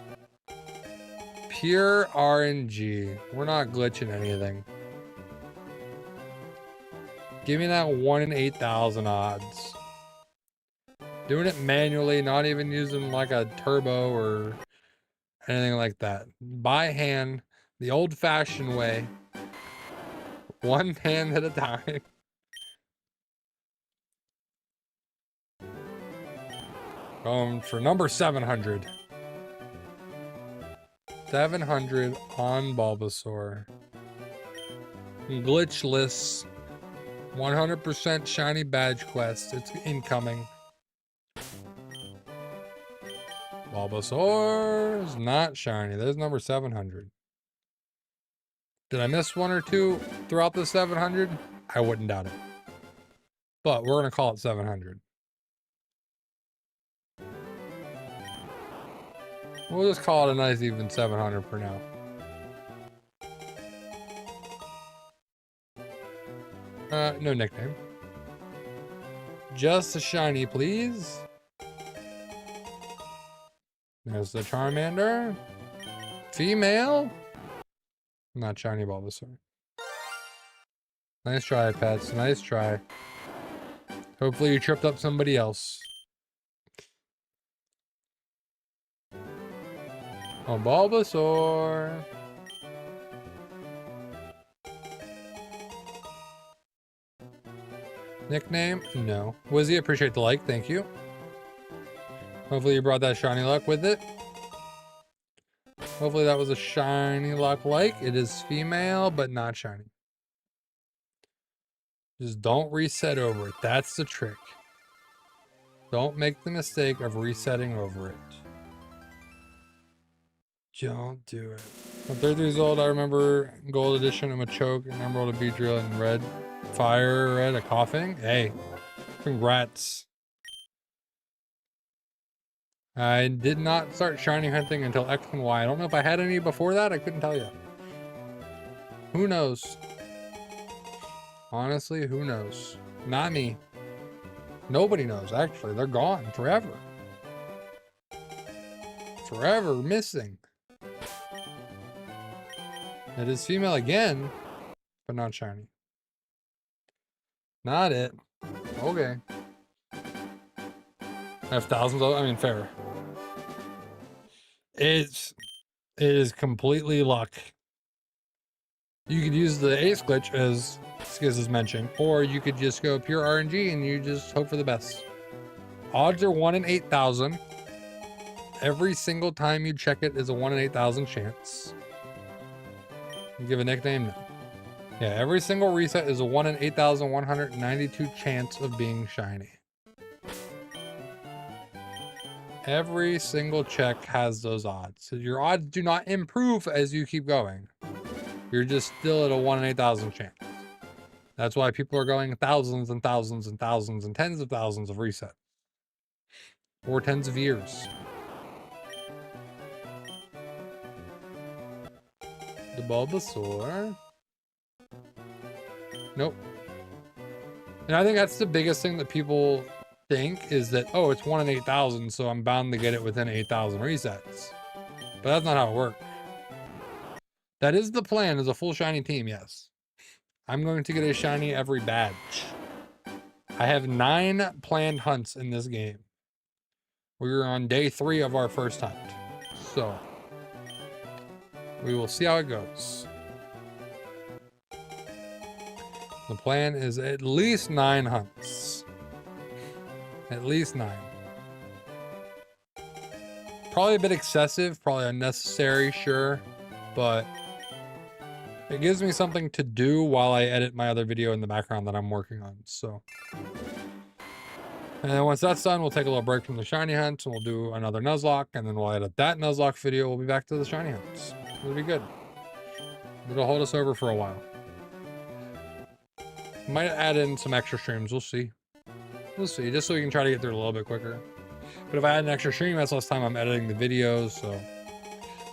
Pure RNG. We're not glitching anything. Give me that 1 in 8,000 odds. Doing it manually, not even using like a turbo or anything like that. By hand, the old-fashioned way. One hand at a time. Going for number 700. 700 on Bulbasaur. Glitchless. 100% shiny badge quest. It's incoming. Bulbasaur is not shiny. There's number 700. Did I miss one or two throughout the 700? I wouldn't doubt it. But we're going to call it 700. We'll just call it a nice even 700 for now. No nickname. Just a shiny, please. There's the Charmander. Female. Not shiny Bulbasaur. Nice try, pets. Nice try. Hopefully you tripped up somebody else. Oh, Bulbasaur. Nickname? No. Wizzy, appreciate the like. Thank you. Hopefully you brought that shiny luck with it. Hopefully that was a shiny luck like. It is female, but not shiny. Just don't reset over it. That's the trick. Don't make the mistake of resetting over it. Don't do it. I'm 33 years old. I remember Gold Edition and Machoke and Emerald and Beedrill in red. fire at a coughing. Hey, congrats. I did not start shiny hunting until X and Y. I don't know if I had any before that. I couldn't tell you. Who knows? Honestly, who knows? Not me. Nobody knows, actually. They're gone forever. Forever missing. It is female again, but not shiny. Not it. Okay. I have thousands of, I mean, fair. It is completely luck. You could use the ace glitch as Skiz has mentioned, or you could just go pure RNG and you just hope for the best. Odds are 1 in 8,000. Every single time you check it is a 1 in 8,000 chance. You give a nickname? No. Yeah, every single reset is a 1 in 8,192 chance of being shiny. Every single check has those odds. So your odds do not improve as you keep going. You're just still at a 1 in 8,000 chance. That's why people are going thousands and thousands and thousands and tens of thousands of resets. Or tens of years. The Bulbasaur. Nope. And I think that's the biggest thing that people think is that, oh, it's 1 in 8,000, so I'm bound to get it within 8,000 resets. But that's not how it works. That is the plan, is a full shiny team, yes. I'm going to get a shiny every badge. I have 9 planned hunts in this game. We're on day 3 of our first hunt. So, we will see how it goes. The plan is at least 9 hunts. At least 9. Probably a bit excessive, probably unnecessary, sure. But it gives me something to do while I edit my other video in the background that I'm working on, so. And then once that's done, we'll take a little break from the shiny hunts and we'll do another Nuzlocke, and then we'll edit that Nuzlocke video. We'll be back to the shiny hunts. It'll be good. It'll hold us over for a while. Might add in some extra streams. We'll see. We'll see, just so we can try to get through it a little bit quicker. But if I add an extra stream, that's less time I'm editing the videos, so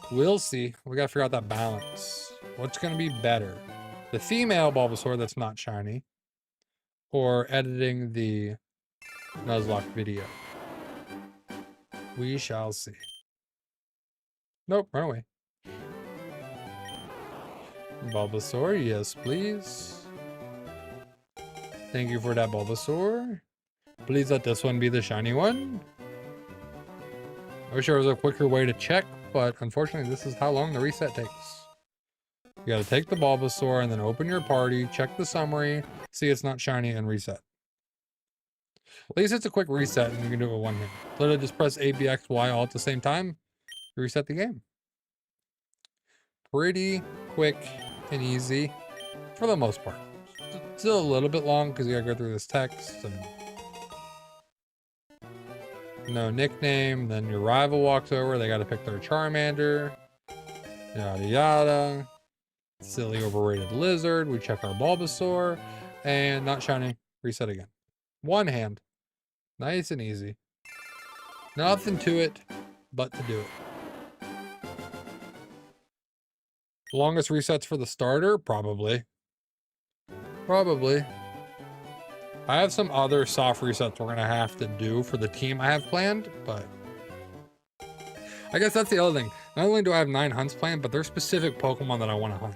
we'll see. We gotta figure out that balance. What's gonna be better? The female Bulbasaur that's not shiny, or editing the Nuzlocke video? We shall see. Nope, run away. Bulbasaur, yes please. Thank you for that, Bulbasaur. Please let this one be the shiny one. I wish there was a quicker way to check, but unfortunately this is how long the reset takes. You gotta take the Bulbasaur and then open your party, check the summary, see it's not shiny, and reset. At least it's a quick reset and you can do it with one hand. Literally just press A, B, X, Y all at the same time, reset the game. Pretty quick and easy for the most part. Still a little bit long because you gotta go through this text and no nickname. Then your rival walks over, they gotta pick their Charmander, yada yada. Silly overrated lizard. We check our Bulbasaur and not shiny, reset again. One hand, nice and easy. Nothing to it but to do it. Longest resets for the starter? Probably. I have some other soft resets we're gonna have to do for the team I have planned, but I guess that's the other thing. Not only do I have 9 hunts planned, but there's specific Pokemon that I want to hunt.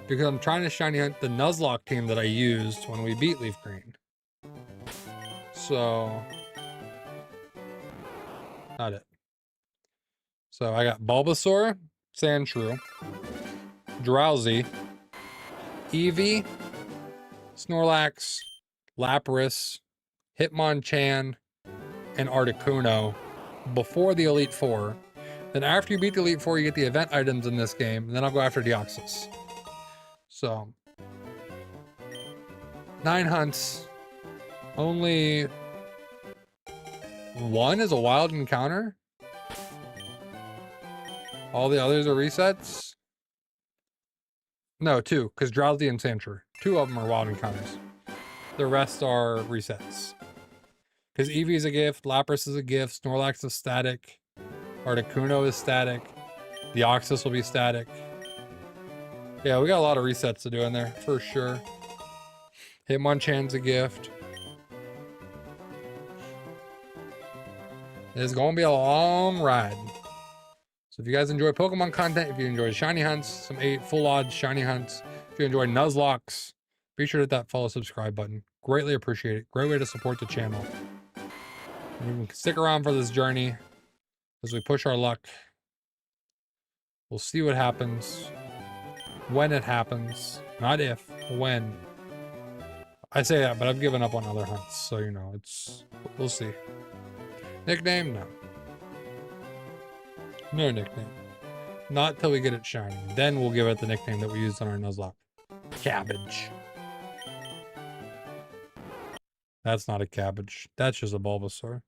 Because I'm trying to shiny hunt the Nuzlocke team that I used when we beat LeafGreen. So, not it. So I got Bulbasaur, Sandshrew, Drowsy, Eevee, Snorlax, Lapras, Hitmonchan, and Articuno before the Elite Four. Then after you beat the Elite Four, you get the event items in this game, and then I'll go after Deoxys. So, 9 hunts. Only 1 is a wild encounter. All the others are resets. No, 2, because Drowsy and Sandshrew. 2 of them are wild encounters. The rest are resets. Because Eevee is a gift, Lapras is a gift, Snorlax is static, Articuno is static, Deoxys will be static. Yeah, we got a lot of resets to do in there, for sure. Hitmonchan's a gift. It's going to be a long ride. So if you guys enjoy Pokemon content, if you enjoy shiny hunts, some 8 full odds shiny hunts, if you enjoy Nuzlocks, be sure to hit that follow subscribe button. Greatly appreciate it. Great way to support the channel. And you can stick around for this journey as we push our luck. We'll see what happens. When it happens. Not if, when. I say that, but I've given up on other hunts, so you know, we'll see. Nickname? No. No nickname. Not till we get it shiny. Then we'll give it the nickname that we used on our Nuzlocke. Cabbage. That's not a cabbage. That's just a Bulbasaur.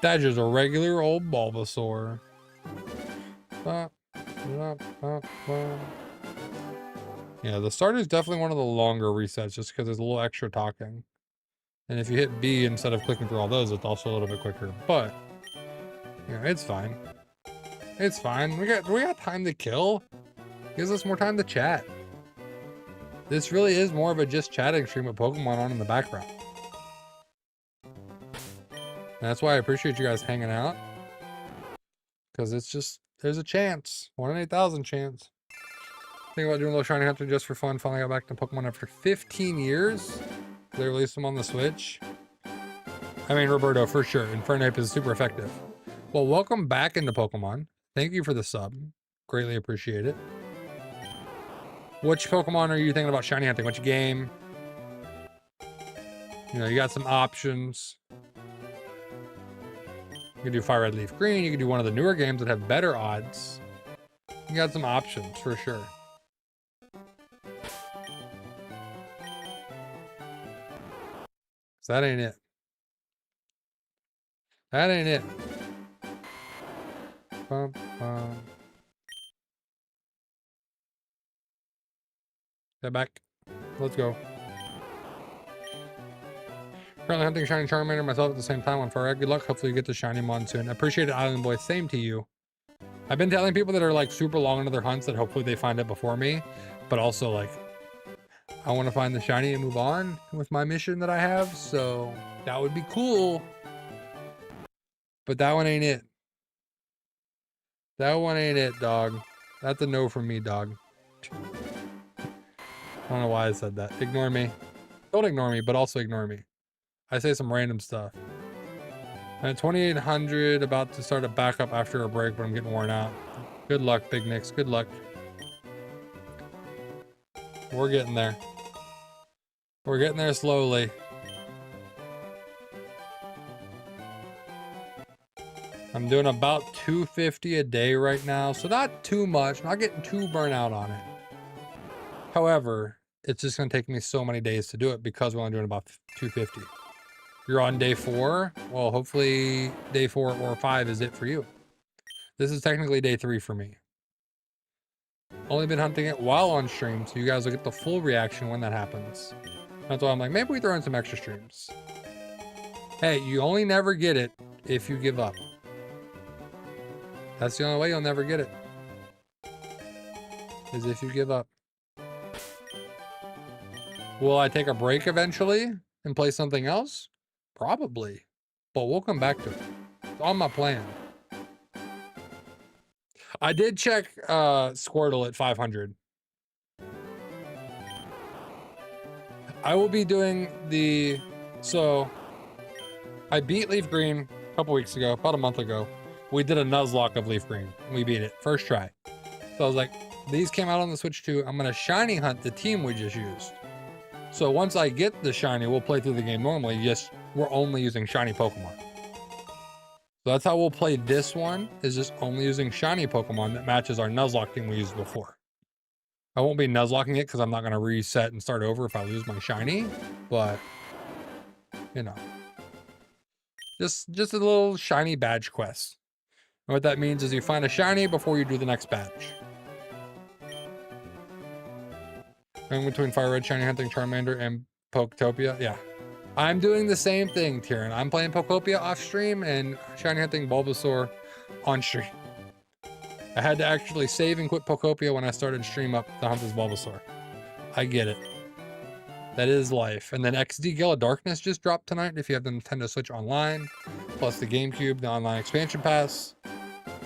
That's just a regular old Bulbasaur. Yeah, the starter is definitely one of the longer resets just because there's a little extra talking. And if you hit B instead of clicking through all those, it's also a little bit quicker. But yeah, it's fine. It's fine. We got time to kill. Gives us more time to chat. This really is more of a just chatting stream with Pokemon on in the background. And that's why I appreciate you guys hanging out. Because it's just, there's a chance. 1 in 8,000 chance. Think about doing a little shiny hunter just for fun. Finally got back to Pokemon after 15 years. They released them on the Switch. I mean, Roberto, for sure. Infernape is super effective. Well, welcome back into Pokemon. Thank you for the sub. Greatly appreciate it. Which Pokemon are you thinking about shiny hunting? Which game? You know, you got some options. You can do Fire Red Leaf Green. You can do one of the newer games that have better odds. You got some options for sure. So that ain't it. That ain't it. Bum, bum. Get back. Let's go. Currently hunting shiny Charmander myself at the same time on Fire Red. Good luck. Hopefully you get the shiny Monsoon. Appreciate it, Island Boy. Same to you. I've been telling people that are like super long into their hunts that hopefully they find it before me. But also like, I want to find the shiny and move on with my mission that I have. So that would be cool. But that one ain't it. That one ain't it, dog. That's a no from me, dog. I don't know why I said that. Ignore me. Don't ignore me, but also ignore me. I say some random stuff. I'm at 2,800, about to start a backup after a break, but I'm getting worn out. Good luck, Big Nicks. Good luck. We're getting there. We're getting there slowly. I'm doing about 250 a day right now, so not too much. Not getting too burnt out on it. However, it's just going to take me so many days to do it because we're only doing about 250. You're on day 4. Well, hopefully day 4 or 5 is it for you. This is technically day 3 for me. Only been hunting it while on stream, so you guys will get the full reaction when that happens. That's why I'm like, maybe we throw in some extra streams. Hey, you only never get it if you give up. That's the only way you'll never get it. Is if you give up. Will I take a break eventually and play something else? Probably. But we'll come back to it. It's on my plan. I did check Squirtle at 500. I will be doing the... So, I beat LeafGreen a couple weeks ago, about a month ago. We did a Nuzlocke of LeafGreen. We beat it. First try. So I was like, these came out on the Switch too. I'm going to shiny hunt the team we just used. So once I get the shiny, we'll play through the game normally. Just, we're only using shiny Pokemon. So that's how we'll play this one, is just only using shiny Pokemon that matches our Nuzlocke team we used before. I won't be Nuzlocking it because I'm not going to reset and start over if I lose my shiny. But, you know. Just a little shiny badge quest. And what that means is you find a shiny before you do the next badge. I'm between Fire Red, Shiny Hunting, Charmander, and Poketopia. Yeah. I'm doing the same thing, Tyrion. I'm playing Pokopia off stream and Shiny Hunting Bulbasaur on stream. I had to actually save and quit Pokopia when I started stream up to hunt this Bulbasaur. I get it. That is life. And then XD Gala Darkness just dropped tonight if you have the Nintendo Switch Online, plus the GameCube, the online expansion pass.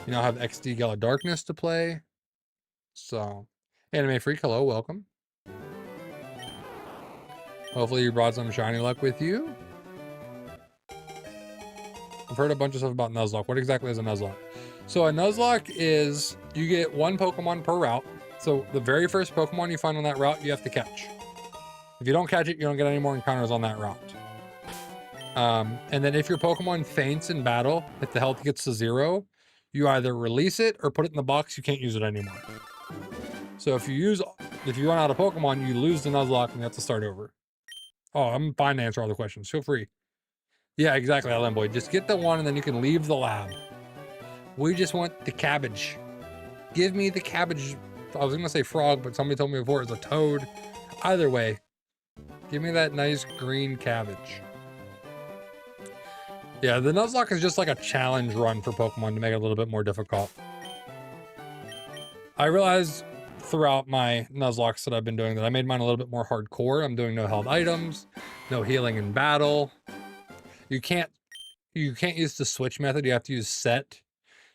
You now have XD Gala Darkness to play. So, Anime Freak, hello, welcome. Hopefully you brought some shiny luck with you. I've heard a bunch of stuff about Nuzlocke. What exactly is a Nuzlocke? So a Nuzlocke is you get one Pokemon per route. So the very first Pokemon you find on that route, you have to catch. If you don't catch it, you don't get any more encounters on that route. And then if your Pokemon faints in battle, if the health gets to 0, you either release it or put it in the box. You can't use it anymore. So if you run out of Pokemon, you lose the Nuzlocke and you have to start over. Oh, I'm fine to answer all the questions. Feel free. Yeah, exactly, Alan Boy. Just get the one and then you can leave the lab. We just want the cabbage. Give me the cabbage. I was gonna say frog, but somebody told me before it's a toad. Either way, give me that nice green cabbage. Yeah, the Nuzlocke is just like a challenge run for Pokemon to make it a little bit more difficult. I realized throughout my Nuzlocks that I've been doing that I made mine a little bit more hardcore. I'm doing no held items, no healing in battle. You can't use the switch method. You have to use set.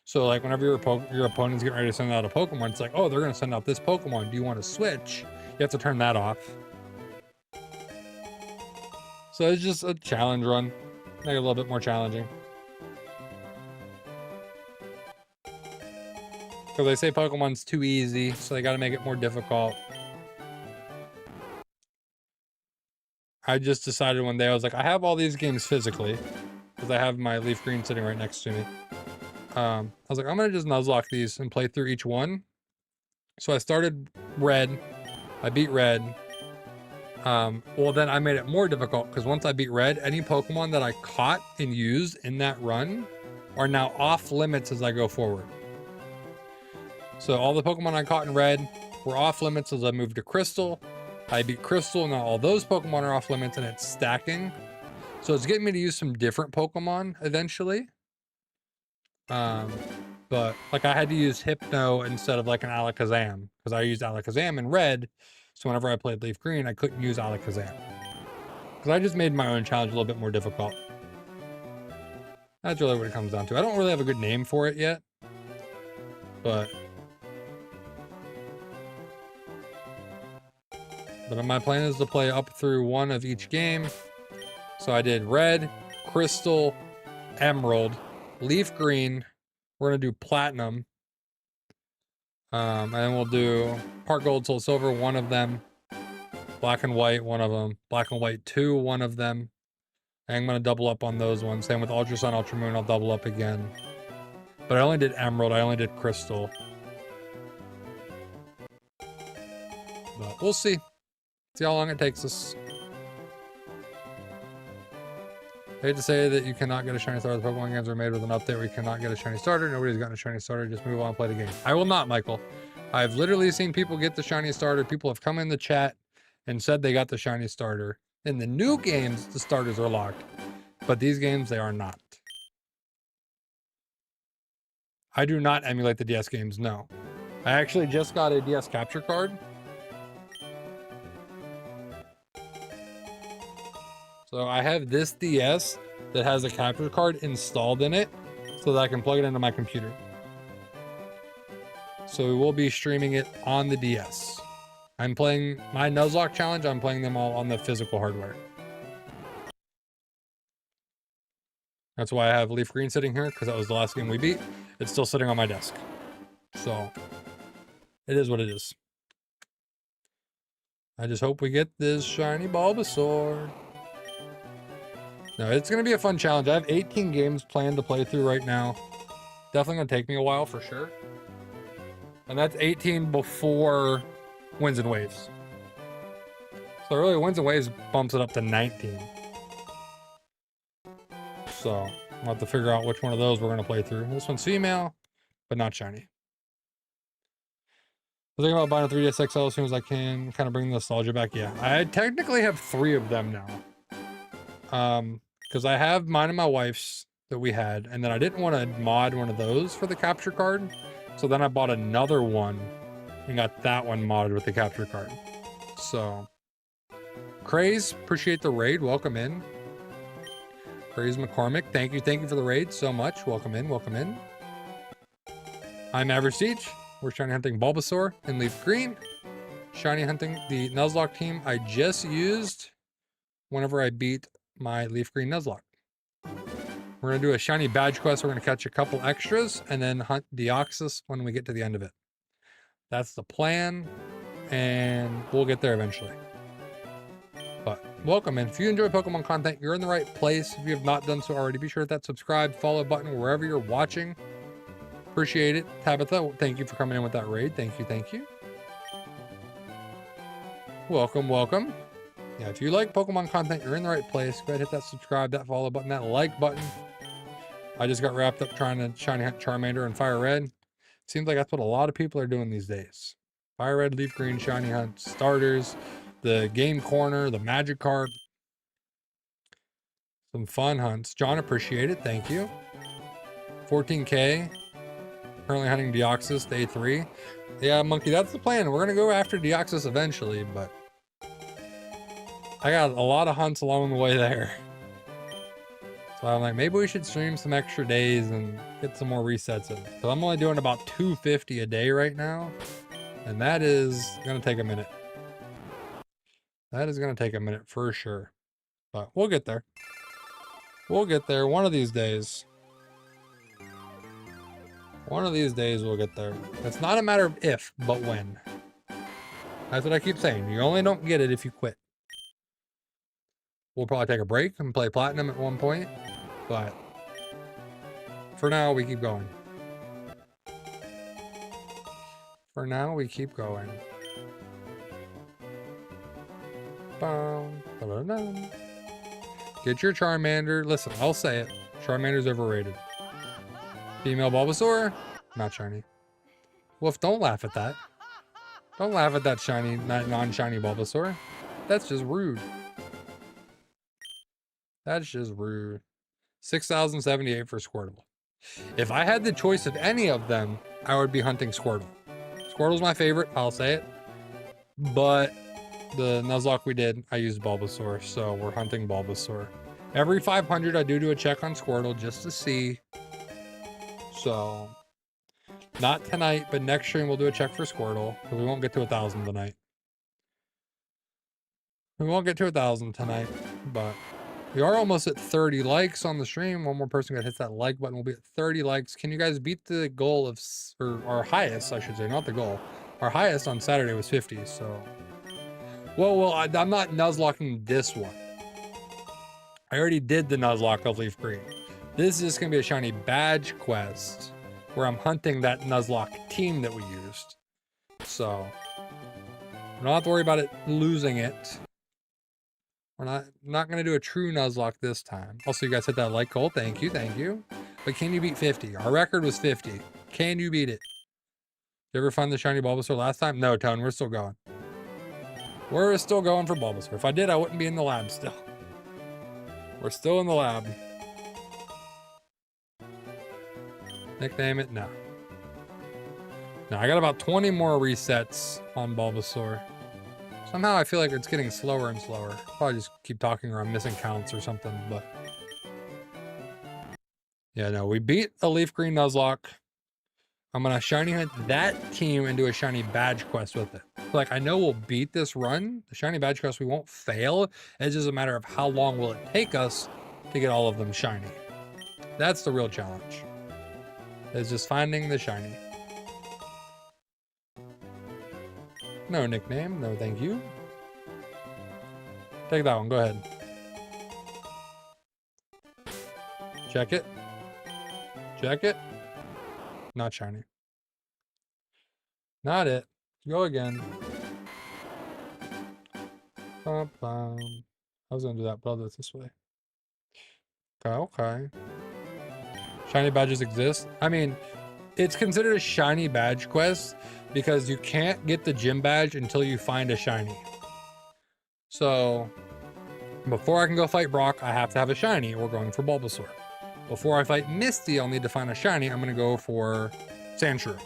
So like whenever your opponent's getting ready to send out a Pokemon, it's like, oh, they're going to send out this Pokemon. Do you want to switch? You have to turn that off. So it's just a challenge run. Make it a little bit more challenging. Because they say Pokemon's too easy, so they got to make it more difficult. I just decided one day, I was like, I have all these games physically, because I have my LeafGreen sitting right next to me. I was like, I'm going to just Nuzlocke these and play through each one. So I started Red. I beat Red. Well, then I made it more difficult, because once I beat Red, any Pokemon that I caught and used in that run are now off limits as I go forward. So all the Pokemon I caught in Red were off limits as I moved to Crystal. I beat Crystal, now all those Pokemon are off limits and it's stacking. So it's getting me to use some different Pokemon eventually. But like I had to use Hypno instead of like an Alakazam, because I used Alakazam in Red. So whenever I played Leaf Green, I couldn't use Alakazam. Because I just made my own challenge a little bit more difficult. That's really what it comes down to. I don't really have a good name for it yet. But my plan is to play up through one of each game. So I did Red, Crystal, Emerald, Leaf Green. We're going to do Platinum. And then we'll do Heart Gold, Soul Silver, one of them. Black and White, one of them. Black and White 2, one of them. And I'm going to double up on those ones. Same with Ultra Sun, Ultra Moon, I'll double up again. But I only did Emerald, I only did Crystal. But we'll see. See how long it takes us. I hate to say that you cannot get a shiny starter. The Pokemon games are made with an update where you cannot get a shiny starter. Nobody's gotten a shiny starter. Just move on and play the game. I will not, Michael. I've literally seen people get the shiny starter. People have come in the chat and said they got the shiny starter. In the new games, the starters are locked. But these games, they are not. I do not emulate the DS games, no. I actually just got a DS capture card. So I have this DS that has a capture card installed in it so that I can plug it into my computer. So we will be streaming it on the DS. I'm playing my Nuzlocke challenge. I'm playing them all on the physical hardware. That's why I have Leaf Green sitting here, because that was the last game we beat. It's still sitting on my desk. So it is what it is. I just hope we get this shiny Bulbasaur. No, it's going to be a fun challenge. I have 18 games planned to play through right now. Definitely going to take me a while for sure. And that's 18 before Winds and Waves. So really, Winds and Waves bumps it up to 19. So I'll have to figure out which one of those we're going to play through. This one's female, but not shiny. I'm thinking about buying a 3DS XL as soon as I can, kind of bring the nostalgia back. Yeah, I technically have 3 of them now. Because I have mine and my wife's that we had, and then I didn't want to mod one of those for the capture card. So then I bought another one and got that one modded with the capture card. So, Craze, appreciate the raid. Welcome in. Craze McCormick, thank you for the raid so much. Welcome in, welcome in. I'm Average Siege. We're shiny hunting Bulbasaur and LeafGreen. Shiny hunting the Nuzlocke team I just used whenever I beat my LeafGreen Nuzlocke. We're going to do a shiny badge quest. We're going to catch a couple extras and then hunt Deoxys when we get to the end of it. That's the plan, and we'll get there eventually. But welcome, and if you enjoy Pokemon content, you're in the right place. If you have not done so already, be sure to hit that subscribe, follow button wherever you're watching. Appreciate it. Tabitha, thank you for coming in with that raid. Thank you. Welcome, welcome. Yeah, if you like Pokemon content, you're in the right place. Go ahead, hit that subscribe, that follow button, that like button. I just got wrapped up trying to shiny hunt Charmander and Fire Red. Seems like that's what a lot of people are doing these days. Fire Red, LeafGreen, shiny hunt, starters, the game corner, the magic card. Some fun hunts. John, appreciate it. Thank you. 14K. Currently hunting Deoxys, day 3. Yeah, Monkey, that's the plan. We're going to go after Deoxys eventually, but I got a lot of hunts along the way there. So I'm like, maybe we should stream some extra days and get some more resets in. So I'm only doing about 250 a day right now. And that is going to take a minute. That is going to take a minute for sure. But we'll get there. We'll get there one of these days. One of these days we'll get there. It's not a matter of if, but when. That's what I keep saying. You only don't get it if you quit. We'll probably take a break and play Platinum at one point. But for now, we keep going. For now, we keep going. Get your Charmander. Listen, I'll say it. Charmander's overrated. Female Bulbasaur, not shiny. Wolf, don't laugh at that. Don't laugh at that shiny, non-shiny Bulbasaur. That's just rude. That's just rude. 6,078 for Squirtle. If I had the choice of any of them, I would be hunting Squirtle. Squirtle's my favorite, I'll say it. But the Nuzlocke we did, I used Bulbasaur, so we're hunting Bulbasaur. Every 500 I do a check on Squirtle just to see. So, not tonight, but next stream we'll do a check for Squirtle. Because we won't get to 1,000 tonight. We won't get to 1,000 tonight, but we are almost at 30 likes on the stream. One more person that hits that like button will be at 30 likes. Can you guys beat the goal of, or our highest, I should say, not the goal. Our highest on Saturday was 50, so. Well, I'm not Nuzlocking this one. I already did the Nuzlocke of LeafGreen. This is just going to be a shiny badge quest where I'm hunting that Nuzlocke team that we used. So, we don't have to worry about it losing it. We're not going to do a true Nuzlocke this time. Also, you guys hit that like goal. Thank you. But can you beat 50? Our record was 50. Can you beat it? Did you ever find the shiny Bulbasaur last time? No, Tone, we're still going. We're still going for Bulbasaur. If I did, I wouldn't be in the lab still. We're still in the lab. Nickname it? No. I got about 20 more resets on Bulbasaur. Somehow I feel like it's getting slower and slower. Probably just keep talking or I'm missing counts or something, but. Yeah, no, we beat a LeafGreen Nuzlocke. I'm gonna shiny hunt that team and do a shiny badge quest with it. Like, I know we'll beat this run. The shiny badge quest, we won't fail. It's just a matter of how long will it take us to get all of them shiny. That's the real challenge. It's just finding the shiny. No nickname. No, thank you. Take that one. Go ahead. Check it. Check it. Not shiny. Not it. Go again. I was gonna do that, but I'll do it this way. Okay. Shiny badges exist. I mean, It's considered a shiny badge quest because you can't get the gym badge until you find a shiny. So before I can go fight Brock, I have to have a shiny. We're going for Bulbasaur. Before I fight Misty, I'll need to find a shiny. I'm going to go for Sandshrew.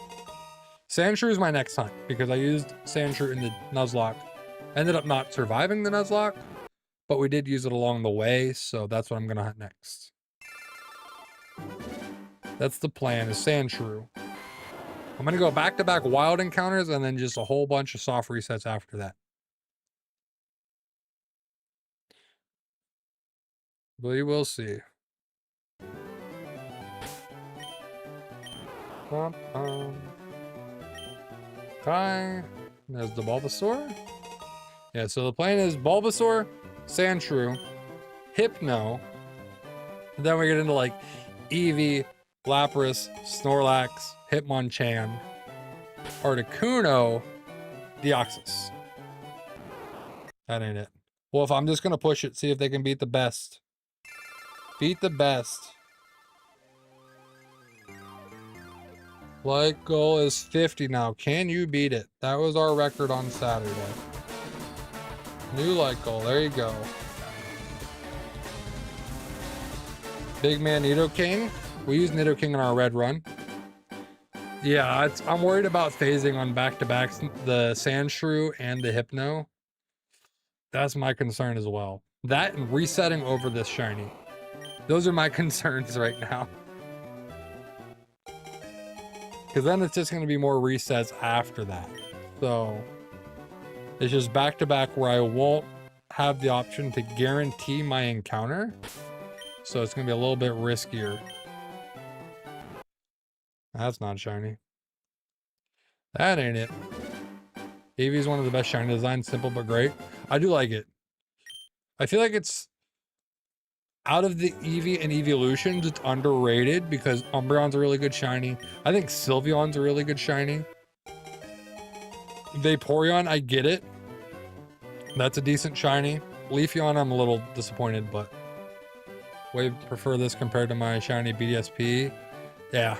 Sandshrew is my next hunt because I used Sandshrew in the Nuzlocke. Ended up not surviving the Nuzlocke, but we did use it along the way, so that's what I'm going to hunt next. That's the plan, is Sandshrew. I'm going to go back-to-back wild encounters and then just a whole bunch of soft resets after that. We will see. Okay. There's the Bulbasaur. Yeah, so the plan is Bulbasaur, Sandshrew, Hypno. And then we get into like Eevee, Lapras, Snorlax, Hitmonchan, Articuno, Deoxys. That ain't it. Well, if I'm just gonna push it, see if they can beat the best. Beat the best. Light goal is 50 now. Can you beat it? That was our record on Saturday. New light goal. There you go. Big man Nidoking. We use Nidoking in our red run. Yeah, I'm worried about phasing on back-to-backs, the Sandshrew and the Hypno. That's my concern as well. That and resetting over this shiny. Those are my concerns right now. Because then it's just going to be more resets after that. So it's just back-to-back where I won't have the option to guarantee my encounter. So it's going to be a little bit riskier. That's not shiny. That ain't it. Eevee is one of the best shiny designs. Simple but great. I do like it. I feel like it's out of the Eevee and Evolutions, it's underrated because Umbreon's a really good shiny. I think Sylveon's a really good shiny. Vaporeon, I get it. That's a decent shiny. Leafeon, I'm a little disappointed, but way prefer this compared to my shiny BDSP. Yeah.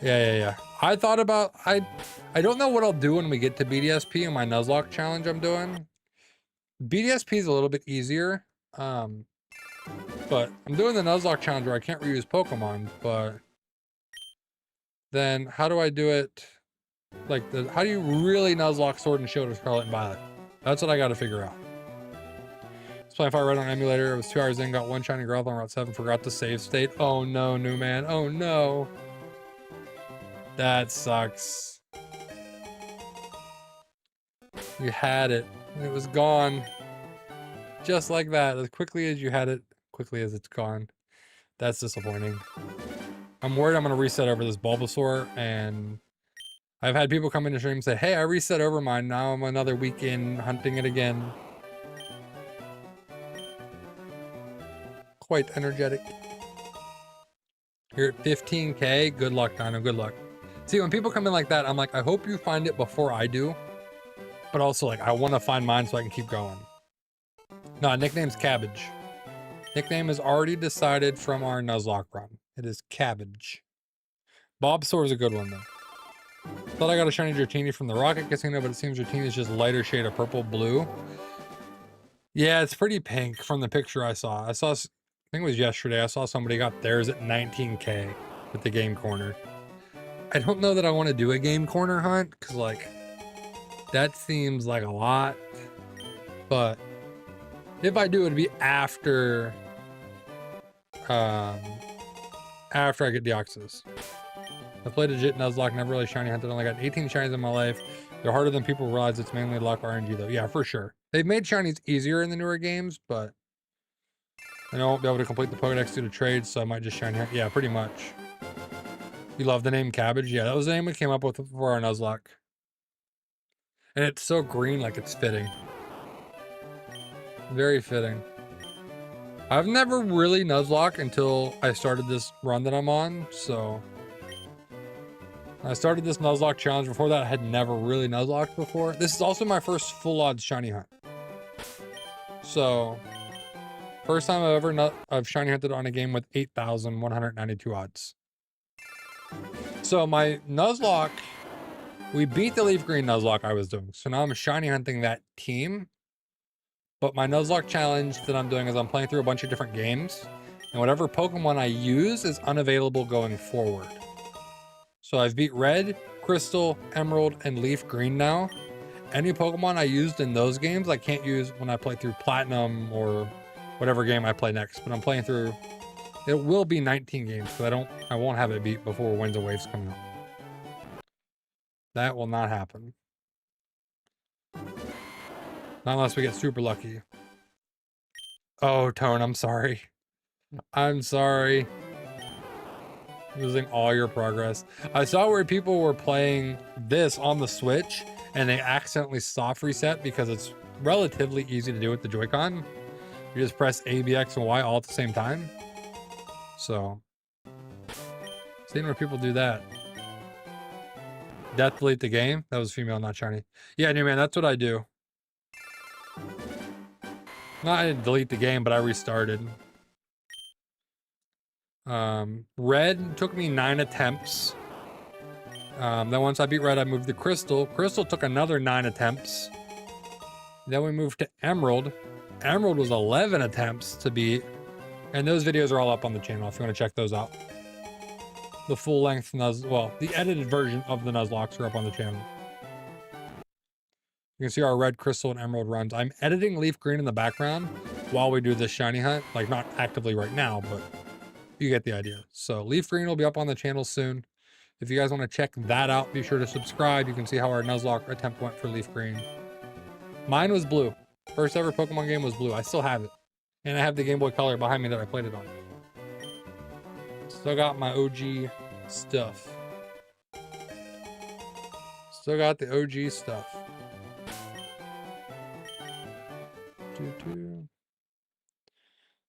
Yeah. I thought about, I don't know what I'll do when we get to BDSP in my Nuzlocke challenge I'm doing. BDSP is a little bit easier. But I'm doing the Nuzlocke challenge where I can't reuse Pokemon, but then how do I do it? Like, how do you really Nuzlocke Sword and Shield with Scarlet and Violet? That's what I got to figure out. Let's play Fire Red on emulator. It was 2 hours in, got one shiny Growlithe on Route 7, forgot to save state. Oh no, new man. Oh no. That sucks. You had it. It was gone. Just like that. As quickly as you had it, quickly as it's gone. That's disappointing. I'm worried I'm going to reset over this Bulbasaur, and I've had people come into stream and say, hey, I reset over mine. Now I'm another week in hunting it again. Quite energetic. You're at 15K. Good luck, Dino. Good luck. See, when people come in like that, I'm like, I hope you find it before I do. But also, like, I want to find mine so I can keep going. No, nickname's Cabbage. Nickname is already decided from our Nuzlocke run. It is Cabbage. Bulbasaur is a good one, though. Thought I got a shiny Dratini from the Rocket Casino, but it seems Dratini is just lighter shade of purple-blue. Yeah, it's pretty pink from the picture I saw. I think it was yesterday, I saw somebody got theirs at 19K with the game corner. I don't know that I want to do a game corner hunt, because, like, that seems like a lot. But if I do, it'd be after I get Deoxys. I played legit Nuzlocke, never really shiny hunted. Only got 18 shinies in my life. They're harder than people realize. It's mainly luck RNG though. Yeah, for sure. They've made shinies easier in the newer games, but I won't be able to complete the Pokedex due to trades, so I might just shiny hunt. Yeah, pretty much. You love the name Cabbage? Yeah, that was the name we came up with for our Nuzlocke. And it's so green, like it's fitting. Very fitting. I've never really Nuzlocke until I started this run that I'm on, so I started this Nuzlocke challenge. Before that, I had never really Nuzlocked before. This is also my first full odds shiny hunt. So, first time I've shiny hunted on a game with 8,192 odds. So my Nuzlocke, we beat the LeafGreen Nuzlocke I was doing. So now I'm shiny hunting that team. But my Nuzlocke challenge that I'm doing is I'm playing through a bunch of different games. And whatever Pokemon I use is unavailable going forward. So I've beat Red, Crystal, Emerald, and Leaf Green now. Any Pokemon I used in those games, I can't use when I play through Platinum or whatever game I play next. But I'm playing through, it will be 19 games, because I won't have it beat before Winds and Waves come out. That will not happen. Not unless we get super lucky. Oh, Tone, I'm sorry. I'm sorry. Losing all your progress. I saw where people were playing this on the Switch and they accidentally soft reset because it's relatively easy to do with the Joy-Con. You just press A, B, X, and Y all at the same time. So, seeing where people do that. Death delete the game. That was female, not shiny. Yeah, new man, that's what I do. Not I didn't delete the game, but I restarted. Red took me 9 attempts. Then once I beat Red, I moved to Crystal. Crystal took another 9 attempts. Then we moved to Emerald. Emerald was 11 attempts to beat. And those videos are all up on the channel if you want to check those out. The full length the edited version of the Nuzlocks are up on the channel. You can see our Red, Crystal, and Emerald runs. I'm editing Leaf Green in the background while we do this shiny hunt. Like, not actively right now, but you get the idea. So Leaf Green will be up on the channel soon. If you guys want to check that out, be sure to subscribe. You can see how our Nuzlocke attempt went for Leaf Green. Mine was blue. First ever Pokemon game was blue. I still have it. And I have the Game Boy Color behind me that I played it on. Still got my OG stuff. Still got the OG stuff.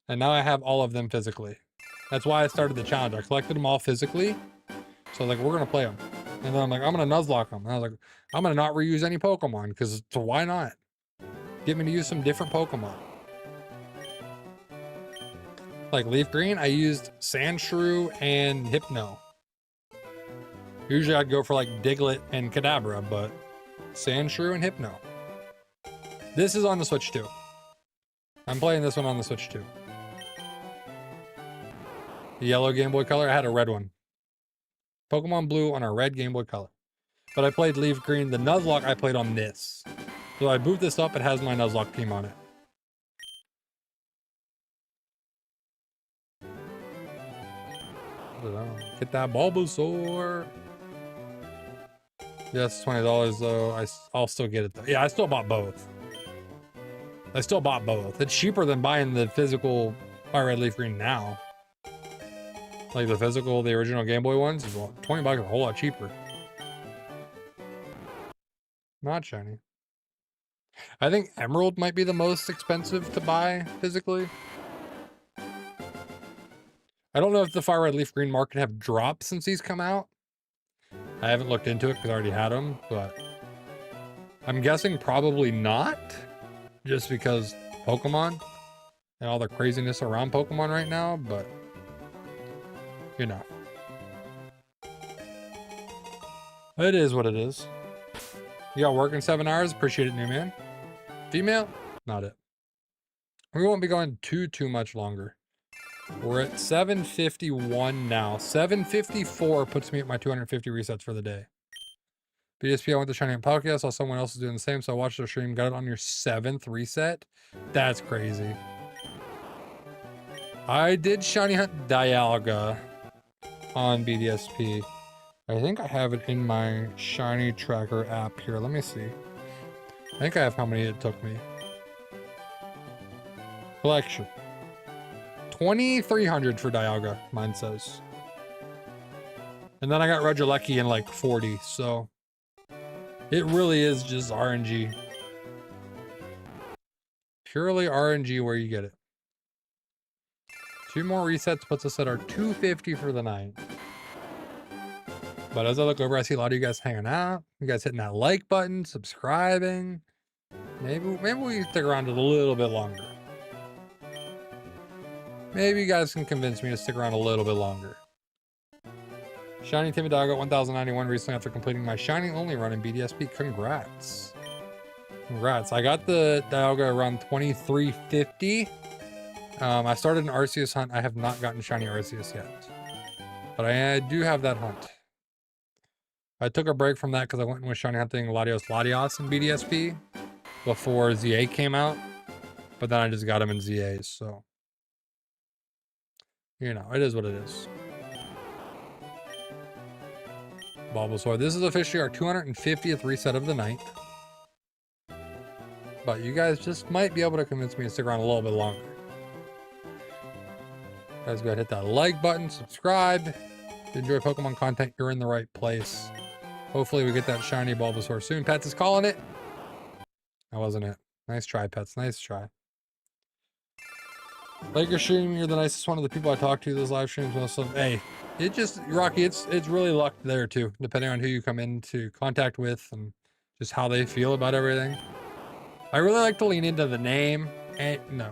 And now I have all of them physically. That's why I started the challenge. I collected them all physically. So I was like, we're going to play them. And then I'm like, I'm going to Nuzlocke them. And I was like, I'm going to not reuse any Pokemon because why not? Get me to use some different Pokemon. Like Leaf Green, I used Sandshrew and Hypno. Usually I'd go for like Diglett and Kadabra, but Sandshrew and Hypno. This is on the Switch too. I'm playing this one on the Switch too. The yellow Game Boy Color, I had a red one. Pokemon Blue on a red Game Boy Color. But I played Leaf Green. The Nuzlocke I played on this. So I boot this up, it has my Nuzlocke team on it. Get that Bulbasaur. Yes, $20 though. I'll still get it though. Yeah, I still bought both. It's cheaper than buying the physical Fire Red Leaf Green now. Like the physical, the original Game Boy ones, is $20 is a whole lot cheaper. Not shiny. I think Emerald might be the most expensive to buy physically. I don't know if the Fire Red Leaf Green market have dropped since these come out. I haven't looked into it because I already had them, but I'm guessing probably not. Just because Pokemon and all the craziness around Pokemon right now, but you know. It is what it is. You got work in 7 hours? Appreciate it, new man. Female? Not it. We won't be going too much longer. We're at 7:51 now. 7:54 puts me at my 250 resets for the day. BSP, I went to Shiny Hunt Podcast, saw someone else is doing the same, so I watched their stream, got it on your 7th reset. That's crazy. I did Shiny Hunt Dialga on BDSP. I think I have it in my Shiny Tracker app here. Let me see. I think I have how many it took me. Collection. 2,300 for Dialga, mine says. And then I got Regieleki in like 40, so it really is just RNG. Purely RNG where you get it. 2 more resets puts us at our 250 for the night. But as I look over, I see a lot of you guys hanging out. You guys hitting that like button, subscribing. Maybe we can stick around a little bit longer. Maybe you guys can convince me to stick around a little bit longer. Shiny Timidago at 1091 recently after completing my shiny only run in BDSP. Congrats. Congrats. I got the Dialga around 2350. I started an Arceus hunt. I have not gotten shiny Arceus yet, but I do have that hunt. I took a break from that because I went and was shiny hunting Latios in BDSP before ZA came out, but then I just got him in ZAs, so you know, it is what it is. Bulbasaur. This is officially our 250th reset of the night, but you guys just might be able to convince me to stick around a little bit longer. Guys, go ahead and hit that like button, subscribe. If you enjoy Pokemon content, you're in the right place. Hopefully we get that shiny Bulbasaur soon. Pets is calling it. That wasn't it. Nice try, Pets. Nice try. Like your stream, you're the nicest one of the people I talk to those live streams. Most of, hey, it just, Rocky, it's really luck there too, depending on who you come into contact with and just how they feel about everything. I really like to lean into the name. And no,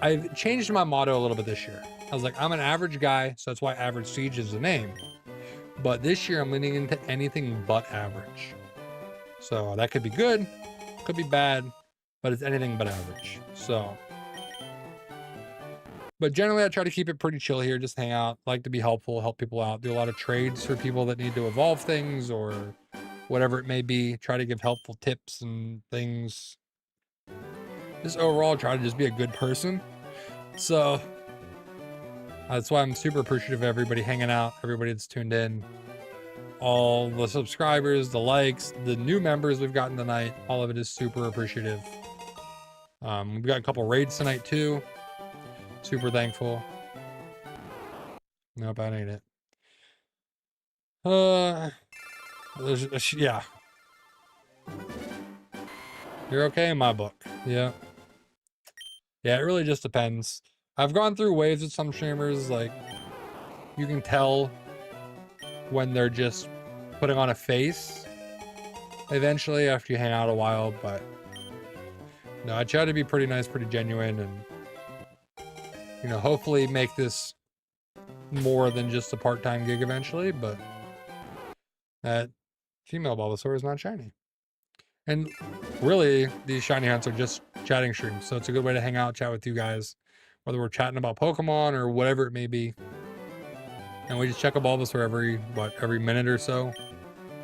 I've changed my motto a little bit this year. I was like, I'm an average guy, so that's why Average Siege is the name. But this year I'm leaning into anything but average. So that could be good, could be bad, but it's anything but average. So, but generally I try to keep it pretty chill here, just hang out, like to be helpful, help people out, do a lot of trades for people that need to evolve things or whatever it may be, try to give helpful tips and things. Just overall try to just be a good person. So that's why I'm super appreciative of everybody hanging out, everybody that's tuned in, all the subscribers, the likes, the new members we've gotten tonight. All of it is super appreciative. We've got a couple raids tonight too. Super thankful. Nope, that ain't it. Yeah. You're okay in my book. Yeah. Yeah, it really just depends. I've gone through waves with some streamers, like, you can tell when they're just putting on a face eventually after you hang out a while, but no, I try to be pretty nice, pretty genuine, and, you know, hopefully make this more than just a part-time gig eventually, but that female Bulbasaur is not shiny. And really, these shiny hunts are just chatting streams, so it's a good way to hang out, chat with you guys, whether we're chatting about Pokemon or whatever it may be. And we just check a Bulbasaur every minute or so.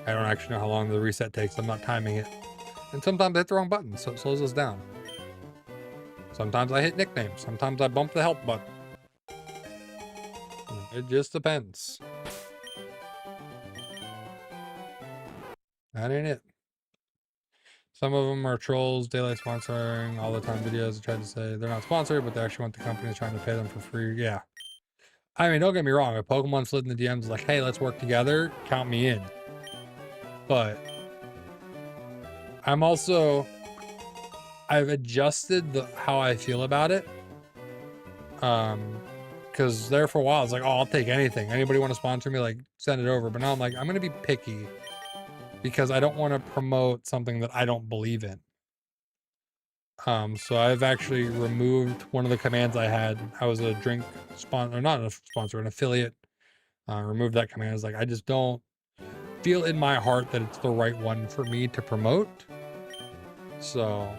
I don't actually know how long the reset takes. I'm not timing it. And sometimes I hit the wrong button, so it slows us down. Sometimes I hit nicknames. Sometimes I bump the help button. It just depends. That ain't it. Some of them are trolls, daylight sponsoring, all the time videos. I tried to say they're not sponsored, but they actually want the company trying to pay them for free. Yeah. I mean, don't get me wrong. If Pokemon slid in the DMs like, hey, let's work together, count me in. But I'm also, I've adjusted how I feel about it. Because there for a while, it's like, oh, I'll take anything. Anybody want to sponsor me? Like, send it over. But now I'm like, I'm going to be picky because I don't want to promote something that I don't believe in. So I've actually removed one of the commands I had. I was a drink sponsor, not a sponsor, an affiliate. Removed that command. I was like, I just don't feel in my heart that it's the right one for me to promote. So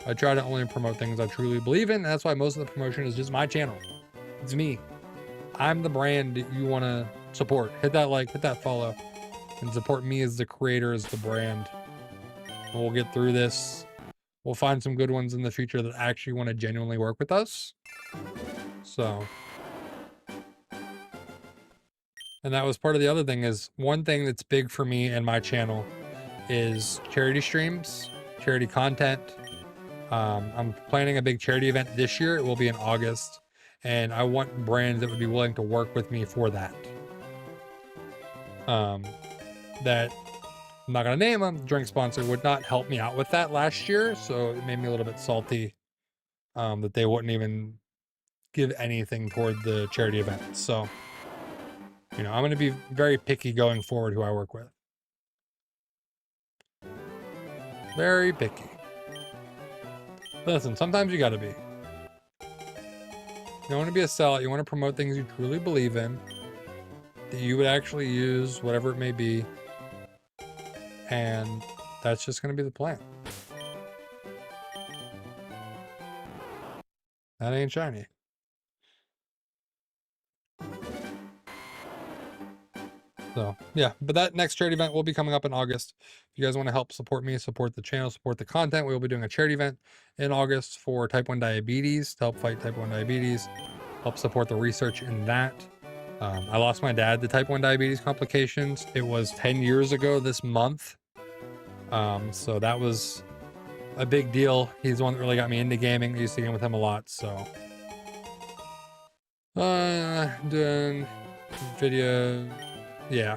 I try to only promote things I truly believe in. And that's why most of the promotion is just my channel. It's me. I'm the brand that you want to support. Hit that like, hit that follow, and support me as the creator, as the brand. And we'll get through this. We'll find some good ones in the future that actually want to genuinely work with us. So, and that was part of the other thing, is one thing that's big for me and my channel is charity streams, charity content. I'm planning a big charity event this year. It will be in August, and I want brands that would be willing to work with me for that. That I'm not going to name them, drink sponsor would not help me out with that last year. So it made me a little bit salty that they wouldn't even give anything toward the charity event. So, you know, I'm going to be very picky going forward who I work with. Very picky. Listen, sometimes you got to be. You don't want to be a sellout. You want to promote things you truly believe in. that you would actually use, whatever it may be. And that's just going to be the plan. That ain't shiny. So yeah, but that next charity event will be coming up in August. If you guys want to help support me, support the channel, support the content, we will be doing a charity event in August for type 1 diabetes to help fight type 1 diabetes, help support the research in that. I lost my dad to type 1 diabetes complications. It was 10 years ago this month. So that was a big deal. He's the one that really got me into gaming. I used to game with him a lot. So doing video. Yeah.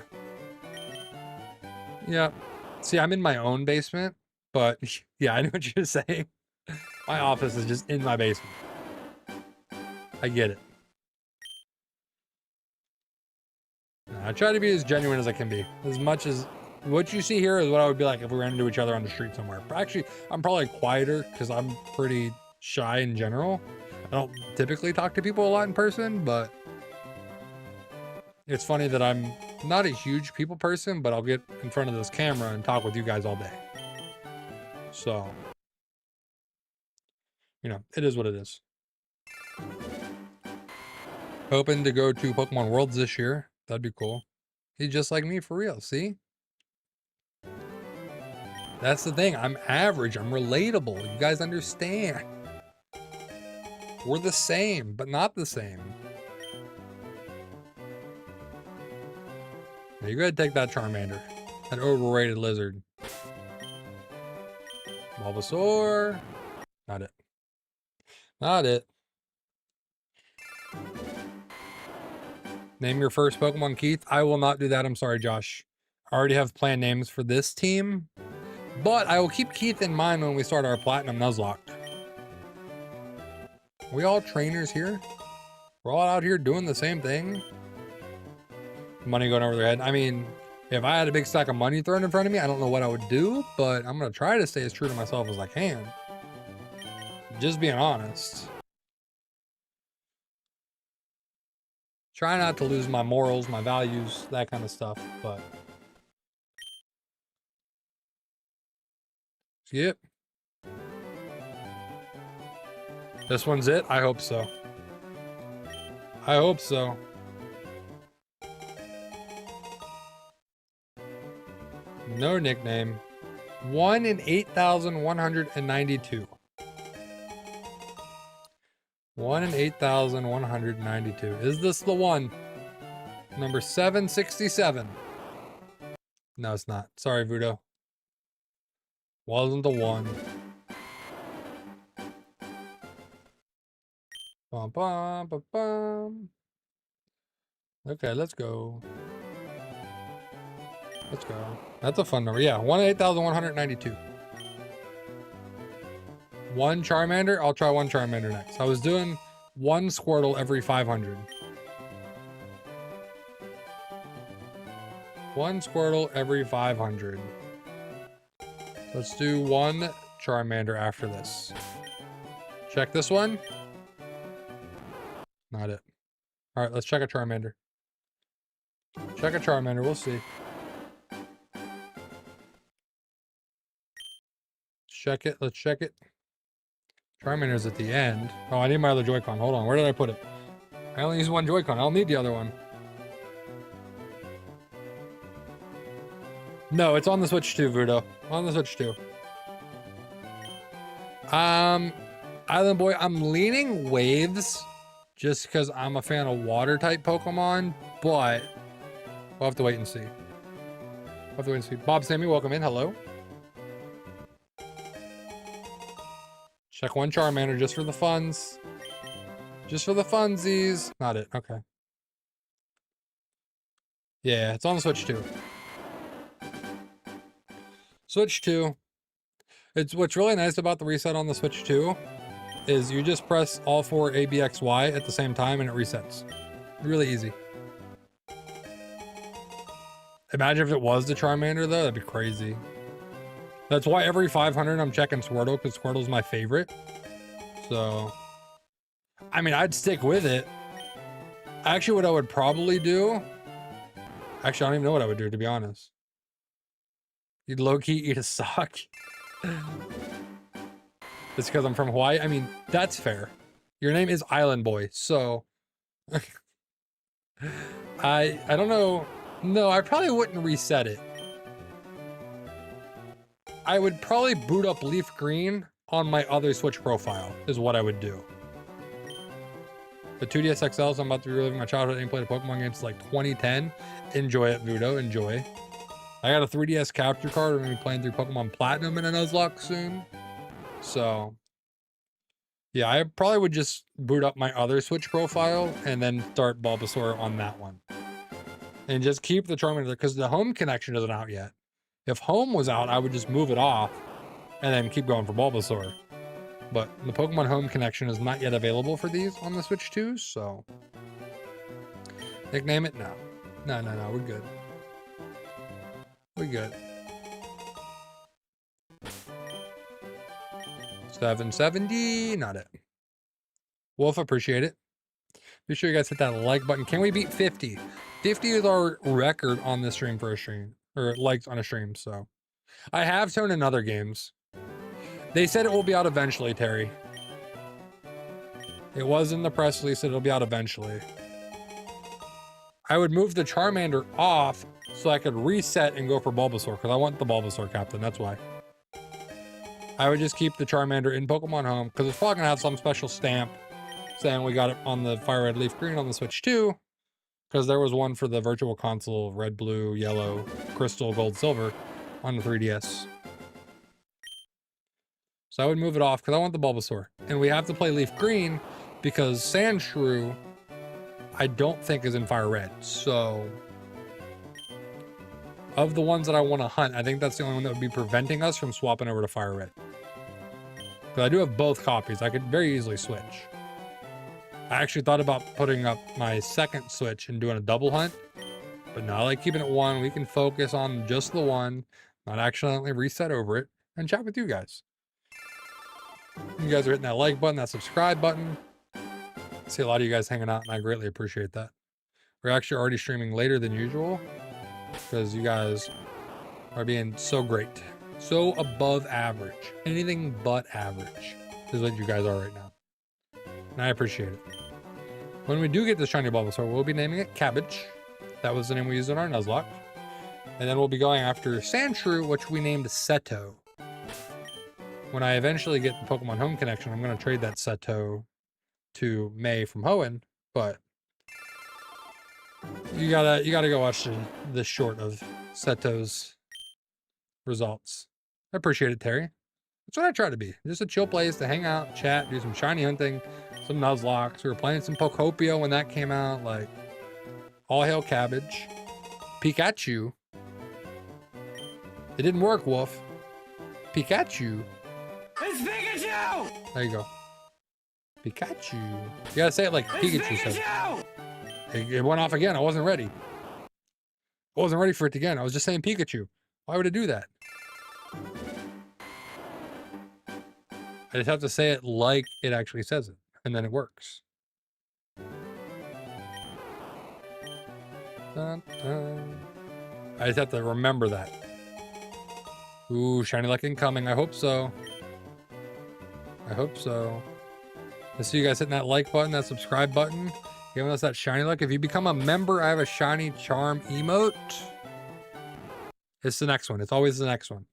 See, I'm in my own basement, but yeah, I know what you're saying. My office is just in my basement. I get it. I try to be as genuine as I can be. As much as what you see here is what I would be like if we ran into each other on the street somewhere. But actually, I'm probably quieter because I'm pretty shy in general. I don't typically talk to people a lot in person, but it's funny that I'm not a huge people person, but I'll get in front of this camera and talk with you guys all day. So, you know, it is what it is. Hoping to go to Pokemon Worlds this year. That'd be cool. He's just like me for real, see? That's the thing. I'm average. I'm relatable. You guys understand. We're the same, but not the same. Now, you gotta take that Charmander. That overrated lizard. Bulbasaur. Not it. Not it. Name your first Pokemon, Keith. I will not do that. I'm sorry, Josh. I already have planned names for this team, but I will keep Keith in mind when we start our Platinum Nuzlocke. Are we all trainers here? We're all out here doing the same thing. Money going over their head. I mean, if I had a big stack of money thrown in front of me, I don't know what I would do, but I'm going to try to stay as true to myself as I can. Just being honest. Try not to lose my morals, my values, that kind of stuff, but... Yep. This one's it? I hope so. I hope so. No nickname. 1 in 8,192. 1 in 8,192. Is this the one? Number 767. No, it's not. Sorry, Vudo. Wasn't the one. Bum, bum, bum, bum. Okay, let's go. Let's go. That's a fun number. Yeah, 1 in 8,192. One Charmander. I'll try one Charmander next. I was doing one Squirtle every 500. One Squirtle every 500. Let's do one Charmander after this. Check this one. Not it. All right, let's check a Charmander. Check a Charmander. We'll see. Check it. Let's check it. Charmander's at the end. Oh, I need my other Joy-Con. Hold on. Where did I put it? I only use one Joy-Con. I don't need the other one. No, it's on the Switch too, Vudo. On the Switch too. Island Boy, I'm leaning Waves just because I'm a fan of water type Pokemon, but we'll have to wait and see. We'll have to wait and see. Bob Sammy, welcome in. Hello. Check one Charmander just for the funds. Just for the funsies. Not it. Okay. Yeah, it's on the Switch too. Switch 2. It's what's really nice about the reset on the Switch 2 is you just press all 4 ABXY at the same time and it resets. Really easy. Imagine if it was the Charmander though, that'd be crazy. That's why every 500 I'm checking Squirtle because Squirtle's my favorite. So, I mean, I'd stick with it. Actually, what I would probably do Actually, I don't even know what I would do, to be honest. You'd low-key eat a sock? It's because I'm from Hawaii? I mean, that's fair. Your name is Island Boy, so... I don't know. No, I probably wouldn't reset it. I would probably boot up LeafGreen on my other Switch profile, is what I would do. The 2DS XL, so I'm about to be reliving my childhood and played a Pokemon game since like 2010. Enjoy it, Vudo, enjoy. I got a 3DS capture card. We're going to be playing through Pokemon Platinum in a Nuzlocke soon. So, yeah, I probably would just boot up my other Switch profile and then start Bulbasaur on that one. And just keep the Charmander because the home connection isn't out yet. If home was out, I would just move it off and then keep going for Bulbasaur. But the Pokemon home connection is not yet available for these on the Switch 2, so... Nickname it? No. No, we're good. We're good. 770, not it. Wolf, appreciate it. Be sure you guys hit that like button. Can we beat 50? 50 is our record on this stream for a stream. Or likes on a stream, so. I have shown in other games. They said it will be out eventually, Terry. It was in the press release that it'll be out eventually. I would move the Charmander off so I could reset and go for Bulbasaur, because I want the Bulbasaur captain, that's why. I would just keep the Charmander in Pokemon Home, because it's probably going to have some special stamp saying we got it on the Fire Red Leaf Green on the Switch 2, because there was one for the Virtual Console, Red, Blue, Yellow, Crystal, Gold, Silver on the 3DS. So I would move it off because I want the Bulbasaur. And we have to play Leaf Green because Sandshrew, I don't think is in Fire Red. So of the ones that I want to hunt, I think that's the only one that would be preventing us from swapping over to Fire Red. Because I do have both copies. I could very easily switch. I actually thought about putting up my second Switch and doing a double hunt. But now I like keeping it one. We can focus on just the one, not accidentally reset over it, and chat with you guys. You guys are hitting that like button, that subscribe button. I see a lot of you guys hanging out, and I greatly appreciate that. We're actually already streaming later than usual because you guys are being so great. So above average. Anything but average is what you guys are right now. And I appreciate it. When we do get this shiny Bulbasaur, we'll be naming it Cabbage. That was the name we used in our Nuzlocke. And then we'll be going after Sandshrew, which we named Seto. When I eventually get the Pokemon Home connection, I'm going to trade that Seto to May from Hoenn, but you gotta go watch the short of Seto's results. I appreciate it, Terry. That's what I try to be. Just a chill place to hang out, chat, do some shiny hunting, some Nuzlocks. We were playing some Pokopio when that came out, like all hail Cabbage. Pikachu. It didn't work, Wolf. Pikachu. It's Pikachu! There you go. Pikachu. You gotta say it like Pikachu said. It went off again. I wasn't ready. I wasn't ready for it again. I was just saying Pikachu. Why would it do that? I just have to say it like it actually says it, and then it works. Dun, dun. I just have to remember that. Ooh, shiny luck incoming. I hope so. I hope so. I see you guys hitting that like button, that subscribe button, giving us that shiny luck. If you become a member, I have a shiny charm emote. It's the next one. It's always the next one.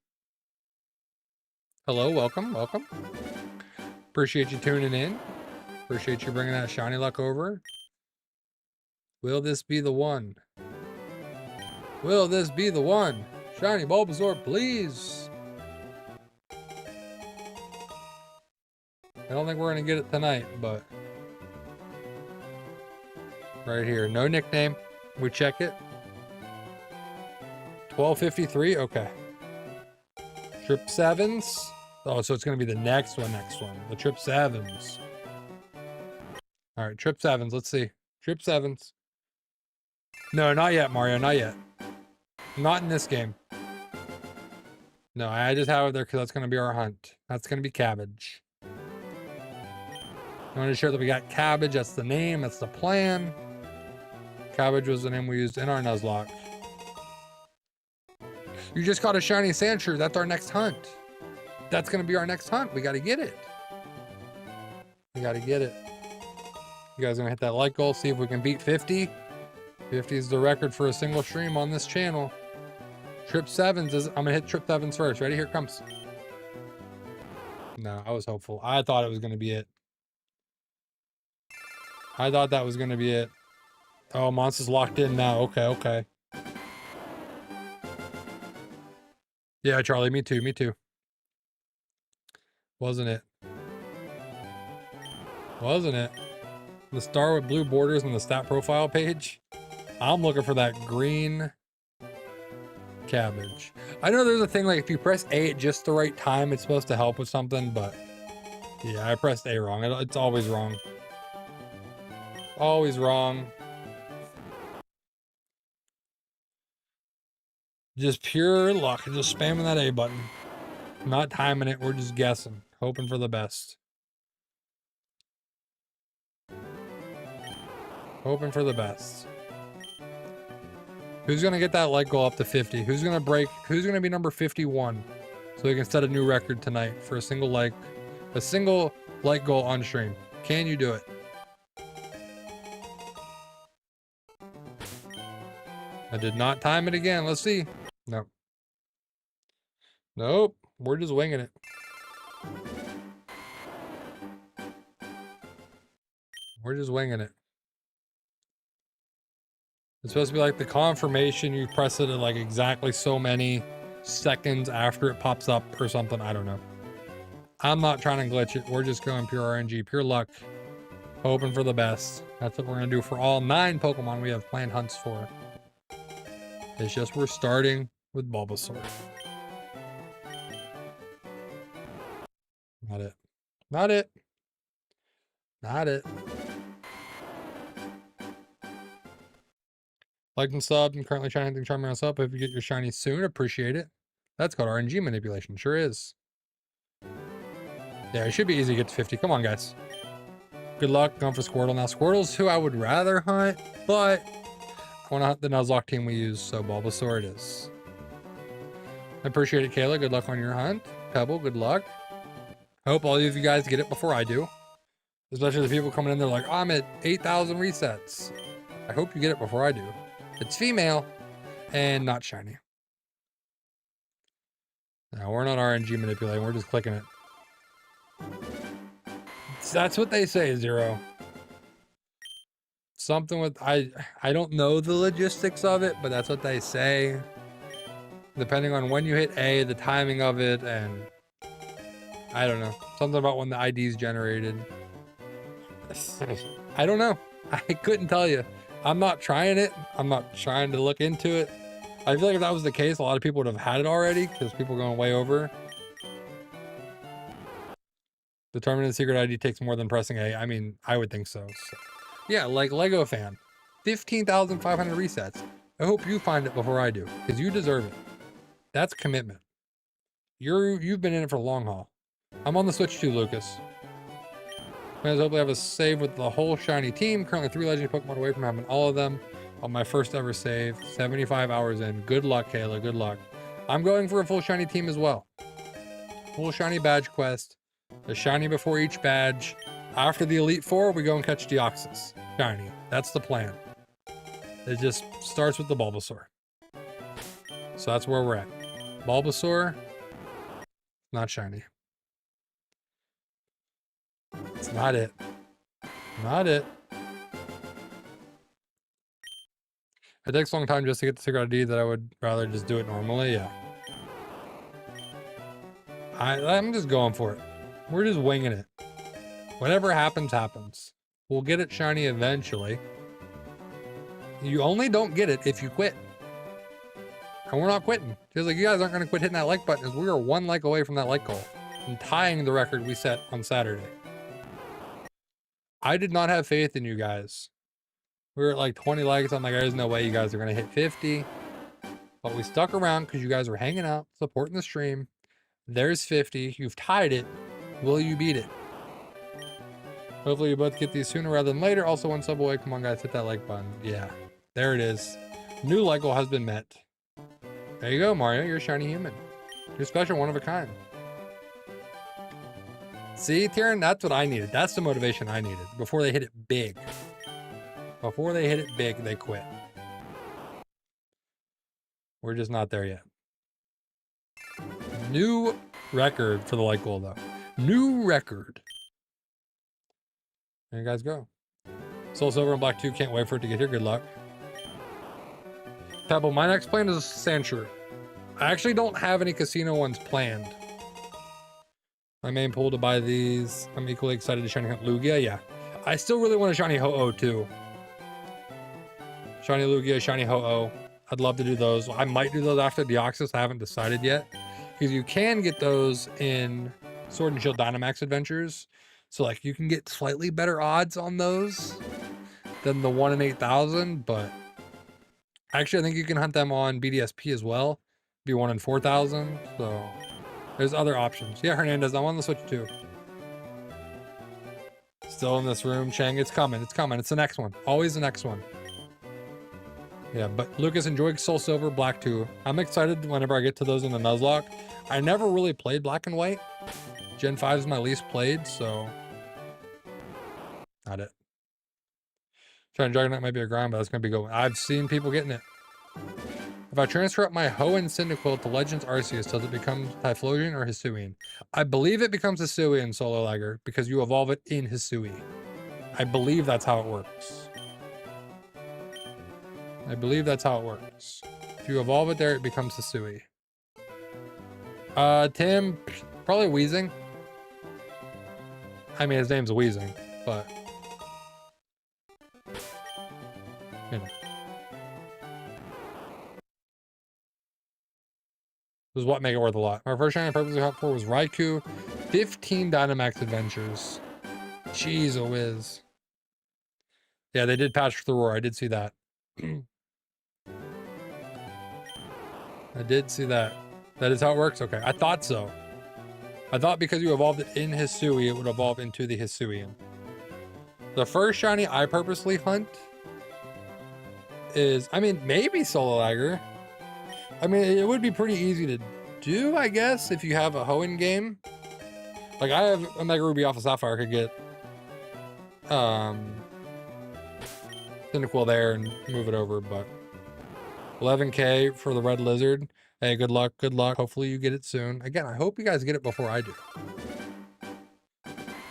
Hello, welcome, welcome. Appreciate you tuning in. Appreciate you bringing that shiny luck over. Will this be the one? Will this be the one? Shiny Bulbasaur, please. I don't think we're going to get it tonight, but right here. No nickname. We check it. 1253. Okay. Trip 7s. Oh, so it's going to be the next one. The Trip 7s. All right. Trip 7s. Let's see. Trip 7s. No, not yet, Mario. Not yet. Not in this game. No, I just have it there because that's going to be our hunt. That's going to be Cabbage. I want to share that we got Cabbage. That's the name. That's the plan. Cabbage was the name we used in our Nuzlocke. You just got a shiny Sandshrew. That's our next hunt. That's going to be our next hunt. We got to get it. We got to get it. You guys going to hit that like goal, see if we can beat 50. 50 is the record for a single stream on this channel. Trip 7s is, I'm going to hit Trip 7s first. Ready? Here it comes. No, I was hopeful. I thought it was going to be it. I thought that was going to be it. Oh, monster's locked in now. Okay, okay. Yeah, Charlie, me too, me too. Wasn't it? Wasn't it? The star with blue borders on the stat profile page. I'm looking for that green cabbage. I know there's a thing like if you press A at just the right time, it's supposed to help with something, but yeah, I pressed A wrong. It's always wrong. Always wrong. Just pure luck. Just spamming that A button. Not timing it. We're just guessing. Hoping for the best. Hoping for the best. Who's going to get that like goal up to 50? Who's going to break? Who's going to be number 51? So we can set a new record tonight for a single like goal on stream. Can you do it? I did not time it again. Let's see. Nope. Nope. We're just winging it. We're just winging it. It's supposed to be like the confirmation. You press it at like exactly so many seconds after it pops up or something. I don't know. I'm not trying to glitch it. We're just going pure RNG, pure luck. Hoping for the best. That's what we're going to do for all 9 Pokemon we have planned hunts for. It's just we're starting with Bulbasaur. Not it. Not it. Not it. Like and sub. I'm currently trying to charm myself. If you get your shiny soon, appreciate it. That's called RNG manipulation. Sure is. Yeah, it should be easy to get to 50. Come on, guys. Good luck. Going for Squirtle now. Squirtle's who I would rather hunt, but I want to hunt the Nuzlocke team we use, so Bulbasaur it is. I appreciate it, Kayla. Good luck on your hunt. Pebble, good luck. I hope all of you guys get it before I do. Especially the people coming in there like, oh, I'm at 8,000 resets. I hope you get it before I do. It's female and not shiny. No, we're not RNG manipulating. We're just clicking it. That's what they say, Zero. Something with, I don't know the logistics of it, but that's what they say. Depending on when you hit A, the timing of it, and I don't know. Something about when the ID is generated. I don't know. I couldn't tell you. I'm not trying it. I'm not trying to look into it. I feel like if that was the case, a lot of people would have had it already because people are going way over. Determining the secret ID takes more than pressing A. I mean, I would think so. Yeah, like Lego fan. 15,500 resets. I hope you find it before I do because you deserve it. That's commitment. You've been in it for the long haul. I'm on the Switch too, Lucas. Plans hopefully have a save with the whole shiny team. Currently 3 legendary Pokemon away from having all of them on my first ever save. 75 hours in. Good luck, Kayla. Good luck. I'm going for a full shiny team as well. Full shiny badge quest. A shiny before each badge. After the Elite Four, we go and catch Deoxys. Shiny. That's the plan. It just starts with the Bulbasaur. So that's where we're at. Bulbasaur. Not shiny. It's not it. Not it. It takes a long time just to get the secret ID that I would rather just do it normally. Yeah. I'm just going for it. We're just winging it. Whatever happens, happens. We'll get it shiny eventually. You only don't get it if you quit. And we're not quitting. Just like you guys aren't going to quit hitting that like button, because we are 1 like away from that like goal and tying the record we set on Saturday. I did not have faith in you guys. We were at like 20 likes. I'm like, there's no way you guys are going to hit 50. But we stuck around because you guys were hanging out, supporting the stream. There's 50. You've tied it. Will you beat it? Hopefully you both get these sooner rather than later. Also, 1 sub away. Come on, guys. Hit that like button. Yeah. There it is. New like goal has been met. There you go, Mario. You're a shiny human. You're special, one of a kind. See, Tyrion, that's what I needed. That's the motivation I needed before they hit it big. Before they hit it big, they quit. We're just not there yet. New record for the light goal, though. New record. There you guys go. Soul Silver and Black 2. Can't wait for it to get here. Good luck. Pebble, my next plan is Sandshrew. I actually don't have any casino ones planned. My main pool to buy these. I'm equally excited to shiny hunt Lugia. Yeah. I still really want a shiny Ho-Oh too. Shiny Lugia, shiny Ho-Oh. I'd love to do those. I might do those after Deoxys. I haven't decided yet. Because you can get those in Sword and Shield Dynamax Adventures. So like you can get slightly better odds on those than the 1 in 8,000. But actually I think you can hunt them on BDSP as well. Be 1 in 4,000. So there's other options. Yeah, Hernandez, I'm on the Switch too. Still in this room, Chang. It's coming. It's coming. It's the next one. Always the next one. Yeah, but Lucas, enjoyed Soul Silver, Black 2. I'm excited whenever I get to those in the Nuzlocke. I never really played Black and White. Gen 5 is my least played, so not it. Trying Dragonite might be a grind, but that's going to be good. I've seen people getting it. If I transfer up my Hoenn Cyndaquil to Legends Arceus, does it become Typhlosion or Hisuian? I believe it becomes Hisuian, Solo Lagger, because you evolve it in Hisui. I believe that's how it works. I believe that's how it works. If you evolve it there, it becomes Hisui. Tim, probably Weezing. I mean, his name's Weezing, but you know. This is what make it worth a lot. My first shiny I purposely hopped for was Raikou. 15 Dynamax Adventures. Jeez, a whiz. Yeah, they did patch the roar. I did see that. I did see that. That is how it works? Okay, I thought so. I thought because you evolved it in Hisui, it would evolve into the Hisuian. The first shiny I purposely hunt is, I mean, maybe Solo Lagger. I mean, it would be pretty easy to do, I guess, if you have a Hoenn game. Like, I have a Mega Ruby Alpha Sapphire. I could get Cyndaquil there and move it over, but 11K for the Red Lizard. Hey, good luck, good luck. Hopefully you get it soon. Again, I hope you guys get it before I do.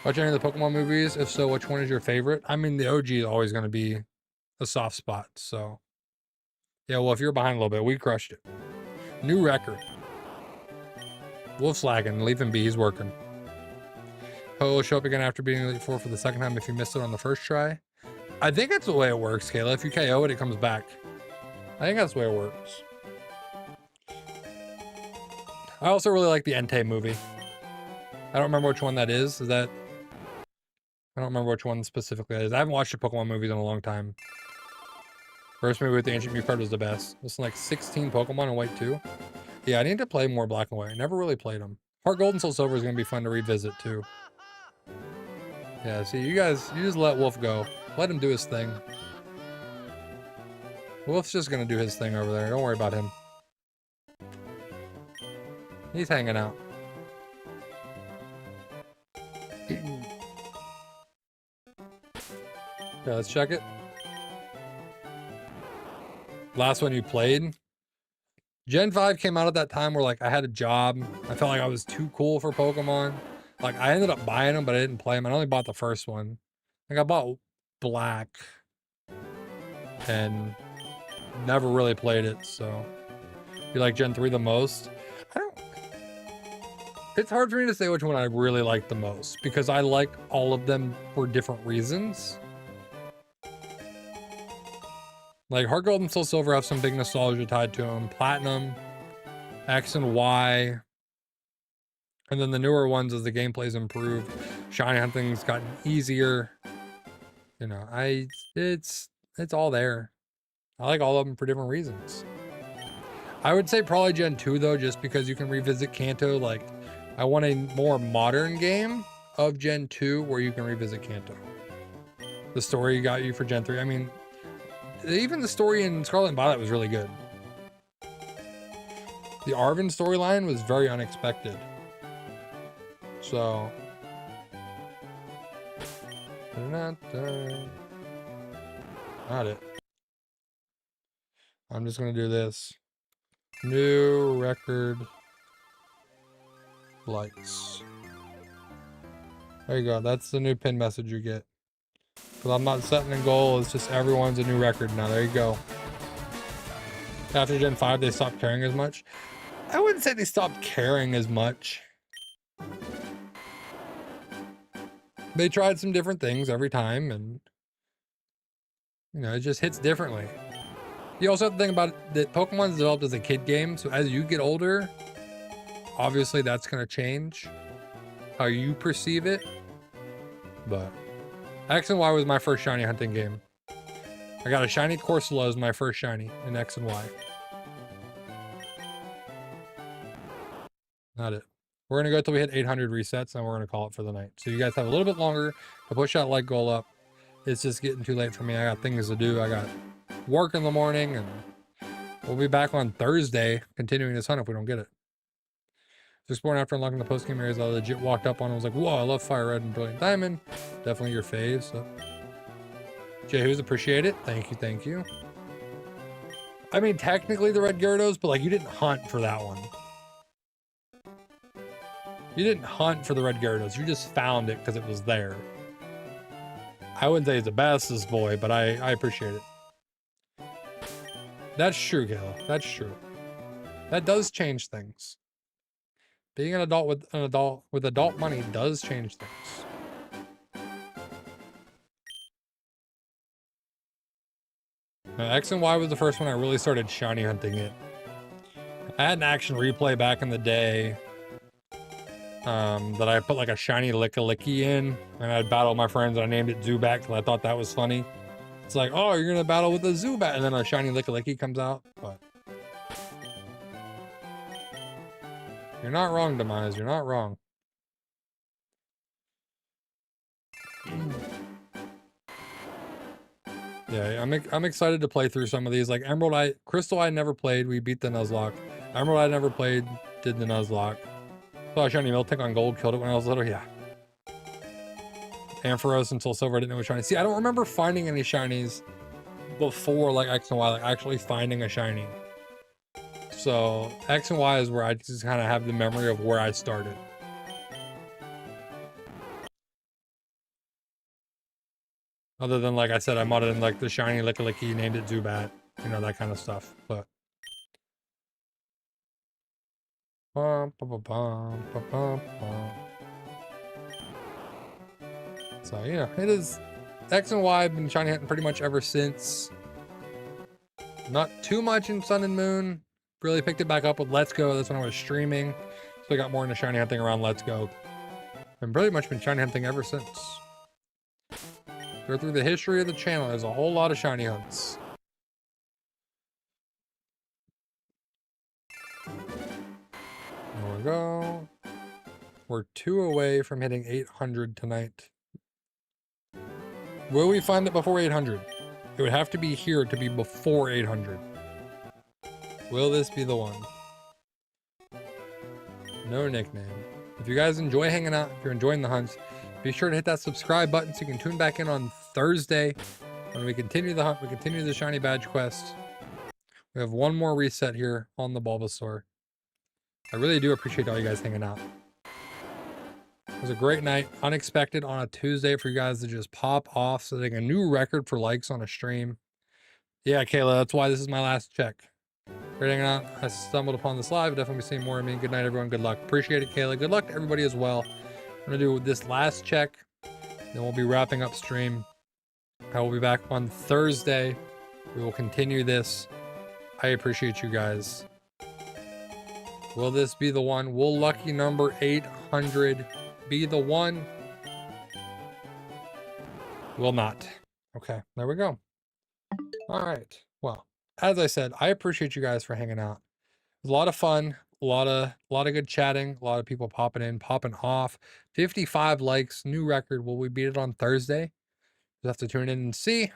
Watch any of the Pokemon movies? If so, which one is your favorite? I mean, the OG is always going to be a soft spot, so. Yeah, well, if you're behind a little bit, we crushed it. New record. Wolf's lagging. Leave him be. He's working. Ho will show up again after beating Elite Four for the second time if you missed it on the first try. I think that's the way it works, Kayla. If you KO it, it comes back. I think that's the way it works. I also really like the Entei movie. I don't remember which one that is. Is that... I don't remember which one specifically that is. I haven't watched the Pokemon movies in a long time. First movie with the Ancient Mew card was the best. It's like 16 Pokemon in White 2. Yeah, I need to play more Black and White. I never really played them. Heart Gold and Soul Silver is going to be fun to revisit too. Yeah, see, you guys, you just let Wolf go. Let him do his thing. Wolf's just going to do his thing over there. Don't worry about him. He's hanging out. Yeah, let's check it. Last one you played? Gen 5 came out at that time where like I had a job. I felt like I was too cool for Pokemon. Like I ended up buying them, but I didn't play them. I only bought the first one. Like I bought Black and never really played it. So you like Gen 3 the most? I don't. It's hard for me to say which one I really like the most because I like all of them for different reasons. Like Heart Gold and Soul Silver have some big nostalgia tied to them. Platinum, X and Y. And then the newer ones as the gameplay's improved. Shiny hunting's gotten easier. You know, it's all there. I like all of them for different reasons. I would say probably Gen 2 though, just because you can revisit Kanto. Like I want a more modern game of Gen 2 where you can revisit Kanto. The story got you for Gen 3. I mean, even the story in Scarlet and Violet was really good. The Arvin storyline was very unexpected. So. Not it. I'm just going to do this. New record likes. There you go. That's the new pin message you get. Because I'm not setting a goal. It's just everyone's a new record now. There you go. After Gen 5, they stopped caring as much. I wouldn't say they stopped caring as much. They tried some different things every time, and you know, it just hits differently. You also have to think about it, that Pokemon's developed as a kid game, so as you get older, obviously that's going to change how you perceive it. But X and Y was my first shiny hunting game. I got a shiny Corsola as my first shiny in X and Y. Not it. We're going to go till we hit 800 resets, and we're going to call it for the night. So you guys have a little bit longer to push that like goal up. It's just getting too late for me. I got things to do. I got work in the morning, and we'll be back on Thursday continuing this hunt if we don't get it. Just exploring after unlocking the post-game areas, I legit walked up on and was like, whoa, I love Fire Red and Brilliant Diamond. Definitely your fave. So. Jehus, appreciate it. Thank you, thank you. I mean, technically the Red Gyarados, but like you didn't hunt for that one. You didn't hunt for the Red Gyarados. You just found it because it was there. I wouldn't say he's the bestest boy, but I appreciate it. That's true, Kayla. That's true. That does change things. Being an adult with adult money does change things. Now, X and Y was the first one I really started shiny hunting it. I had an action replay back in the day that I put like a shiny Lickalicky in, and I'd battle my friends, and I named it Zubat because I thought that was funny. It's like, oh, you're gonna battle with a Zubat, and then a shiny Lickalicky comes out. But you're not wrong, Demise. You're not wrong. Yeah, I'm excited to play through some of these. Like Emerald Crystal I never played. We beat the Nuzlocke. Emerald I never played. Did the Nuzlocke. Saw a shiny Miltank on gold. Killed it when I was little. Yeah. Ampharos until silver. I didn't know what shiny. See, I don't remember finding any shinies before like X and Y. Like actually finding a shiny. So X and Y is where I just kind of have the memory of where I started. Other than, like I said, I modded in like the shiny Lickalicky, named it Zubat, you know, that kind of stuff. But so yeah, it is. X and Y have been shiny hunting pretty much ever since. Not too much in Sun and Moon. Really picked it back up with Let's Go. That's when I was streaming. So I got more into shiny hunting around Let's Go. And pretty much been shiny hunting ever since. Go through the history of the channel. There's a whole lot of shiny hunts. There we go. We're 2 away from hitting 800 tonight. Will we find it before 800? It would have to be here to be before 800. Will this be the one? No nickname. If you guys enjoy hanging out, if you're enjoying the hunts, be sure to hit that subscribe button so you can tune back in on Thursday when we continue the hunt. We continue the shiny badge quest. We have one more reset here on the Bulbasaur. I really do appreciate all you guys hanging out. It was a great night. Unexpected on a Tuesday for you guys to just pop off, setting a new record for likes on a stream. Yeah, Kayla, that's why this is my last check. Great hanging out. I stumbled upon this live. Definitely be seeing more of me. Good night, everyone. Good luck. Appreciate it, Kayla. Good luck to everybody as well. I'm going to do this last check. Then we'll be wrapping up stream. I will be back on Thursday. We will continue this. I appreciate you guys. Will this be the one? Will lucky number 800 be the one? Will not. Okay, there we go. All right. Well, as I said, I appreciate you guys for hanging out. It was a lot of fun. A lot of good chatting. A lot of people popping in, popping off. 55 likes, new record. Will we beat it on Thursday? You'll have to tune in and see.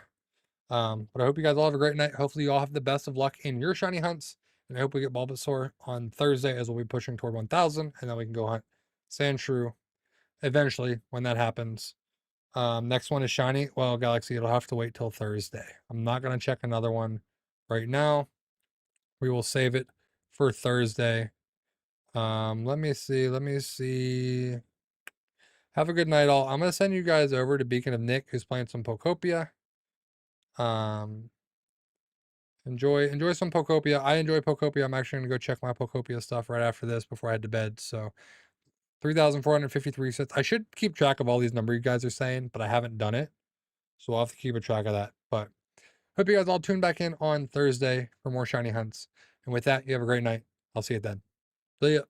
But I hope you guys all have a great night. Hopefully you all have the best of luck in your shiny hunts. And I hope we get Bulbasaur on Thursday as we'll be pushing toward 1,000. And then we can go hunt Sandshrew eventually when that happens. Next one is Shiny. Well, Galaxy, it'll have to wait till Thursday. I'm not going to check another one right now. We will save it for Thursday. Let me see. Have a good night, all. I'm going to send you guys over to Beacon of Nick, who's playing some Pokopia. Enjoy some Pokopia. I enjoy Pokopia. I'm actually going to go check my Pokopia stuff right after this before I head to bed. So 3,453 sets. I should keep track of all these numbers you guys are saying, but I haven't done it. So I'll have to keep a track of that. But hope you guys all tune back in on Thursday for more shiny hunts. And with that, you have a great night. I'll see you then. See ya.